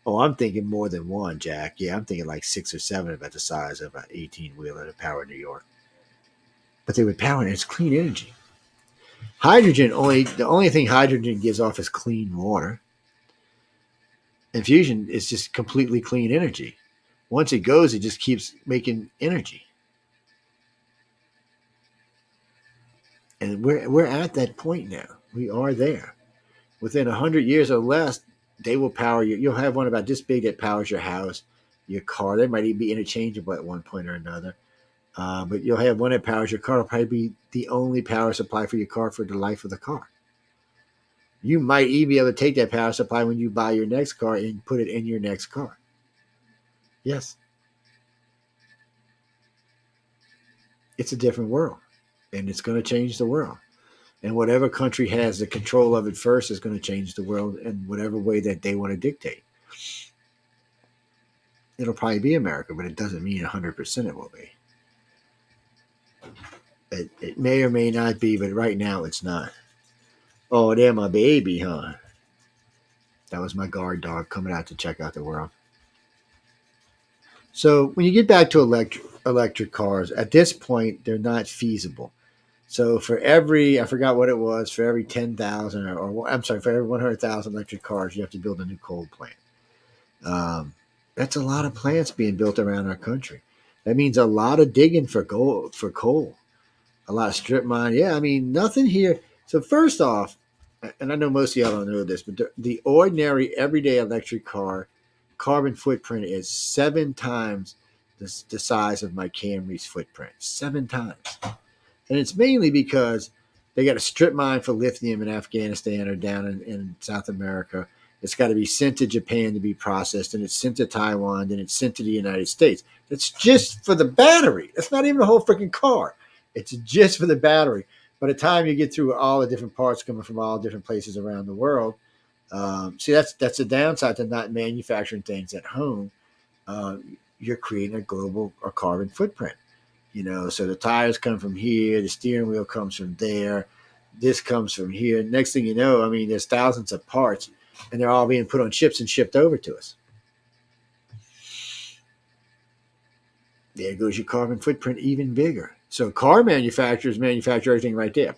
Oh, I'm thinking more than one, Jack. Yeah, I'm thinking like 6 or 7 about the size of an 18-wheeler to power New York. But they would power it. It's clean energy. Hydrogen the only thing hydrogen gives off is clean water. And fusion is just completely clean energy. Once it goes, it just keeps making energy. And we're at that point now. We are there. Within 100 years or less, they will power you. You'll have one about this big that powers your house, your car. They might even be interchangeable at one point or another. But you'll have one that powers your car. It'll probably be the only power supply for your car for the life of the car. You might even be able to take that power supply when you buy your next car and put it in your next car. Yes. It's a different world, and it's going to change the world. And whatever country has the control of it first is going to change the world in whatever way that they want to dictate. It'll probably be America, but it doesn't mean 100% it will be. It may or may not be, but right now it's not. Oh, they're my baby, huh? That was my guard dog coming out to check out the world. So when you get back to electric cars, at this point, they're not feasible. So for every, I forgot what it was, for every 10,000 or I'm sorry, for every 100,000 electric cars, you have to build a new coal plant. That's a lot of plants being built around our country. That means a lot of digging for coal, a lot of strip mine. Yeah, I mean, nothing here. So first off, and I know most of y'all don't know this, but the ordinary everyday electric car carbon footprint is 7 times the size of my Camry's footprint. 7 times. And it's mainly because they got a strip mine for lithium in Afghanistan or down in South America. It's got to be sent to Japan to be processed, and it's sent to Taiwan, then it's sent to the United States. That's just for the battery. That's not even the whole freaking car. It's just for the battery. By the time you get through all the different parts coming from all different places around the world, see, that's the downside to not manufacturing things at home. You're creating a global or carbon footprint. You know, so the tires come from here, the steering wheel comes from there, this comes from here. Next thing you know, I mean, there's thousands of parts, and they're all being put on ships and shipped over to us. There goes your carbon footprint even bigger. So car manufacturers manufacture everything right there.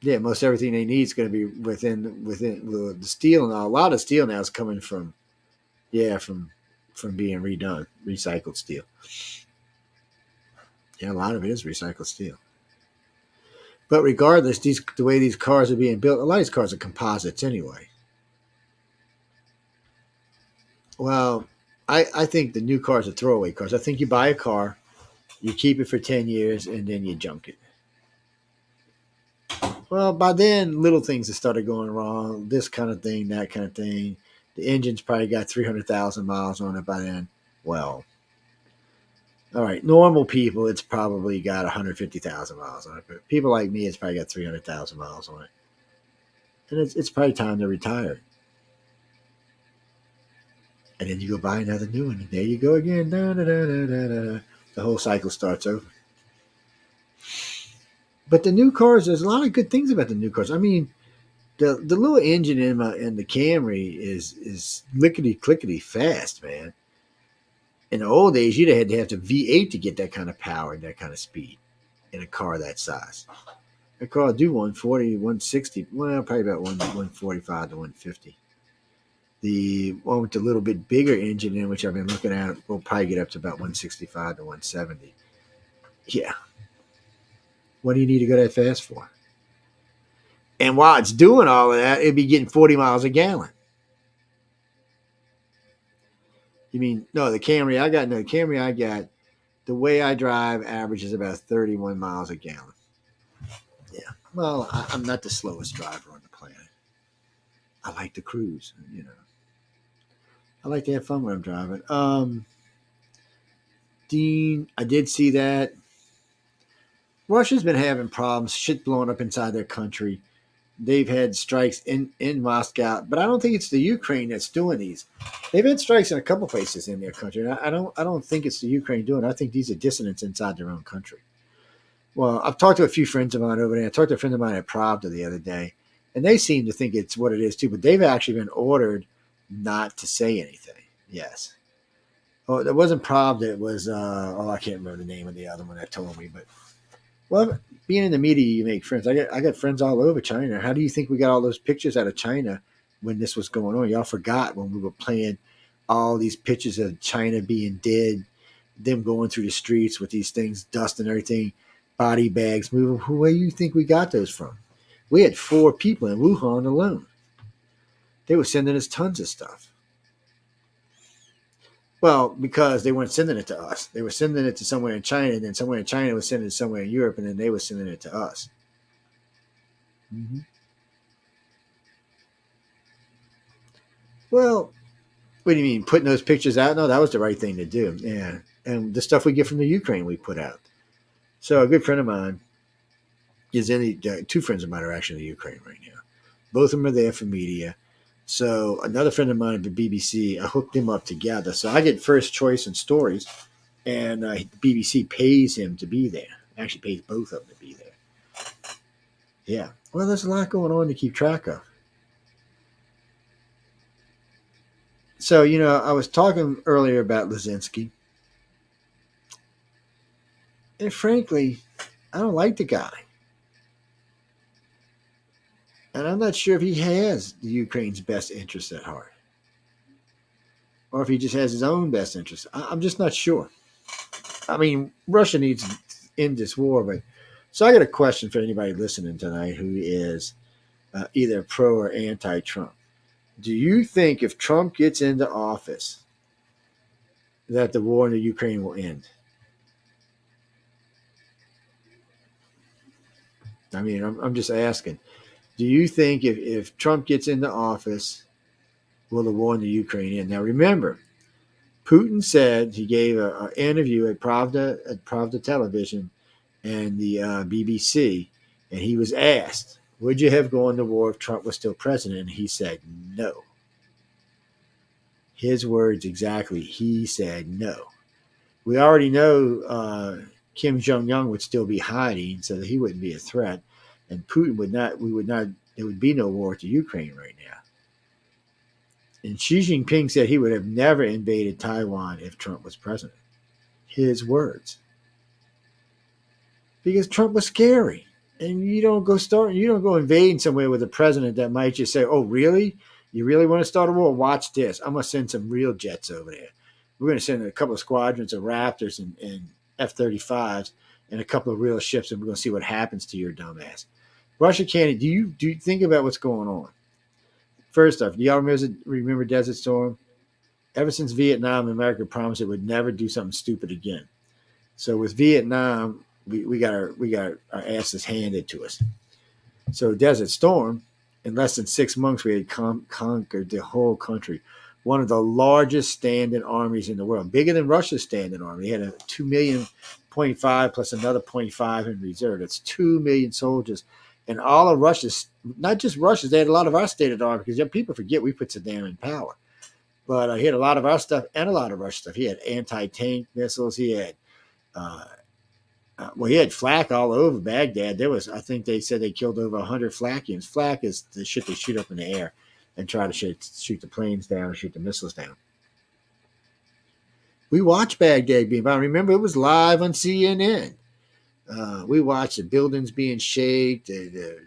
Yeah, most everything they need is going to be within the steel, and a lot of steel now is coming from being redone, recycled steel. Yeah, a lot of it is recycled steel. But regardless, the way these cars are being built, a lot of these cars are composites anyway. Well, I think the new cars are throwaway cars. I think you buy a car, you keep it for 10 years, and then you junk it. Well, by then, little things have started going wrong, this kind of thing, that kind of thing. The engine's probably got 300,000 miles on it by then. Well, all right, normal people, it's probably got 150,000 miles on it. But people like me, it's probably got 300,000 miles on it. And it's probably time to retire. And then you go buy another new one, and there you go again. Da, da, da, da, da, da. The whole cycle starts over. But the new cars, there's a lot of good things about the new cars. I mean, the little engine in the Camry is lickety clickety fast, man. In the old days, you'd have had to have the V8 to get that kind of power and that kind of speed in a car that size. A car will do 140, 160, well, probably about 145 to 150. The one with the little bit bigger engine in, which I've been looking at, will probably get up to about 165 to 170. Yeah. What do you need to go that fast for? And while it's doing all of that, it'd be getting 40 miles a gallon. You mean, no, the Camry I got, the way I drive averages about 31 miles a gallon. Yeah. Well, I'm not the slowest driver on the planet. I like to cruise, you know. I like to have fun when I'm driving. Dean, I did see that. Russia's been having problems, shit blowing up inside their country. They've had strikes in Moscow, but I don't think it's the Ukraine that's doing these. They've had strikes in a couple places in their country. And I don't think it's the Ukraine doing it. I think these are dissidents inside their own country. Well, I've talked to a few friends of mine over there. I talked to a friend of mine at Pravda the other day, and they seem to think it's what it is too, but they've actually been ordered not to say anything. Yes. Oh, it wasn't Pravda. It was, I can't remember the name of the other one that told me, but, well, being in the media, you make friends. I got friends all over China. How do you think we got all those pictures out of China when this was going on? Y'all forgot when we were playing all these pictures of China being dead, them going through the streets with these things, dust and everything, body bags moving. Where do you think we got those from? We had 4 people in Wuhan alone. They were sending us tons of stuff. Well, because they weren't sending it to us. They were sending it to somewhere in China, and then somewhere in China was sending it somewhere in Europe, and then they were sending it to us. Mm-hmm. Well, what do you mean, putting those pictures out? No, that was the right thing to do. Yeah. And the stuff we get from the Ukraine we put out. So a good friend of mine is in the, 2 friends of mine are actually in the Ukraine right now. Both of them are there for media. So another friend of mine at the BBC, I hooked them up together. So I get first choice in stories, and the BBC pays him to be there. Actually pays both of them to be there. Yeah. Well, there's a lot going on to keep track of. So, you know, I was talking earlier about Lizinski. And frankly, I don't like the guy. And I'm not sure if he has the Ukraine's best interest at heart. Or if he just has his own best interest. I'm just not sure. I mean, Russia needs to end this war. But so I got a question for anybody listening tonight who is either pro or anti-Trump. Do you think if Trump gets into office that the war in the Ukraine will end? I mean, I'm just asking. Do you think if Trump gets into office, will the war in the Ukraine end? Now, remember, Putin said, he gave an interview at Pravda Television and the BBC, and he was asked, would you have gone to war if Trump was still president? And he said no. His words exactly, he said no. We already know Kim Jong-un would still be hiding, so that he wouldn't be a threat. And Putin would not, there would be no war to Ukraine right now. And Xi Jinping said he would have never invaded Taiwan if Trump was president. His words. Because Trump was scary. And you don't go invading somewhere with a president that might just say, oh, really? You really want to start a war? Watch this. I'm going to send some real jets over there. We're going to send a couple of squadrons of Raptors and F-35s and a couple of real ships, and we're going to see what happens to your dumb ass. Russia can't. Do you think about what's going on? First off, do y'all remember Desert Storm? Ever since Vietnam, America promised it would never do something stupid again. So with Vietnam, we got our asses handed to us. So Desert Storm, in less than 6 months, we had conquered the whole country. One of the largest standing armies in the world, bigger than Russia's standing army. They had a 2.5 million plus another 0.5 in reserve. That's 2 million soldiers. And all of Russia's, not just Russia's, they had a lot of our state of the army, because people forget we put Saddam in power. But he had a lot of our stuff and a lot of Russian stuff. He had anti-tank missiles. He had, he had flak all over Baghdad. I think they said they killed over 100 flak units. Flak is the shit they shoot up in the air and try to shoot the planes down, shoot the missiles down. We watched Baghdad being bombed. Remember, it was live on CNN. We watched the buildings being shaken, the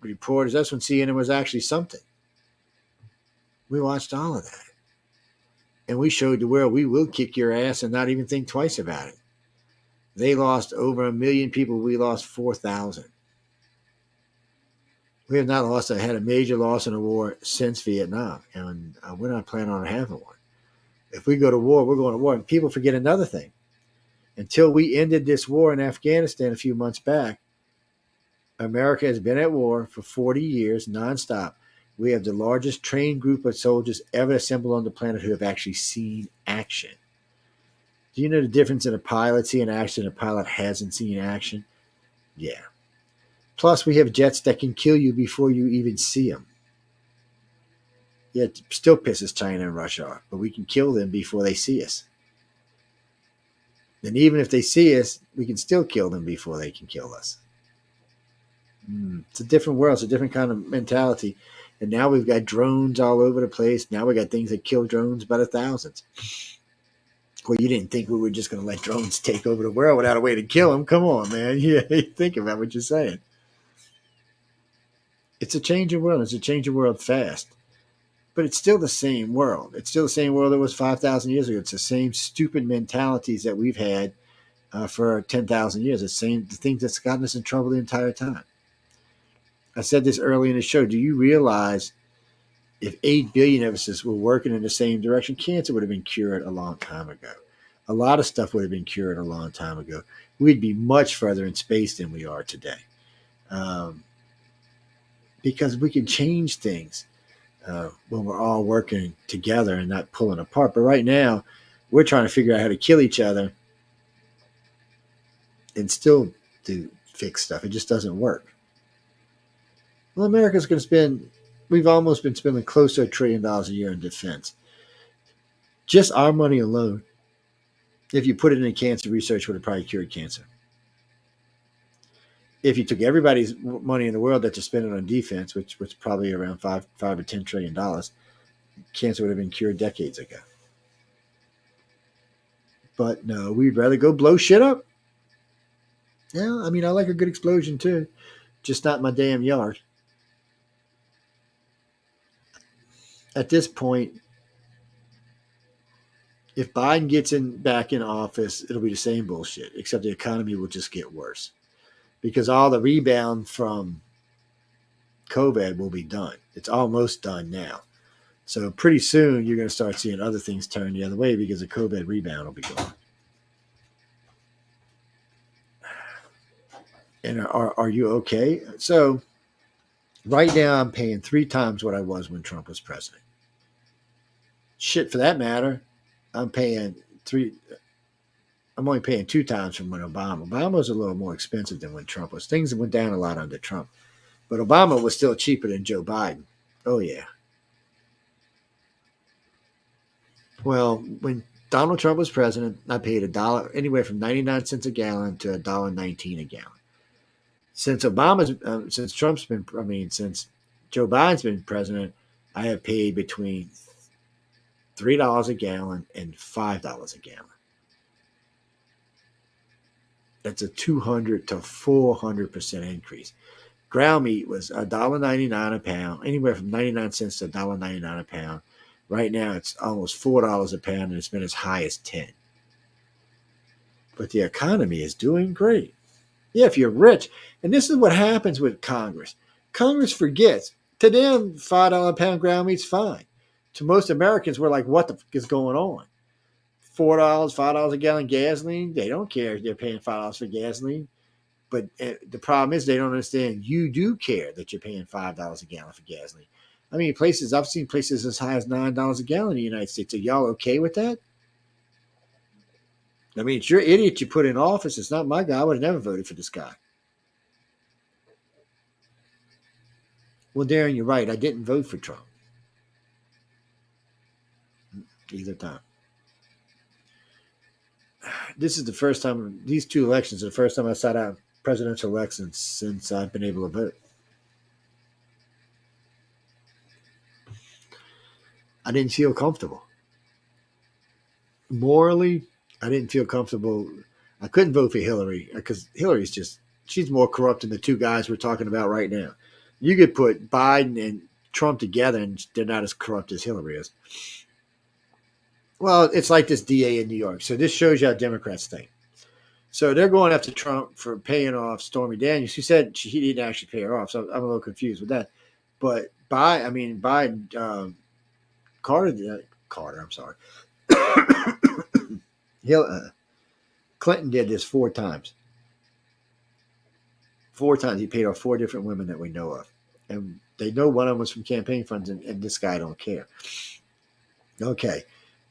reporters. That's when CNN was actually something. We watched all of that. And we showed the world we will kick your ass and not even think twice about it. They lost over 1 million people. We lost 4,000. We have not had a major loss in a war since Vietnam. And we're not planning on having one. If we go to war, we're going to war. And people forget another thing. Until we ended this war in Afghanistan a few months back, America has been at war for 40 years nonstop. We have the largest trained group of soldiers ever assembled on the planet who have actually seen action. Do you know the difference in a pilot seeing action and a pilot hasn't seen action? Yeah. Plus, we have jets that can kill you before you even see them. Yeah, it still pisses China and Russia off, but we can kill them before they see us. And even if they see us, we can still kill them before they can kill us. It's a different world. It's a different kind of mentality. And now we've got drones all over the place. Now we got things that kill drones by the thousands. Well, you didn't think we were just going to let drones take over the world without a way to kill them. Come on, man. Yeah, think about what you're saying. It's a changing world. It's a changing world fast. But it's still the same world. It's still the same world that was 5,000 years ago. It's the same stupid mentalities that we've had for 10,000 years. The things that's gotten us in trouble the entire time. I said this early in the show. Do you realize if 8 billion of us were working in the same direction, cancer would have been cured a long time ago. A lot of stuff would have been cured a long time ago. We'd be much further in space than we are today. Because we can change things when we're all working together and not pulling apart. But right now, we're trying to figure out how to kill each other and still fix stuff. It just doesn't work. Well, America's going to spend, we've almost been spending close to $1 trillion a year in defense. Just our money alone, if you put it in cancer research, would have probably cured cancer. If you took everybody's money in the world that you're spending on defense, which was probably around $5 or $10 trillion, cancer would have been cured decades ago. But no, we'd rather go blow shit up. Yeah, I mean, I like a good explosion too, just not in my damn yard. At this point, if Biden gets back in office, it'll be the same bullshit, except the economy will just get worse. Because all the rebound from COVID will be done. It's almost done now. So pretty soon you're going to start seeing other things turn the other way because the COVID rebound will be gone. And are you okay? So right now I'm paying 3 times what I was when Trump was president. Shit, for that matter, I'm only paying 2 times from when Obama. Obama was a little more expensive than when Trump was. Things went down a lot under Trump. But Obama was still cheaper than Joe Biden. Oh, yeah. Well, when Donald Trump was president, I paid $1, anywhere from 99 cents a gallon to $1.19 a gallon. Since Joe Biden's been president, I have paid between $3 a gallon and $5 a gallon. That's a 200 to 400% increase. Ground meat was $1.99 a pound, anywhere from 99 cents to $1.99 a pound. Right now, it's almost $4 a pound, and it's been as high as 10. But the economy is doing great. Yeah, if you're rich, and this is what happens with Congress. Congress forgets. To them, $5 a pound ground meat's fine. To most Americans, we're like, what the fuck is going on? $4, $5 a gallon gasoline. They don't care if they're paying $5 for gasoline. But the problem is they don't understand you do care that you're paying $5 a gallon for gasoline. I mean, I've seen places as high as $9 a gallon in the United States. Are y'all okay with that? I mean, it's your idiot you put in office. It's not my guy. I would have never voted for this guy. Well, Darren, you're right. I didn't vote for Trump. Either time. This is the first time, these 2 elections are the first time I sat out presidential elections since I've been able to vote. I didn't feel comfortable. morally, I didn't feel comfortable. I couldn't vote for Hillary because she's more corrupt than the two guys we're talking about right now. You could put Biden and Trump together and they're not as corrupt as Hillary is. Well, it's like this DA in New York. So this shows you how Democrats think. So they're going after Trump for paying off Stormy Daniels. Who said he didn't actually pay her off. So I'm a little confused with that. But Biden, Carter, I'm sorry. Clinton did this 4 times. 4 times he paid off 4 different women that we know of. And they know one of them was from campaign funds, and this guy don't care. Okay.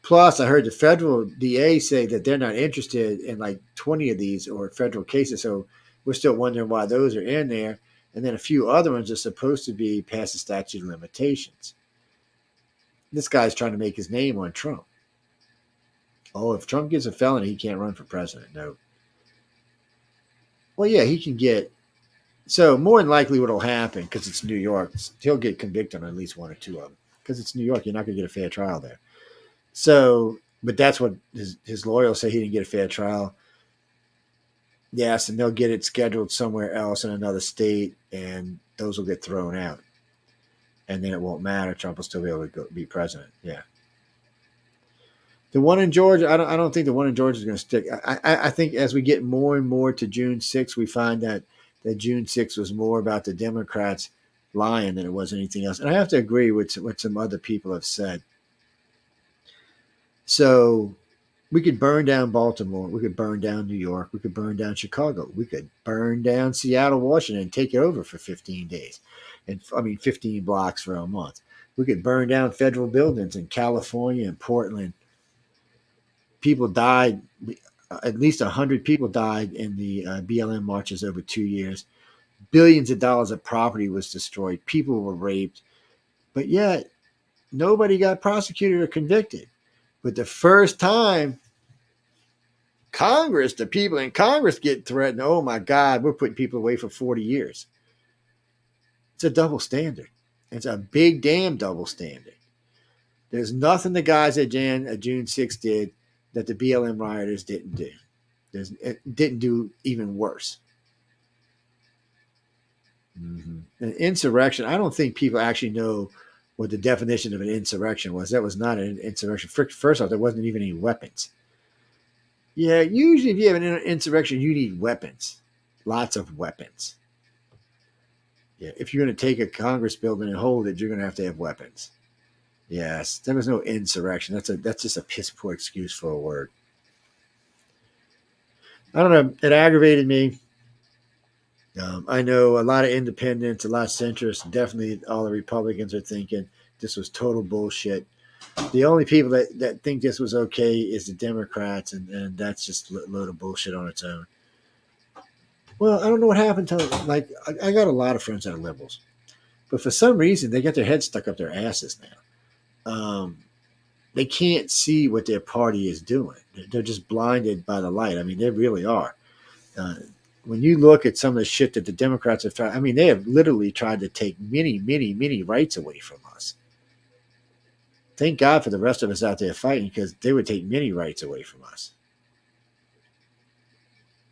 Plus, I heard the federal DA say that they're not interested in like 20 of these or federal cases. So we're still wondering why those are in there. And then a few other ones are supposed to be past the statute of limitations. This guy's trying to make his name on Trump. Oh, if Trump gets a felony, he can't run for president. No. Well, yeah, he can get. So more than likely what will happen, because it's New York, he'll get convicted on at least 1 or 2 of them. Because it's New York, you're not going to get a fair trial there. So, but that's what his lawyers say, he didn't get a fair trial. Yes, and they'll get it scheduled somewhere else in another state, and those will get thrown out. And then it won't matter. Trump will still be able to be president. Yeah. The one in Georgia, I don't think the one in Georgia is going to stick. I think as we get more and more to June 6th, we find that June 6th was more about the Democrats lying than it was anything else. And I have to agree with what some other people have said. So we could burn down Baltimore. We could burn down New York. We could burn down Chicago. We could burn down Seattle, Washington, and take it over for 15 days. 15 blocks for a month. We could burn down federal buildings in California and Portland. People died. At least 100 people died in the BLM marches over 2 years. Billions of dollars of property was destroyed. People were raped. But yet, nobody got prosecuted or convicted. But the first time the people in Congress get threatened, oh my God, we're putting people away for 40 years. It's a double standard. It's a big damn double standard. There's nothing the guys at June 6th did that the BLM rioters didn't do. It didn't do even worse. Mm-hmm. An insurrection, I don't think people actually know what the definition of an insurrection was. That was not an insurrection. First off, there wasn't even any weapons. Yeah, usually if you have an insurrection, you need weapons. Lots of weapons. Yeah, if you're going to take a Congress building and hold it, you're going to have weapons. Yes, there was no insurrection. That's just a piss poor excuse for a word. I don't know. It aggravated me. I know a lot of independents, a lot of centrists, definitely all the Republicans are thinking this was total bullshit. The only people that think this was okay is the Democrats, and that's just a load of bullshit on its own. Well, I don't know what happened to them. Like, I got a lot of friends that are liberals, but for some reason they got their heads stuck up their asses now. They can't see what their party is doing. They're just blinded by the light. I mean, they really are. When you look at some of the shit that the Democrats have tried, I mean, they have literally tried to take many, many, many rights away from us. Thank God for the rest of us out there fighting, because they would take many rights away from us.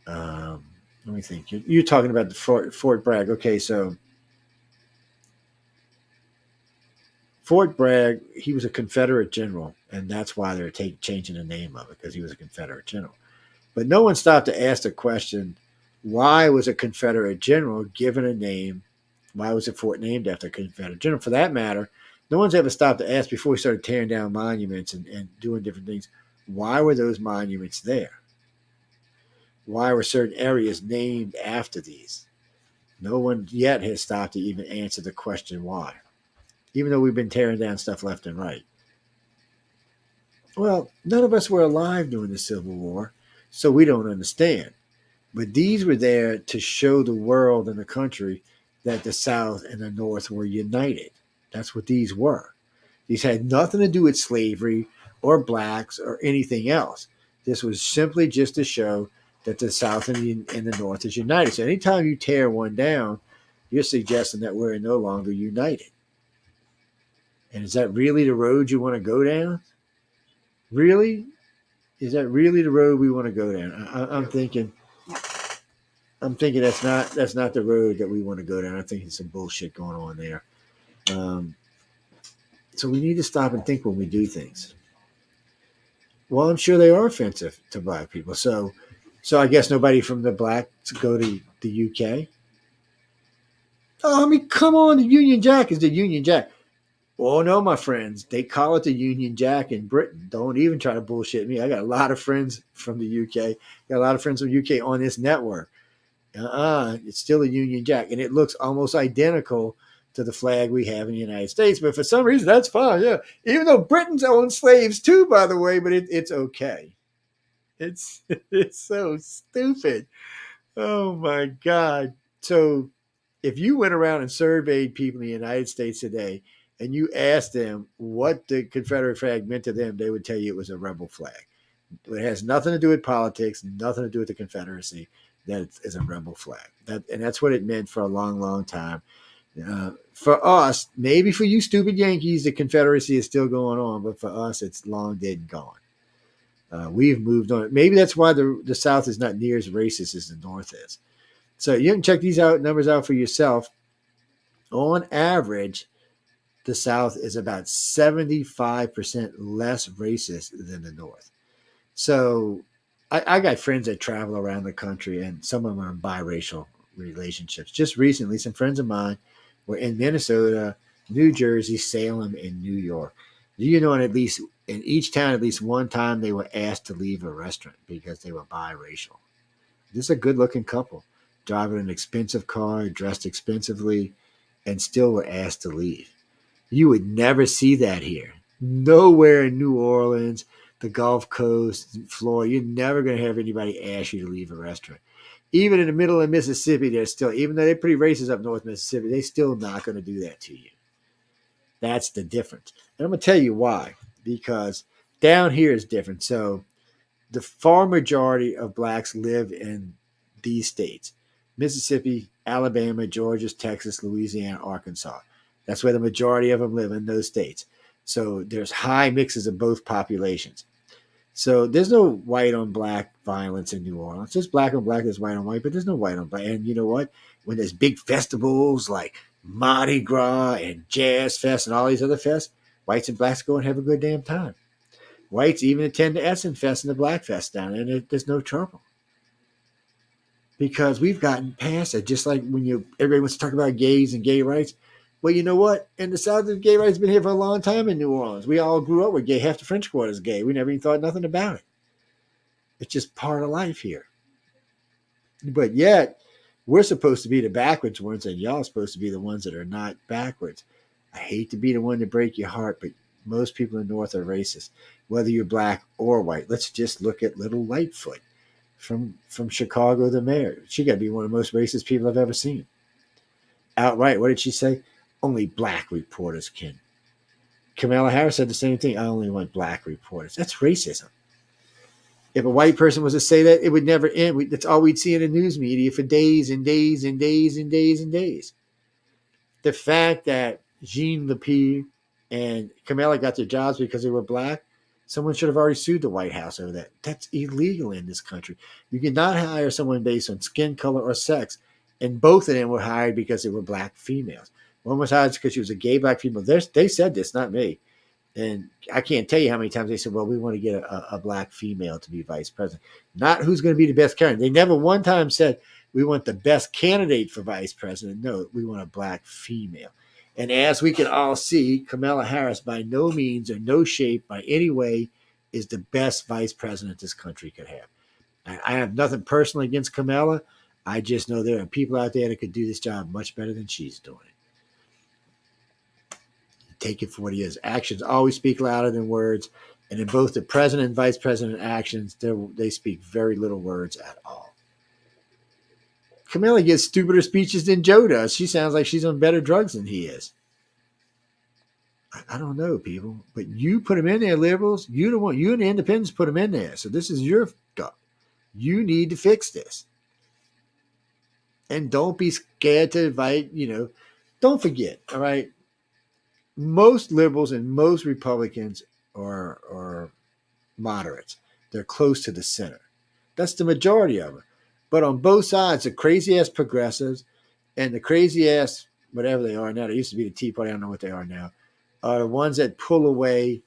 Let me think. You're talking about the Fort Bragg. Okay, so Fort Bragg, he was a Confederate general, and that's why they're changing the name of it, because he was a Confederate general. But no one stopped to ask the question, why was a Confederate general given a name? Why was a fort named after a Confederate general? For that matter, no one's ever stopped to ask before we started tearing down monuments and doing different things, why were those monuments there? Why were certain areas named after these? No one yet has stopped to even answer the question why, even though we've been tearing down stuff left and right. Well, none of us were alive during the Civil War, so we don't understand. But these were there to show the world and the country that the South and the North were united. That's what these were. These had nothing to do with slavery or blacks or anything else. This was simply just to show that the South and the North is united. So anytime you tear one down, you're suggesting that we're no longer united. And is that really the road you want to go down? Really? Is that really the road we want to go down? I'm thinking. I'm thinking that's not the road that we want to go down. I think there's some bullshit going on there. So we need to stop and think when we do things. Well, I'm sure they are offensive to black people. So I guess nobody from the blacks go to the UK. Oh, I mean, come on, the Union Jack is the Union Jack. Oh no, my friends, they call it the Union Jack in Britain. Don't even try to bullshit me. I got a lot of friends from the UK. Got a lot of friends from the UK on this network. It's still a Union Jack, and it looks almost identical to the flag we have in the United States. But for some reason, that's fine. Yeah, even though Britain's owned slaves too, by the way. But it's okay. It's so stupid. Oh my God. So if you went around and surveyed people in the United States today, and you asked them what the Confederate flag meant to them, they would tell you it was a rebel flag. It has nothing to do with politics, nothing to do with the Confederacy. That is a rebel flag. And that's what it meant for a long, long time. For us, maybe for you stupid Yankees, the Confederacy is still going on, but for us, it's long dead and gone. We've moved on. Maybe that's why the South is not near as racist as the North is. So you can check these numbers out for yourself. On average, the South is about 75% less racist than the North. So I got friends that travel around the country, and some of them are in biracial relationships. Just recently, some friends of mine were in Minnesota, New Jersey, Salem, and New York. Do you know in each town, at least one time, they were asked to leave a restaurant because they were biracial. This is a good-looking couple, driving an expensive car, dressed expensively, and still were asked to leave. You would never see that here. Nowhere in New Orleans, the Gulf Coast, Florida, you're never going to have anybody ask you to leave a restaurant. Even in the middle of Mississippi, they're still, even though they're pretty racist up north Mississippi, they're still not going to do that to you. That's the difference. And I'm going to tell you why. Because down here is different. So the far majority of blacks live in these states: Mississippi, Alabama, Georgia, Texas, Louisiana, Arkansas. That's where the majority of them live, in those states. So there's high mixes of both populations. So there's no white on black violence in New Orleans. There's black on black, there's white on white, but there's no white on black. And you know what? When there's big festivals like Mardi Gras and Jazz Fest and all these other fests, whites and blacks go and have a good damn time. Whites even attend the Essen Fest and the Black Fest down there, and there's no trouble. Because we've gotten past it. Just like when everybody wants to talk about gays and gay rights. Well, you know what? In the South, the gay rights have been here for a long time in New Orleans. We all grew up with gay. Half the French Quarter is gay. We never even thought nothing about it. It's just part of life here. But yet, we're supposed to be the backwards ones, and y'all are supposed to be the ones that are not backwards. I hate to be the one to break your heart, but most people in the North are racist, whether you're black or white. Let's just look at little Lightfoot from Chicago, the mayor. She got to be one of the most racist people I've ever seen. Outright, what did she say? Only black reporters can. Kamala Harris said the same thing. I only want black reporters. That's racism. If a white person was to say that, it would never end. That's all we'd see in the news media for days and days and days and days and days. The fact that Jean Lepine and Kamala got their jobs because they were black, someone should have already sued the White House over that. That's illegal in this country. You cannot hire someone based on skin color or sex. And both of them were hired because they were black females. One was hired because she was a gay black female. They said this, not me. And I can't tell you how many times they said, well, we want to get a black female to be vice president. Not who's going to be the best candidate. They never one time said, we want the best candidate for vice president. No, we want a black female. And as we can all see, Kamala Harris by no means or no shape by any way is the best vice president this country could have. I have nothing personal against Kamala. I just know there are people out there that could do this job much better than she's doing it. Take it for what it is. Actions always speak louder than words. And in both the president and vice president actions, they speak very little words at all. Kamala gives stupider speeches than Joe does. She sounds like she's on better drugs than he is. I don't know, people. But you put them in there, liberals. You and the independents put them in there. So this is your stuff. You need to fix this. And don't be scared to invite, don't forget, all right? Most liberals and most Republicans are moderates. they're close to the center. That's the majority of them. But on both sides, the crazy ass progressives and the crazy ass whatever they are now, they used to be the Tea Party, I don't know what they are now, are the ones that pull away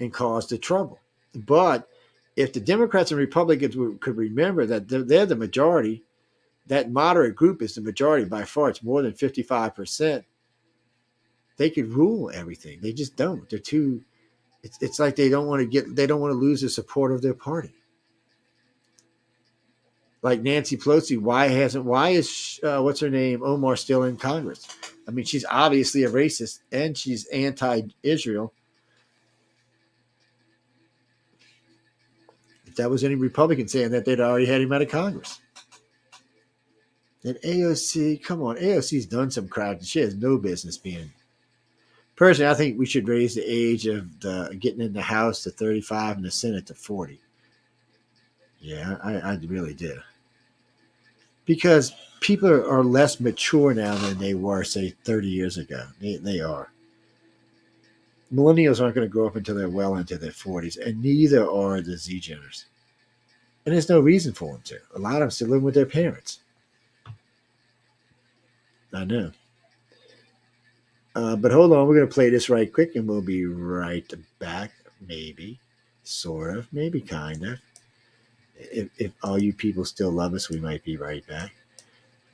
and cause the trouble. But if the Democrats and Republicans could remember that they're the majority, that moderate group is the majority by far, it's more than 55%, they could rule everything. They just don't. They're too, it's like they don't want to lose the support of their party. Like Nancy Pelosi, why is what's her name, Omar, still in Congress? I mean, she's obviously a racist and she's anti-Israel. If that was any Republican saying that, they'd already had him out of Congress. And AOC, come on, AOC's done some crap and she has no business being. Personally, I think we should raise the age of getting in the House to 35 and the Senate to 40. Yeah, I really do. Because people are less mature now than they were, say, 30 years ago. They are. Millennials aren't going to grow up until they're well into their 40s, and neither are the Z-Geners. And there's no reason for them to. A lot of them still live with their parents. I know. But hold on, we're going to play this right quick, and we'll be right back. Maybe, sort of, maybe kind of. If all you people still love us, we might be right back.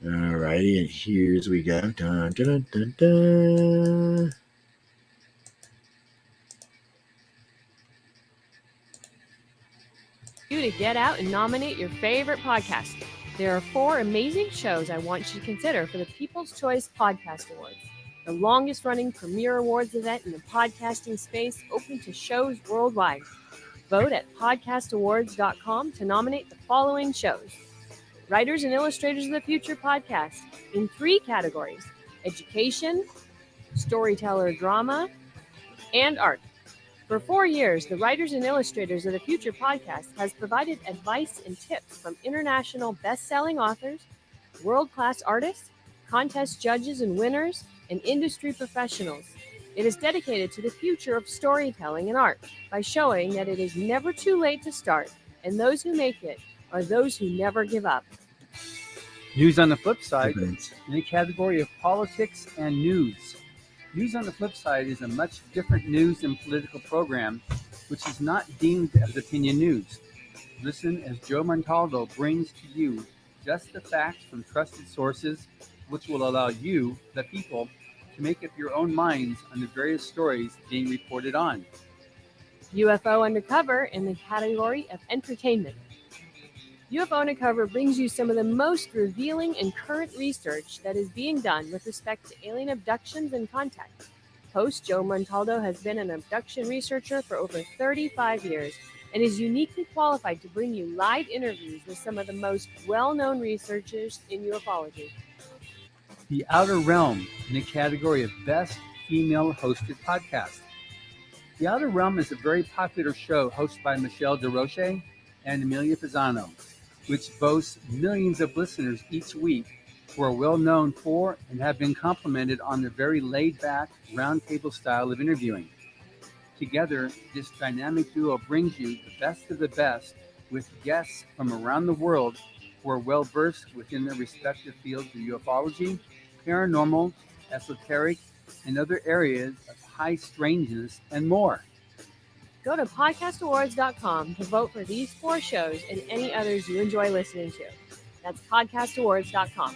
All righty, and here's we go. Dun, dun, dun, dun. You to get out and nominate your favorite podcast. There are 4 amazing shows I want you to consider for the People's Choice Podcast Awards, the longest running premier awards event in the podcasting space, open to shows worldwide. Vote at podcastawards.com to nominate the following shows. Writers and Illustrators of the Future podcast in 3 categories: education, storyteller drama, and art. For 4 years, the Writers and Illustrators of the Future podcast has provided advice and tips from international best-selling authors, world-class artists, contest judges and winners, and industry professionals. It is dedicated to the future of storytelling and art by showing that it is never too late to start, and those who make it are those who never give up. News on the flip side, in the category of politics and news. News on the flip side is a much different news and political program, which is not deemed as opinion news. Listen as Joe Montaldo brings to you just the facts from trusted sources, which will allow you, the people, to make up your own minds on the various stories being reported on. UFO Undercover in the category of entertainment. UFO Undercover brings you some of the most revealing and current research that is being done with respect to alien abductions and contact. Host Joe Montaldo has been an abduction researcher for over 35 years and is uniquely qualified to bring you live interviews with some of the most well-known researchers in ufology. The Outer Realm in the category of Best Female Hosted Podcast. The Outer Realm is a very popular show hosted by Michelle DeRoche and Amelia Pisano, which boasts millions of listeners each week who are well known for and have been complimented on their very laid-back, roundtable style of interviewing. Together, this dynamic duo brings you the best of the best with guests from around the world who are well-versed within their respective fields of ufology, paranormal, esoteric, and other areas of high strangeness and more. Go to podcastawards.com to vote for these 4 shows and any others you enjoy listening to. That's podcastawards.com.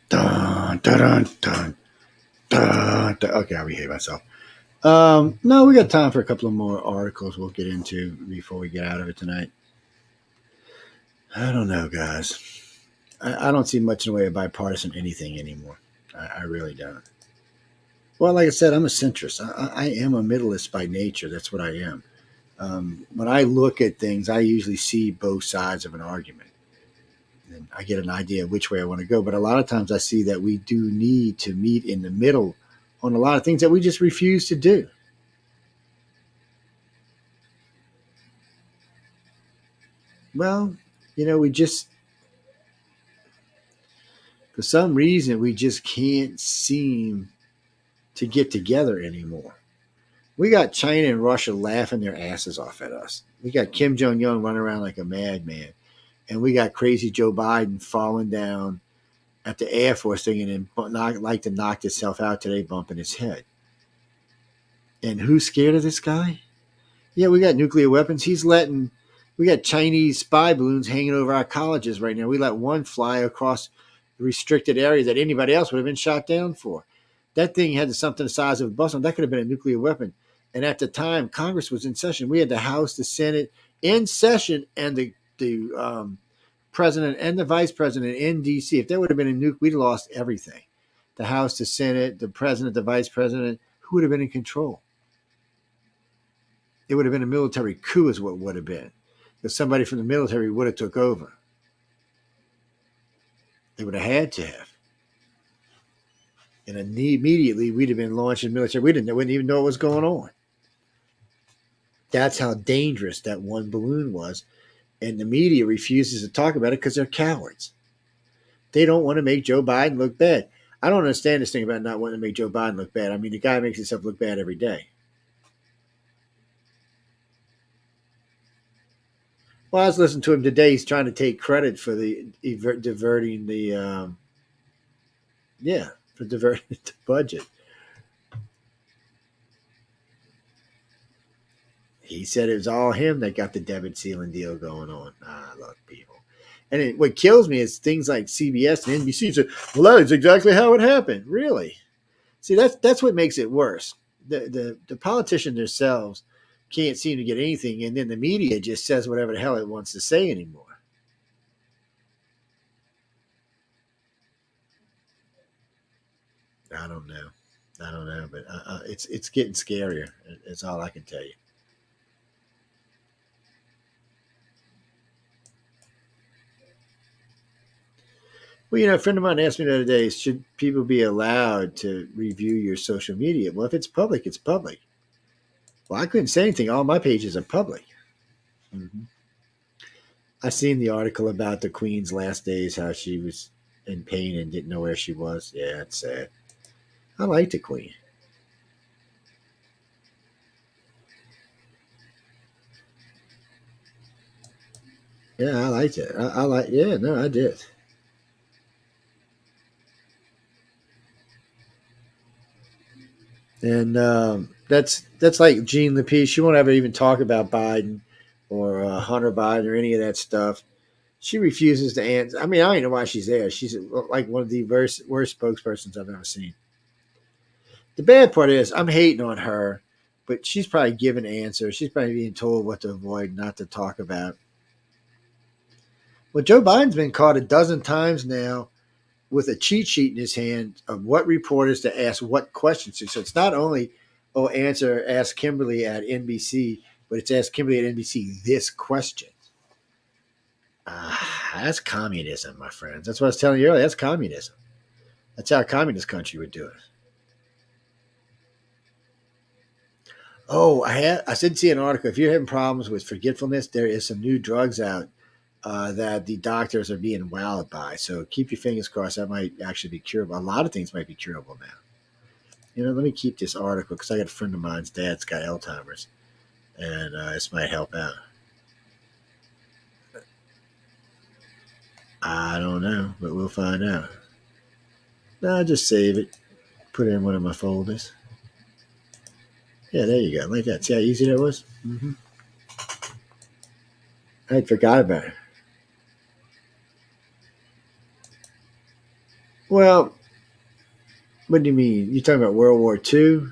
Dun, dun, dun, dun, dun, dun. Okay, I'll behave myself. No, we got time for a couple of more articles we'll get into before we get out of it tonight. I don't know, guys. I don't see much in the way of bipartisan anything anymore. I really don't. Well, like I said, I'm a centrist. I am a middleist by nature. That's what I am. When I look at things, I usually see both sides of an argument. And I get an idea of which way I want to go. But a lot of times I see that we do need to meet in the middle on a lot of things that we just refuse to do. Well, we just, for some reason, we just can't seem to get together anymore. We got China and Russia laughing their asses off at us. We got Kim Jong Un running around like a madman, and we got crazy Joe Biden falling down at the Air Force thing and then like to knock himself out today, bumping his head. And who's scared of this guy? Yeah, we got nuclear weapons. We got Chinese spy balloons hanging over our colleges right now. We let one fly across the restricted area that anybody else would have been shot down for. That thing had something the size of a bus. That could have been a nuclear weapon. And at the time, Congress was in session. We had the House, the Senate in session, and the president and the vice president in D.C. If there would have been a nuke, we'd have lost everything. The House, the Senate, the president, the vice president, who would have been in control? It would have been a military coup is what it would have been. Because somebody from the military would have took over. They would have had to have. And immediately we'd have been launching military. We wouldn't even know what was going on. That's how dangerous that one balloon was. And the media refuses to talk about it because they're cowards. They don't want to make Joe Biden look bad. I don't understand this thing about not wanting to make Joe Biden look bad. I mean, the guy makes himself look bad every day. Well, I was listening to him today. He's trying to take credit for diverting the budget. He said it was all him that got the debit ceiling deal going on. Look, people. And what kills me is things like CBS and NBC say, well, that's exactly how it happened. Really? See, that's what makes it worse. The politicians themselves can't seem to get anything, and then the media just says whatever the hell it wants to say anymore. I don't know, but it's getting scarier. It's all I can tell you. Well, a friend of mine asked me the other day, should people be allowed to review your social media? Well, if it's public, it's public. Well, I couldn't say anything. All my pages are public. Mm-hmm. I seen the article about the Queen's last days, how she was in pain and didn't know where she was. Yeah, it's sad. I like the Queen. Yeah, I liked it. I did. And that's like Jean Lapie. She won't ever even talk about Biden or Hunter Biden or any of that stuff. She refuses to answer. I mean, I don't even know why she's there. She's like one of the worst spokespersons I've ever seen. The bad part is I'm hating on her, but she's probably given answers. She's probably being told what to avoid, not to talk about. Well, Joe Biden's been caught a dozen times now with a cheat sheet in his hand of what reporters to ask what questions to. So it's not only, ask Kimberly at NBC, but it's ask Kimberly at NBC this question. That's communism, my friends. That's what I was telling you earlier. That's communism. That's how a communist country would do it. Oh, I did see an article. If you're having problems with forgetfulness, there is some new drugs out that the doctors are being wowed by. So keep your fingers crossed. That might actually be curable. A lot of things might be curable now. Let me keep this article because I got a friend of mine's dad's got Alzheimer's, and this might help out. I don't know, but we'll find out. No, I'll just save it. Put it in one of my folders. Yeah, there you go. Like that. See how easy that was? Mm-hmm. I forgot about it. Well, what do you mean? You talking about World War II?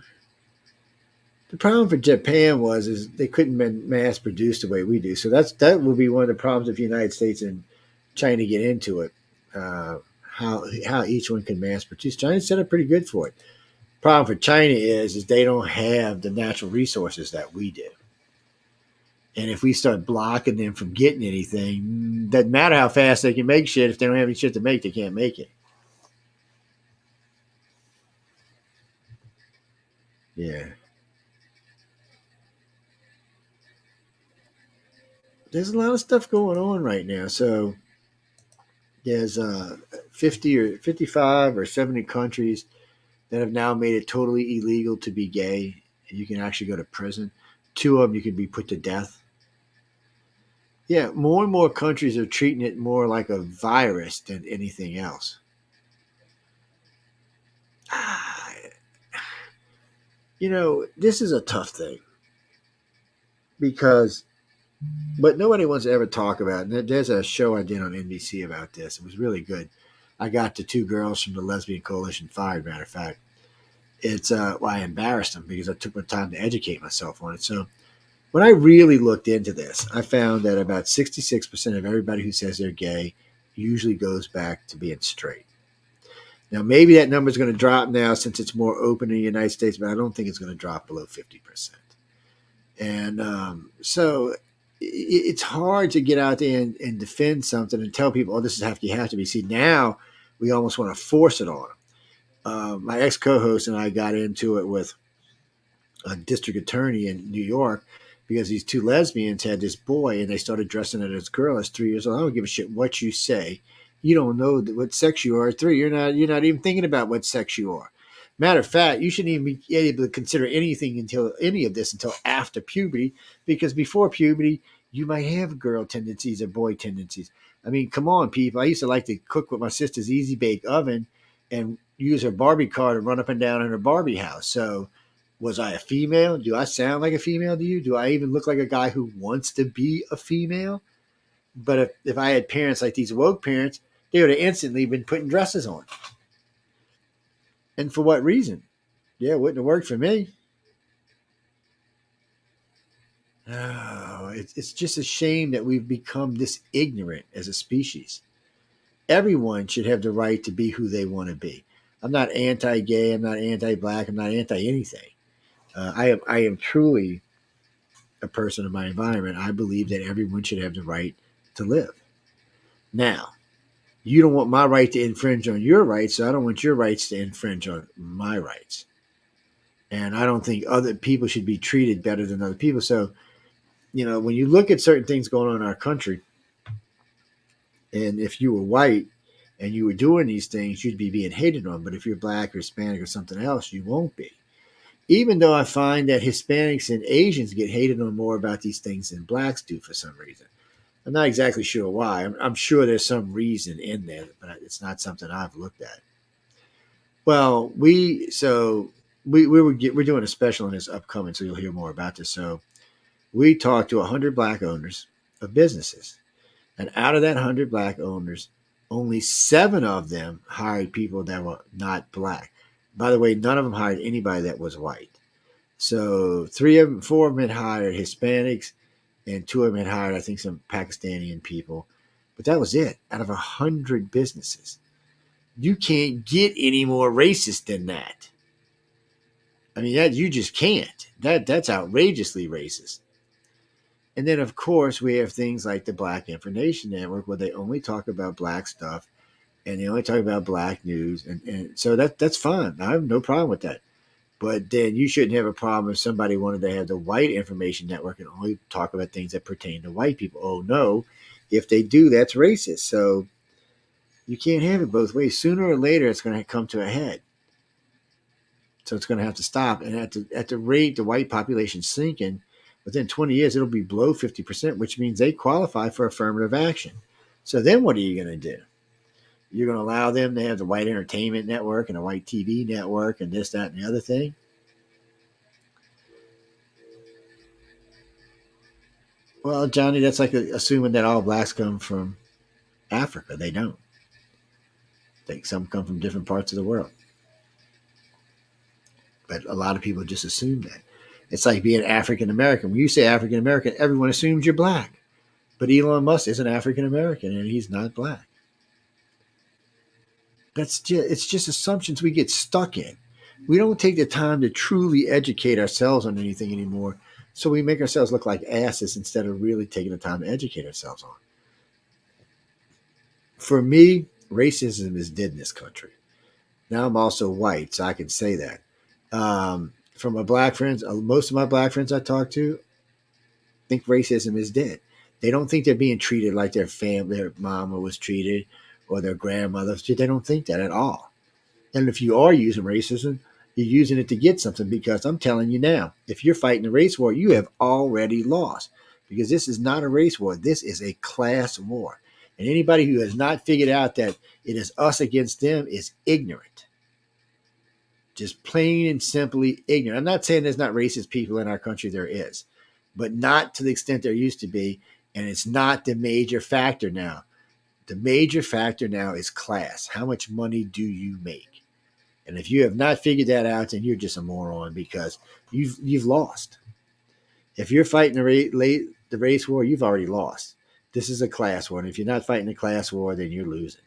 The problem for Japan is they couldn't mass produce the way we do. So that will be one of the problems if the United States and China get into it. How each one can mass produce. China's set up pretty good for it. Problem for China is they don't have the natural resources that we do. And if we start blocking them from getting anything, doesn't matter how fast they can make shit. If they don't have any shit to make, they can't make it. Yeah. there's a lot of stuff going on right now. So there's 50 or 55 or 70 countries that have now made it totally illegal to be gay. You can actually go to prison. 2 of them you can be put to death. Yeah, more and more countries are treating it more like a virus than anything else. This is a tough thing because, but nobody wants to ever talk about it. There's a show I did on NBC about this. It was really good. I got the 2 girls from the Lesbian Coalition fired, matter of fact. It's, I embarrassed them because I took my time to educate myself on it. So when I really looked into this, I found that about 66% of everybody who says they're gay usually goes back to being straight. Now, maybe that number is going to drop now since it's more open in the United States, but I don't think it's going to drop below 50%. And so it's hard to get out there and defend something and tell people, oh, this is how you have to be. See, now we almost want to force it on them. My ex-co-host and I got into it with a district attorney in New York because these 2 lesbians had this boy and they started dressing it as a girl. As 3 years old. I don't give a shit what you say. You don't know what sex you are at 3. You're not even thinking about what sex you are. Matter of fact, you shouldn't even be able to consider any of this until after puberty, because before puberty, you might have girl tendencies or boy tendencies. I mean, come on, people. I used to like to cook with my sister's Easy Bake Oven and use her Barbie car to run up and down in her Barbie house. So was I a female? Do I sound like a female to you? Do I even look like a guy who wants to be a female? But if I had parents like these woke parents, they would have instantly been putting dresses on. And for what reason? Yeah, it wouldn't have worked for me. Oh, it's just a shame that we've become this ignorant as a species. Everyone should have the right to be who they want to be. I'm not anti-gay. I'm not anti-black. I'm not anti-anything. I am truly a person of my environment. I believe that everyone should have the right to live. Now, you don't want my right to infringe on your rights, so I don't want your rights to infringe on my rights. And I don't think other people should be treated better than other people. So, when you look at certain things going on in our country, and if you were white and you were doing these things, you'd be being hated on. But if you're black or Hispanic or something else, you won't be. Even though I find that Hispanics and Asians get hated on more about these things than blacks do for some reason. I'm not exactly sure why. I'm sure there's some reason in there, but it's not something I've looked at. Well, we're doing a special on this upcoming, so you'll hear more about this. So we talked to 100 black owners of businesses. And out of that 100 black owners, only 7 of them hired people that were not black. By the way, none of them hired anybody that was white. So 4 of them had hired Hispanics, and 2 of them had hired, I think, some Pakistani people. But that was it, out of 100 businesses. You can't get any more racist than that. I mean, you just can't. That's outrageously racist. And then, of course, we have things like the Black Information Network, where they only talk about black stuff, and they only talk about black news. And so that's fine. I have no problem with that. But then you shouldn't have a problem if somebody wanted to have the White Information Network and only talk about things that pertain to white people. Oh, no. If they do, that's racist. So you can't have it both ways. Sooner or later, it's going to come to a head. So it's going to have to stop. And at the rate the white population's sinking, within 20 years, it'll be below 50%, which means they qualify for affirmative action. So then what are you going to do? You're going to allow them to have the White Entertainment Network and a White TV network and this, that, and the other thing? Well, Johnny, that's like assuming that all blacks come from Africa. They don't. I think some come from different parts of the world. But a lot of people just assume that. It's like being African American. When you say African American, everyone assumes you're black. But Elon Musk is an African American, and he's not black. It's just assumptions we get stuck in. We don't take the time to truly educate ourselves on anything anymore. So we make ourselves look like asses instead of really taking the time to educate ourselves on. For me, racism is dead in this country. Now I'm also white, so I can say that. From my black friends, most of my black friends I talk to think racism is dead. They don't think they're being treated like their family, their mama was treated, or their grandmother. They don't think that at all. And if you are using racism, you're using it to get something, because I'm telling you now, if you're fighting a race war, you have already lost, because this is not a race war. This is a class war. And anybody who has not figured out that it is us against them is ignorant. Just plain and simply ignorant. I'm not saying there's not racist people in our country. There is, but not to the extent there used to be. And it's not the major factor now. The major factor now is class. How much money do you make? And if you have not figured that out, then you're just a moron, because you've lost. If you're fighting the race war, you've already lost. This is a class war. And if you're not fighting a class war, then you're losing.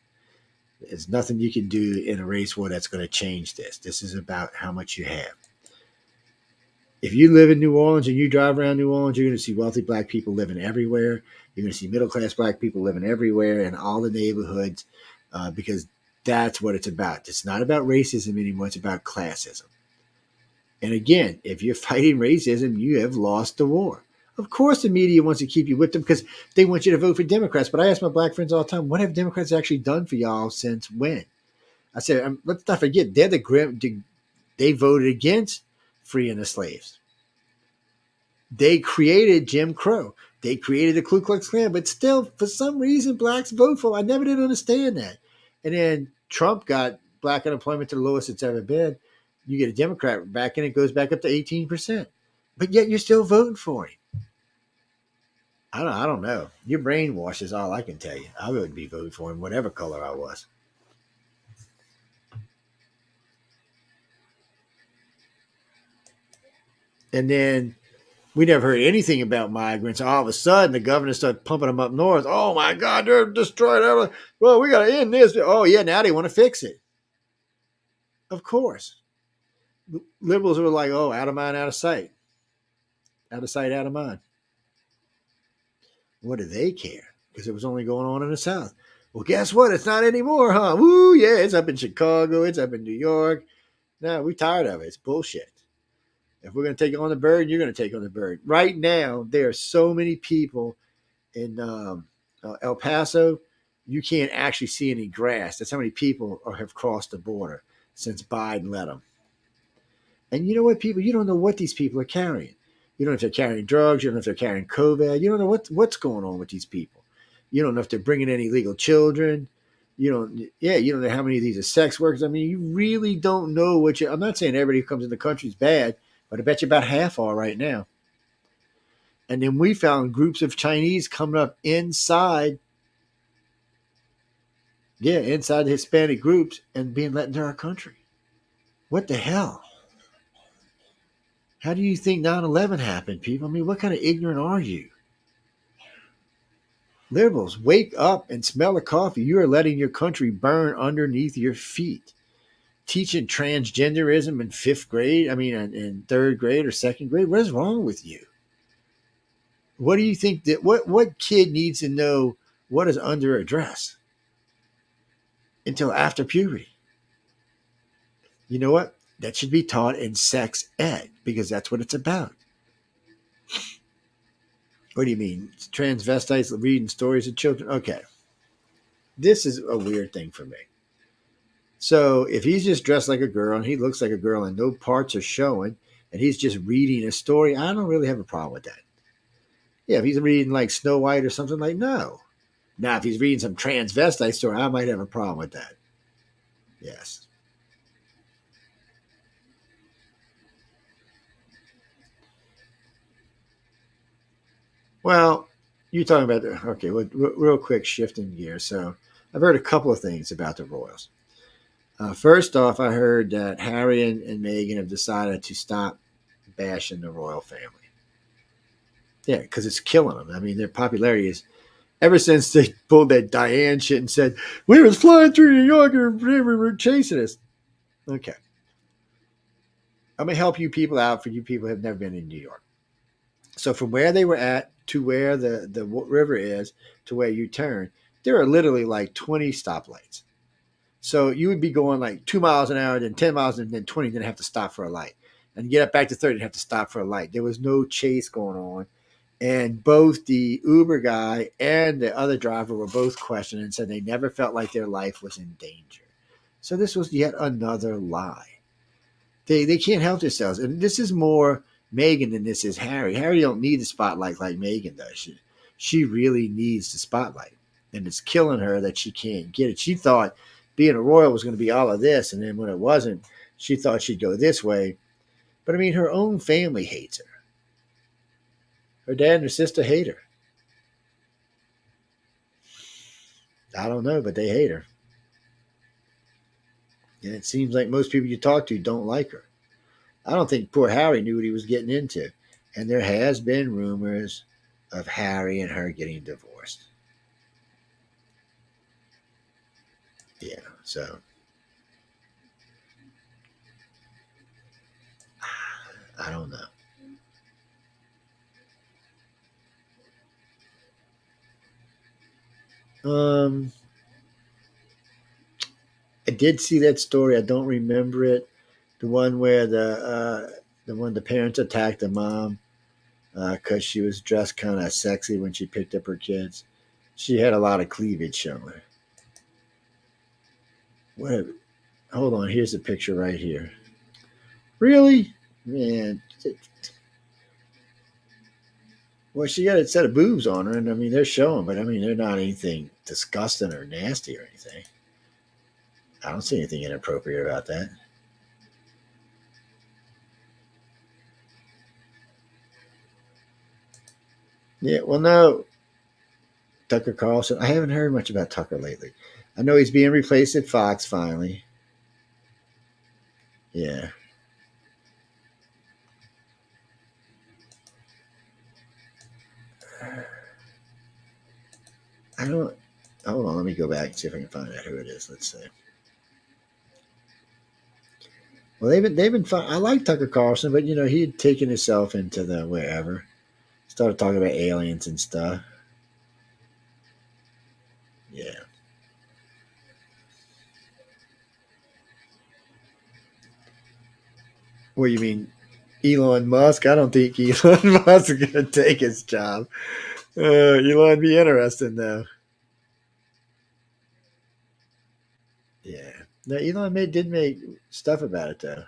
There's nothing you can do in a race war that's going to change this. This is about how much you have. If you live in New Orleans and you drive around New Orleans, you're going to see wealthy black people living everywhere. You're going to see middle-class black people living everywhere in all the neighborhoods, because that's what it's about. It's not about racism anymore. It's about classism. And again, if you're fighting racism, you have lost the war. Of course, the media wants to keep you with them because they want you to vote for Democrats. But I ask my black friends all the time, what have Democrats actually done for y'all since when? I said, let's not forget, they voted against freeing the slaves. They created Jim Crow. They created the Ku Klux Klan. But still, for some reason, blacks vote for them. I never did understand that. And then Trump got black unemployment to the lowest it's ever been. You get a Democrat back and it goes back up to 18%. But yet you're still voting for him. I don't know. Your brainwash is all I can tell you. I would be voting for him, whatever color I was. And then we never heard anything about migrants. All of a sudden, the governor started pumping them up north. Oh, my God, they're destroying everything. Well, we got to end this. Oh, yeah, now they want to fix it. Of course. Liberals were like, oh, out of mind, out of sight. Out of sight, out of mind. What do they care? Because it was only going on in the South. Well, guess what? It's not anymore, huh? Woo, yeah, it's up in Chicago. It's up in New York. No, we're tired of it. It's bullshit. If we're going to take on the bird, you're going to take on the bird. Right now, there are so many people in El Paso, you can't actually see any grass. That's how many people have crossed the border since Biden let them. And you know what, people? You don't know what these people are carrying. You don't know if they're carrying drugs. You don't know if they're carrying COVID. You don't know what's going on with these people. You don't know if they're bringing in illegal children. You don't know how many of these are sex workers. I mean, you really don't know what I'm not saying everybody who comes in the country is bad, but I bet you about half are right now. And then we found groups of Chinese coming up inside the Hispanic groups and being let into our country. What the hell? How do you think 9/11 happened, people? I mean, what kind of ignorant are you? Liberals, wake up and smell the coffee. You are letting your country burn underneath your feet. Teaching transgenderism in fifth grade, in third grade or second grade. What is wrong with you? What do you think that what kid needs to know what is under a dress until after puberty? You know what? That should be taught in sex ed, because that's what it's about. What do you mean? Transvestites reading stories of children? Okay. This is a weird thing for me. So if he's just dressed like a girl and he looks like a girl and no parts are showing and he's just reading a story, I don't really have a problem with that. Yeah, if he's reading like Snow White or something, like, no. Now, if he's reading some transvestite story, I might have a problem with that. Yes. Well, you're talking about okay. Real quick, shifting gears. So, I've heard a couple of things about the Royals. First off, I heard that Harry and Meghan have decided to stop bashing the royal family. Yeah, because it's killing them. I mean, their popularity is ever since they pulled that Diane shit and said we was flying through New York and we were chasing us. Okay, I'm gonna help you people out. For you people who have never been in New York. So from where they were at to where the river is to where you turn, there are literally like 20 stoplights. So you would be going like 2 miles an hour, then 10 miles, and then 20, then have to stop for a light. And get up back to 30, and have to stop for a light. There was no chase going on. And both the Uber guy and the other driver were both questioned and said they never felt like their life was in danger. So this was yet another lie. They can't help themselves. And this is more Megan than this is Harry. Harry don't need the spotlight like Megan does. She really needs the spotlight. And it's killing her that she can't get it. She thought being a royal was going to be all of this. And then when it wasn't, she thought she'd go this way. But I mean, her own family hates her. Her dad and her sister hate her. I don't know, but they hate her. And it seems like most people you talk to don't like her. I don't think poor Harry knew what he was getting into. And there has been rumors of Harry and her getting divorced. Yeah, so I don't know. I did see that story. I don't remember it. The one where the parents attacked the mom because she was dressed kind of sexy when she picked up her kids. She had a lot of cleavage showing. Hold on, here's the picture right here. Really? Man. Well, she got a set of boobs on her, and I mean, they're showing, but I mean, they're not anything disgusting or nasty or anything. I don't see anything inappropriate about that. Yeah, well, no. Tucker Carlson. I haven't heard much about Tucker lately. I know he's being replaced at Fox finally. Yeah. I don't. Hold on, let me go back and see if I can find out who it is. Let's see. Well, they've been fun. I like Tucker Carlson, but he had taken himself into the wherever, started talking about aliens and stuff. Yeah. What do you mean, Elon Musk? I don't think Elon Musk is going to take his job. Elon be interesting though. Yeah. No, Elon did make stuff about it though.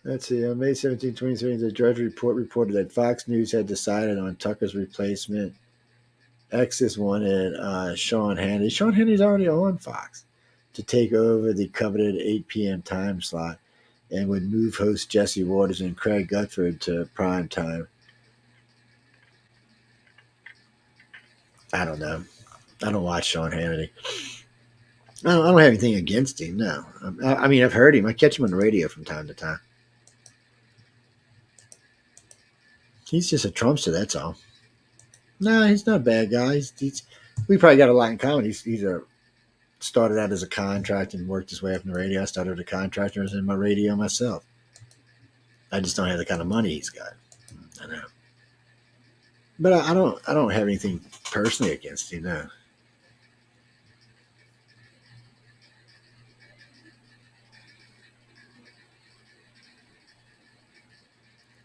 Let's see. On May 17, 2023, the Drudge Report reported that Fox News had decided on Tucker's replacement. X's wanted Sean Hannity. Sean Hannity's already on Fox to take over the coveted 8 p.m. time slot and would move host Jesse Waters and Craig Gutford to prime time. I don't know. I don't watch Sean Hannity. I don't have anything against him, no. I mean, I've heard him. I catch him on the radio from time to time. He's just a Trumpster, that's all. No, he's not a bad guy. We probably got a lot in common. He's started out as a contractor and worked his way up in the radio. I started as a contractor and was in my radio myself. I just don't have the kind of money he's got. I know. But I don't have anything personally against him, no.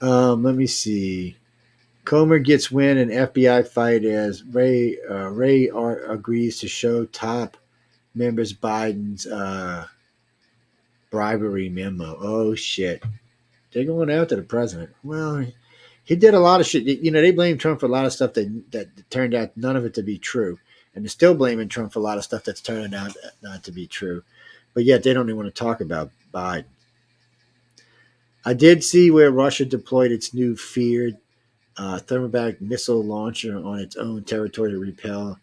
Let me see. Comer gets win in FBI fight as Ray agrees to show top members Biden's bribery memo. Oh shit! They're going after the president. Well, he did a lot of shit. They blame Trump for a lot of stuff that turned out none of it to be true, and they're still blaming Trump for a lot of stuff that's turning out not to be true. But yet they don't even want to talk about Biden. I did see where Russia deployed its new feared thermobatic missile launcher on its own territory to repel.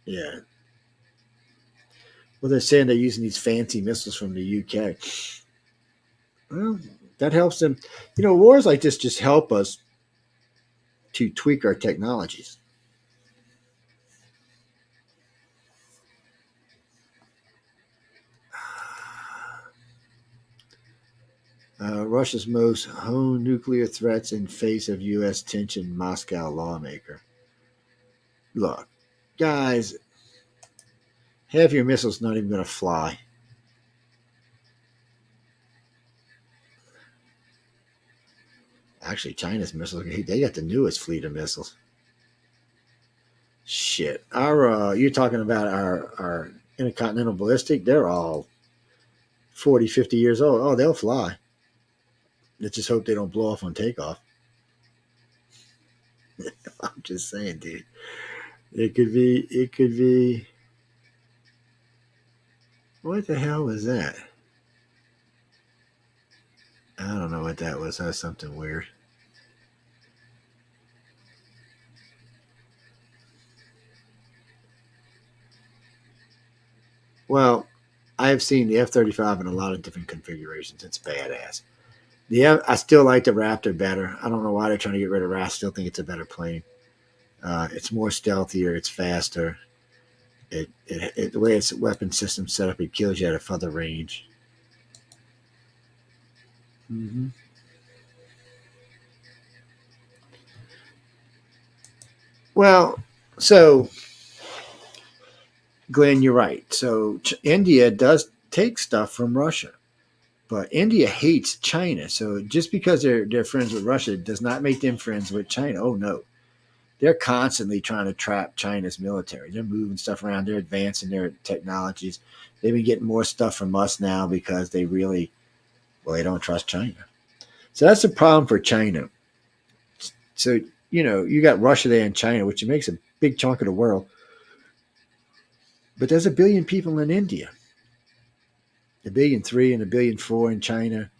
Yeah. Well, they're saying they're using these fancy missiles from the UK. Well, that helps them. Wars like this just help us to tweak our technologies. Russia's most honed nuclear threats in face of U.S. tension, Moscow lawmaker. Look, guys, Half your missiles not even going to fly. Actually, China's missiles, they got the newest fleet of missiles. Shit. You're talking about our intercontinental ballistic? They're all 40, 50 years old. Oh, they'll fly. Let's just hope they don't blow off on takeoff. I'm just saying, dude. It could be. What the hell was that? I don't know what that was. That was something weird. Well, I have seen the F-35 in a lot of different configurations. It's badass. I still like the Raptor better. I don't know why they're trying to get rid of Raptor. I still think it's a better plane. It's more stealthier. It's faster. The way its weapon system set up, it kills you at a further range. Mm-hmm. Well, so Glenn, you're right. So India does take stuff from Russia, but India hates China. So just because they're friends with Russia does not make them friends with China. Oh no, they're constantly trying to trap China's military. They're moving stuff around. They're advancing their technologies. They've been getting more stuff from us now because they don't trust China. So that's the problem for China. So, you got Russia there and China, which makes a big chunk of the world. But there's 1 billion people in India. 1.3 billion and 1.4 billion in China.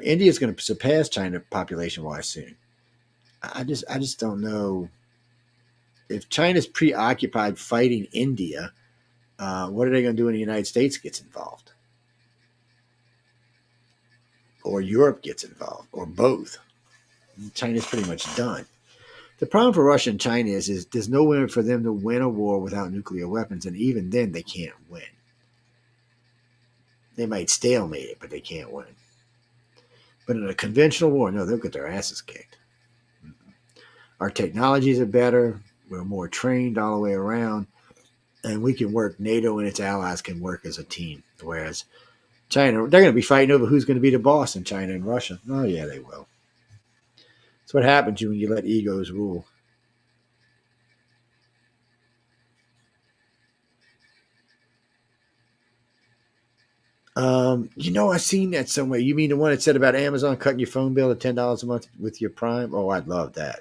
India is going to surpass China population-wise soon. I just don't know. If China's preoccupied fighting India, what are they going to do when the United States gets involved? Or Europe gets involved, or both? China's pretty much done. The problem for Russia and China is there's no way for them to win a war without nuclear weapons, and even then they can't win. They might stalemate it, but they can't win. But in a conventional war, no, they'll get their asses kicked. Our technologies are better. We're more trained all the way around, and we can work. NATO and its allies can work as a team, whereas China, they're going to be fighting over who's going to be the boss in China and Russia. Oh, yeah, they will. That's what happens to you when you let egos rule. I seen that somewhere. You mean the one that said about Amazon cutting your phone bill to $10 a month with your Prime? Oh, I'd love that.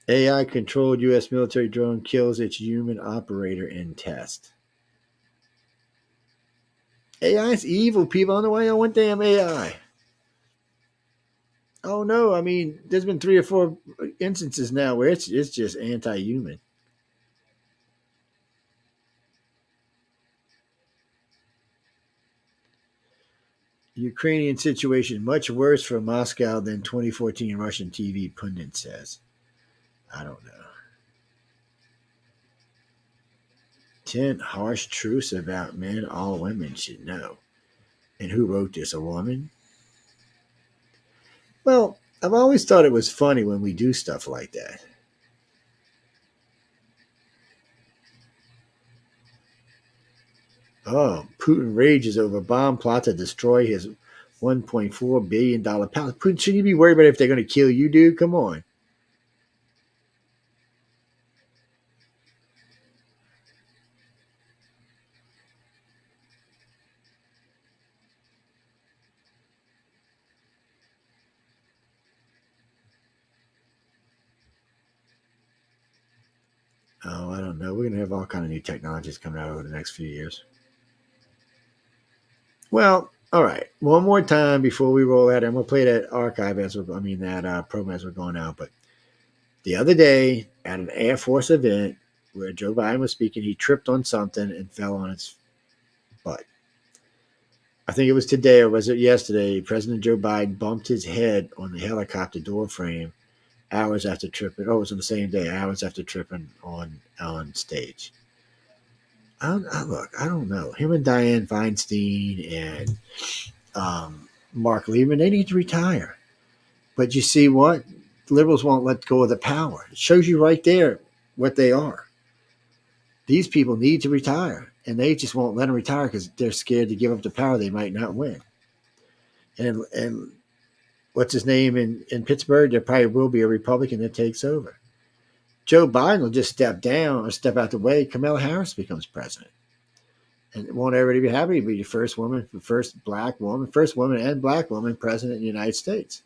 AI-controlled U.S. military drone kills its human operator in test. AI is evil, people. On the way on one damn AI. Oh no! I mean, there's been 3 or 4 instances now where it's just anti-human. Ukrainian situation much worse for Moscow than 2014 Russian TV pundit says. I don't know. 10 harsh truths about men all women should know. And who wrote this? A woman? Well, I've always thought it was funny when we do stuff like that. Oh, Putin rages over bomb plot to destroy his $1.4 billion palace. Putin, shouldn't you be worried about if they're going to kill you, dude? Come on. Oh, I don't know. We're going to have all kind of new technologies coming out over the next few years. Well, all right. One more time before we roll out. I'm going to play that archive that program as we're going out. But the other day at an Air Force event where Joe Biden was speaking, he tripped on something and fell on his butt. I think it was today, or was it yesterday? President Joe Biden bumped his head on the helicopter door frame hours after tripping. Oh, it was on the same day, hours after tripping on stage. Look, I don't know. Him and Dianne Feinstein and Mark Lieberman, they need to retire. But you see what? Liberals won't let go of the power. It shows you right there what they are. These people need to retire, and they just won't let them retire because they're scared to give up the power they might not win. And what's his name in Pittsburgh? There probably will be a Republican that takes over. Joe Biden will just step down or step out the way. Kamala Harris becomes president. And won't everybody be happy to be the first woman and black woman president in the United States?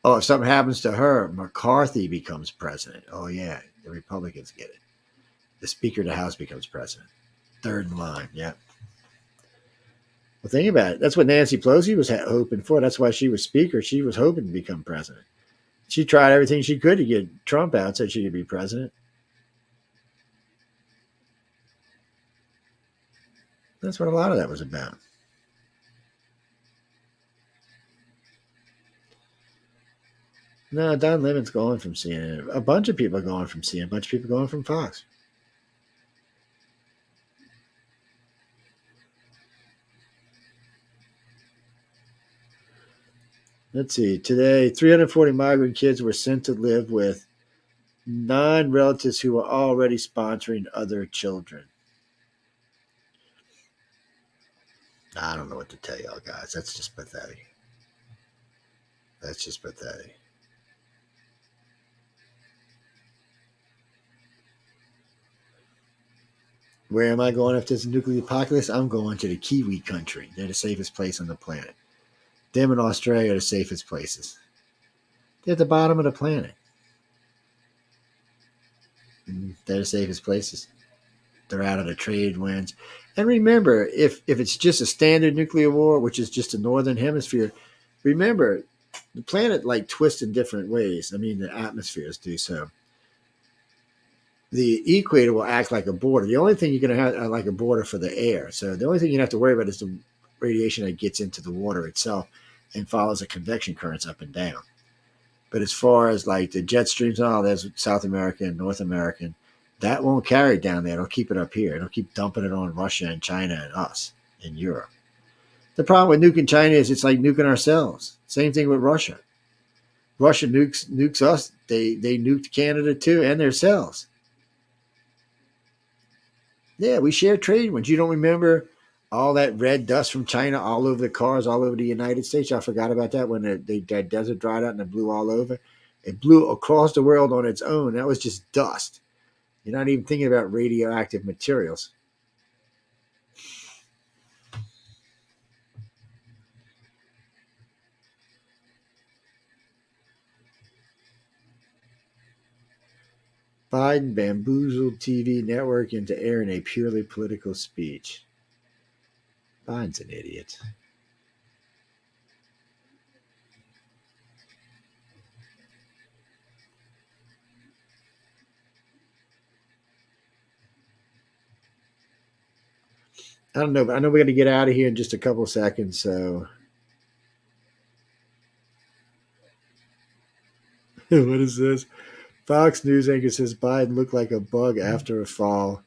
Oh, if something happens to her, McCarthy becomes president. Oh, yeah, the Republicans get it. The Speaker of the House becomes president. Third in line, yeah. Well, think about it. That's what Nancy Pelosi was hoping for. That's why she was Speaker. She was hoping to become president. She tried everything she could to get Trump out so she could be president. That's what a lot of that was about. No, Don Lemon's going from CNN. A bunch of people are going from CNN. A bunch of people going from Fox. Let's see. Today, 340 migrant kids were sent to live with 9 relatives who were already sponsoring other children. I don't know what to tell y'all guys. That's just pathetic. That's just pathetic. Where am I going after this nuclear apocalypse? I'm going to the Kiwi country. They're the safest place on the planet. Them and Australia are the safest places. They're at the bottom of the planet. They're the safest places. They're out of the trade winds. And remember, if it's just a standard nuclear war, which is just the northern hemisphere, remember, the planet twists in different ways. I mean, the atmospheres do so. The equator will act like a border. The only thing you're going to have like a border for the air. So the only thing you have to worry about is the radiation that gets into the water itself and follows the convection currents up and down. But as far as the jet streams and all, there's South America and North American, that won't carry it down there. It'll keep it up here. It'll keep dumping it on Russia and China and us and Europe. The problem with nuking China is it's like nuking ourselves. Same thing with Russia. Russia nukes us. They nuked Canada too and themselves. Yeah, we share trade winds. You don't remember all that red dust from China all over the cars, all over the United States? I forgot about that when that desert dried out and it blew all over. It blew across the world on its own. That was just dust. You're not even thinking about radioactive materials. Biden bamboozled TV network into airing a purely political speech. Biden's an idiot. I don't know, but I know we're going to get out of here in just a couple of seconds, so. What is this? Fox News anchor says Biden looked like a bug after a fall.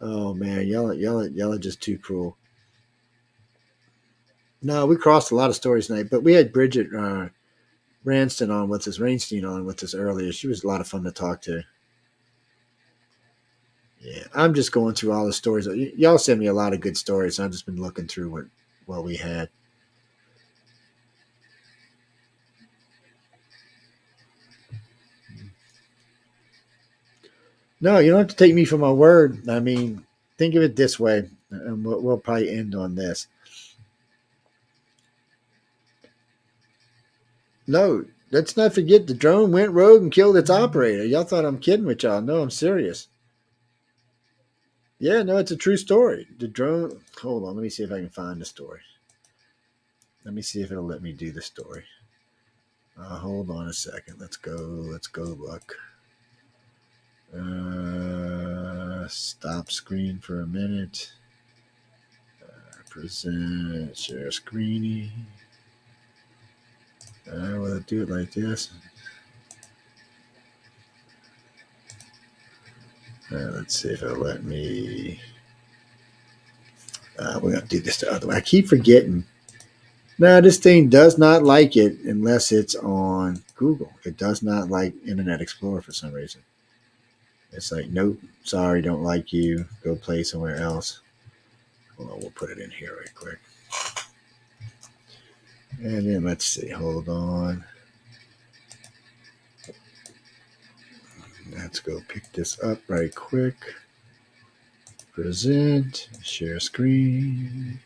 Oh, man, y'all are just too cruel. No, we crossed a lot of stories tonight, but we had Bridget Rainsdon on with us earlier. She was a lot of fun to talk to. Yeah, I'm just going through all the stories. Y'all sent me a lot of good stories. I've just been looking through what we had. No, you don't have to take me for my word. I mean, think of it this way, and we'll probably end on this. No, let's not forget the drone went rogue and killed its operator. Y'all thought I'm kidding with y'all. No, I'm serious. Yeah, no, it's a true story. The drone. Hold on, let me see if I can find the story. Let me see if it'll let me do the story. Hold on a second. Let's go look. Stop screen for a minute. Present, share screening. Will it do it like this? Let's see if it'll let me. We're going to do this the other way. I keep forgetting. Now, this thing does not like it unless it's on Google. It does not like Internet Explorer for some reason. It's like, nope, sorry, don't like you. Go play somewhere else. Hold on, we'll put it in here right quick. And then let's see, hold on. Let's go pick this up right quick. Present, share screen.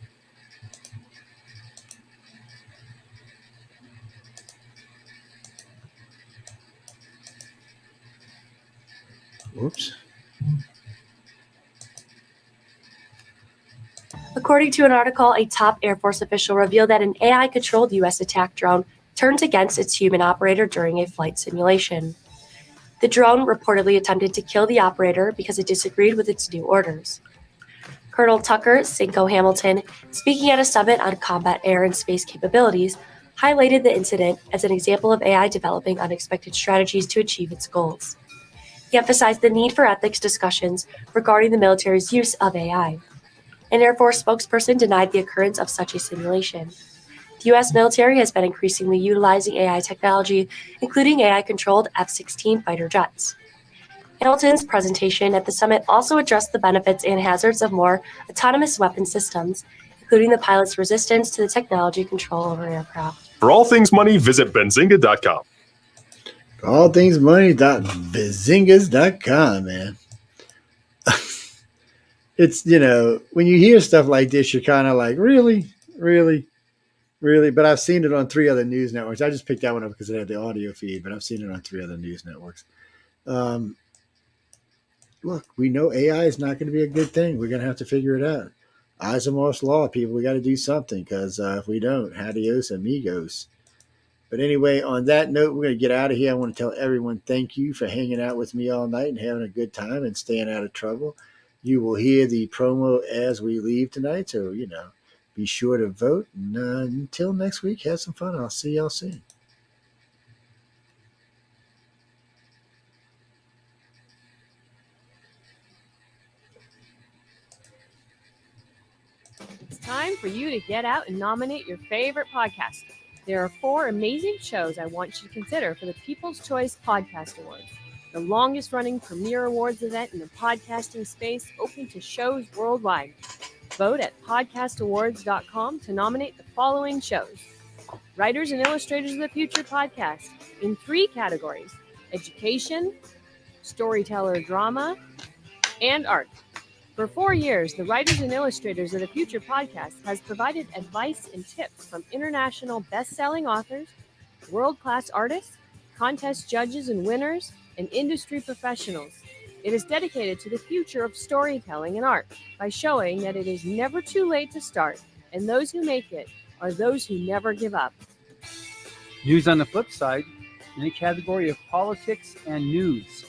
Whoops. According to an article, a top Air Force official revealed that an AI-controlled U.S. attack drone turned against its human operator during a flight simulation. The drone reportedly attempted to kill the operator because it disagreed with its new orders. Colonel Tucker Cinco Hamilton, speaking at a summit on combat air and space capabilities, highlighted the incident as an example of AI developing unexpected strategies to achieve its goals. He emphasized the need for ethics discussions regarding the military's use of AI. An Air Force spokesperson denied the occurrence of such a simulation. The U.S. military has been increasingly utilizing AI technology, including AI-controlled F-16 fighter jets. Hamilton's presentation at the summit also addressed the benefits and hazards of more autonomous weapon systems, including the pilot's resistance to the technology control over aircraft. For all things money, visit benzinga.com. For all things money.vizingas.com, man. It's, when you hear stuff like this, you're kind of like, really? But I've seen it on 3 other news networks. I just picked that one up because it had the audio feed, but I've seen it on 3 other news networks. Look, we know AI is not going to be a good thing. We're going to have to figure it out. Asimov's law, people, we got to do something because if we don't, adios amigos. But anyway, on that note, we're going to get out of here. I want to tell everyone thank you for hanging out with me all night and having a good time and staying out of trouble. You will hear the promo as we leave tonight, so, be sure to vote. And until next week, have some fun. I'll see y'all soon. It's time for you to get out and nominate your favorite podcast. There are 4 amazing shows I want you to consider for the People's Choice Podcast Awards, the longest-running premier awards event in the podcasting space, open to shows worldwide. Vote at podcastawards.com to nominate the following shows. Writers and Illustrators of the Future podcast in 3 categories: education, storyteller drama, and art. For 4 years, the Writers and Illustrators of the Future podcast has provided advice and tips from international best-selling authors, world-class artists, contest judges and winners, and industry professionals. It is dedicated to the future of storytelling and art by showing that it is never too late to start, and those who make it are those who never give up. News on the Flip Side, in the category of politics and news.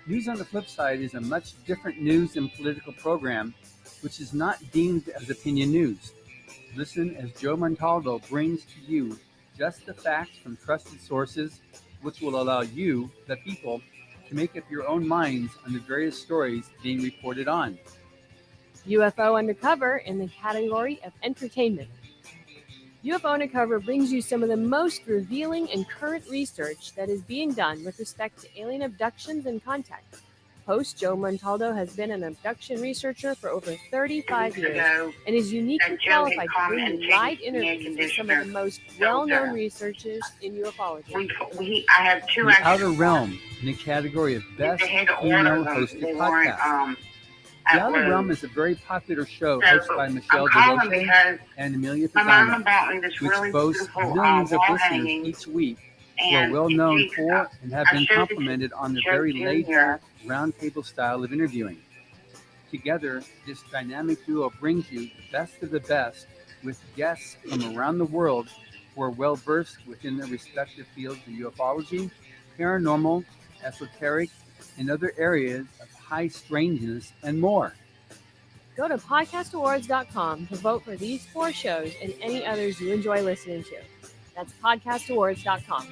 News on the Flip Side is a much different news and political program, which is not deemed as opinion news. Listen as Joe Montaldo brings to you just the facts from trusted sources, which will allow you, the people, to make up your own minds on the various stories being reported on. UFO Undercover in the category of entertainment. UFO Undercover brings you some of the most revealing and current research that is being done with respect to alien abductions and contact. Host Joe Montaldo has been an abduction researcher for over 35 years and is uniquely qualified to bring you live interviews with some of the most well-known researchers in ufology. I have 2 The Outer Realm, in the category of Best Female Hosted Podcast. The Outer Realm is a very popular show hosted by Michelle DeRoche and Amelia Pagano, which boasts millions of listeners each week who are well known for and have been complimented on their very laid-back, roundtable style of interviewing. Together, this dynamic duo brings you the best of the best with guests from around the world who are well versed within their respective fields of ufology, paranormal, esoteric, and other areas of high strangeness and more. Go to podcastawards.com to vote for these 4 shows and any others you enjoy listening to. That's podcastawards.com.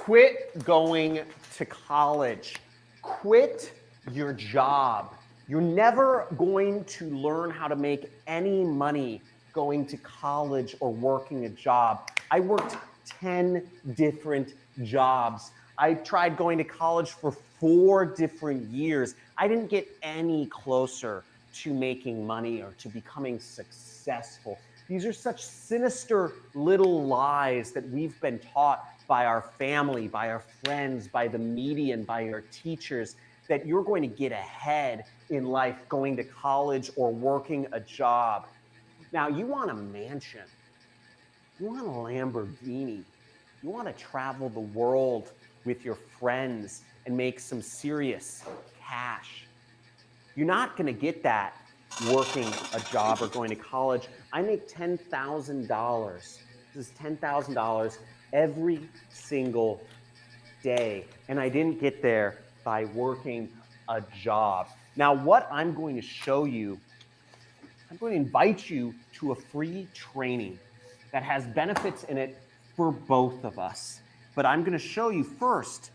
Quit going to college. Quit your job. You're never going to learn how to make any money going to college or working a job. I worked 10 different jobs. I tried going to college for 4 different years. I didn't get any closer to making money or to becoming successful. These are such sinister little lies that we've been taught by our family, by our friends, by the media, and by our teachers, that you're going to get ahead in life going to college or working a job. Now, you want a mansion, you want a Lamborghini, you want to travel the world with your friends and make some serious cash. You're not going to get that working a job or going to college. I make $10,000. This is $10,000 every single day. And I didn't get there by working a job. Now, what I'm going to show you, I'm going to invite you to a free training that has benefits in it for both of us. But I'm going to show you first,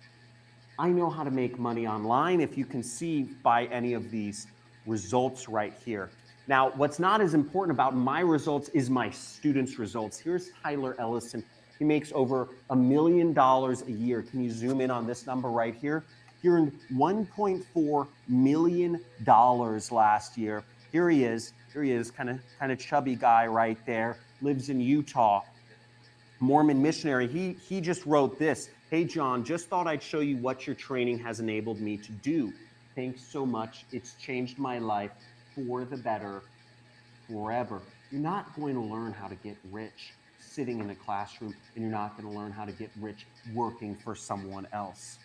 I know how to make money online, if you can see by any of these results right here. Now, what's not as important about my results is my students' results. Here's Tyler Ellison. He makes over $1 million a year. Can you zoom in on this number right here? He earned $1.4 million last year. Here he is, kind of chubby guy right there, lives in Utah. Mormon missionary. He just wrote this. Hey, John, just thought I'd show you what your training has enabled me to do. Thanks so much. It's changed my life for the better forever. You're not going to learn how to get rich sitting in a classroom, and you're not going to learn how to get rich working for someone else.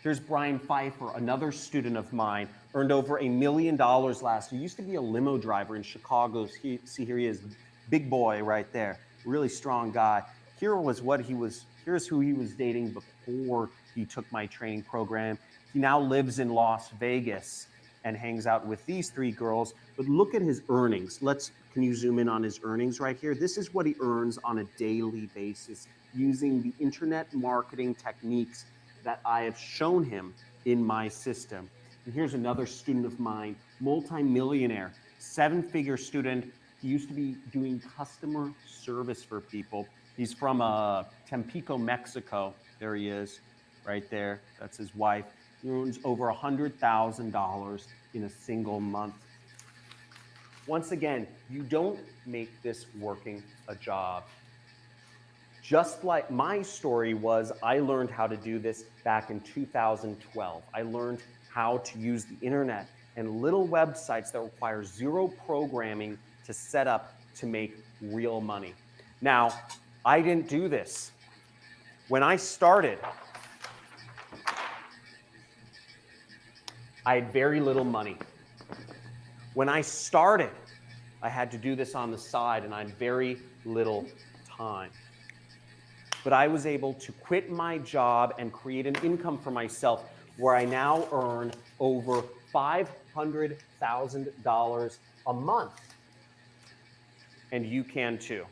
Here's Brian Pfeiffer, another student of mine, earned over $1 million last year. He used to be a limo driver in Chicago. See, here he is, big boy right there, really strong guy. Here's who he was dating before he took my training program. He now lives in Las Vegas and hangs out with these 3 girls. But look at his earnings. Can you zoom in on his earnings right here? This is what he earns on a daily basis using the internet marketing techniques that I have shown him in my system. And here's another student of mine, multi-millionaire, 7-figure student. He used to be doing customer service for people. He's from Tampico, Mexico. There he is, right there. That's his wife. He earns over $100,000 in a single month. Once again, you don't make this working a job. Just like my story was, I learned how to do this back in 2012. I learned how to use the internet and little websites that require 0 programming to set up to make real money. Now, I didn't do this. When I started, I had very little money. When I started, I had to do this on the side and I had very little time. But I was able to quit my job and create an income for myself where I now earn over $500,000 a month. And you can too.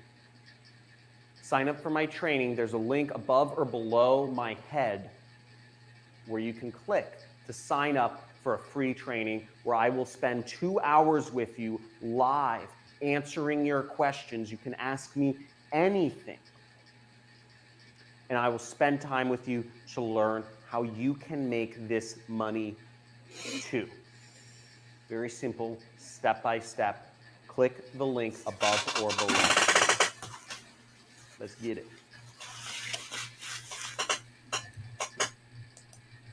Sign up for my training. There's a link above or below my head where you can click to sign up for a free training where I will spend 2 hours with you live answering your questions. You can ask me anything. And I will spend time with you to learn how you can make this money too. Very simple, step by step. Click the link above or below. Let's get it.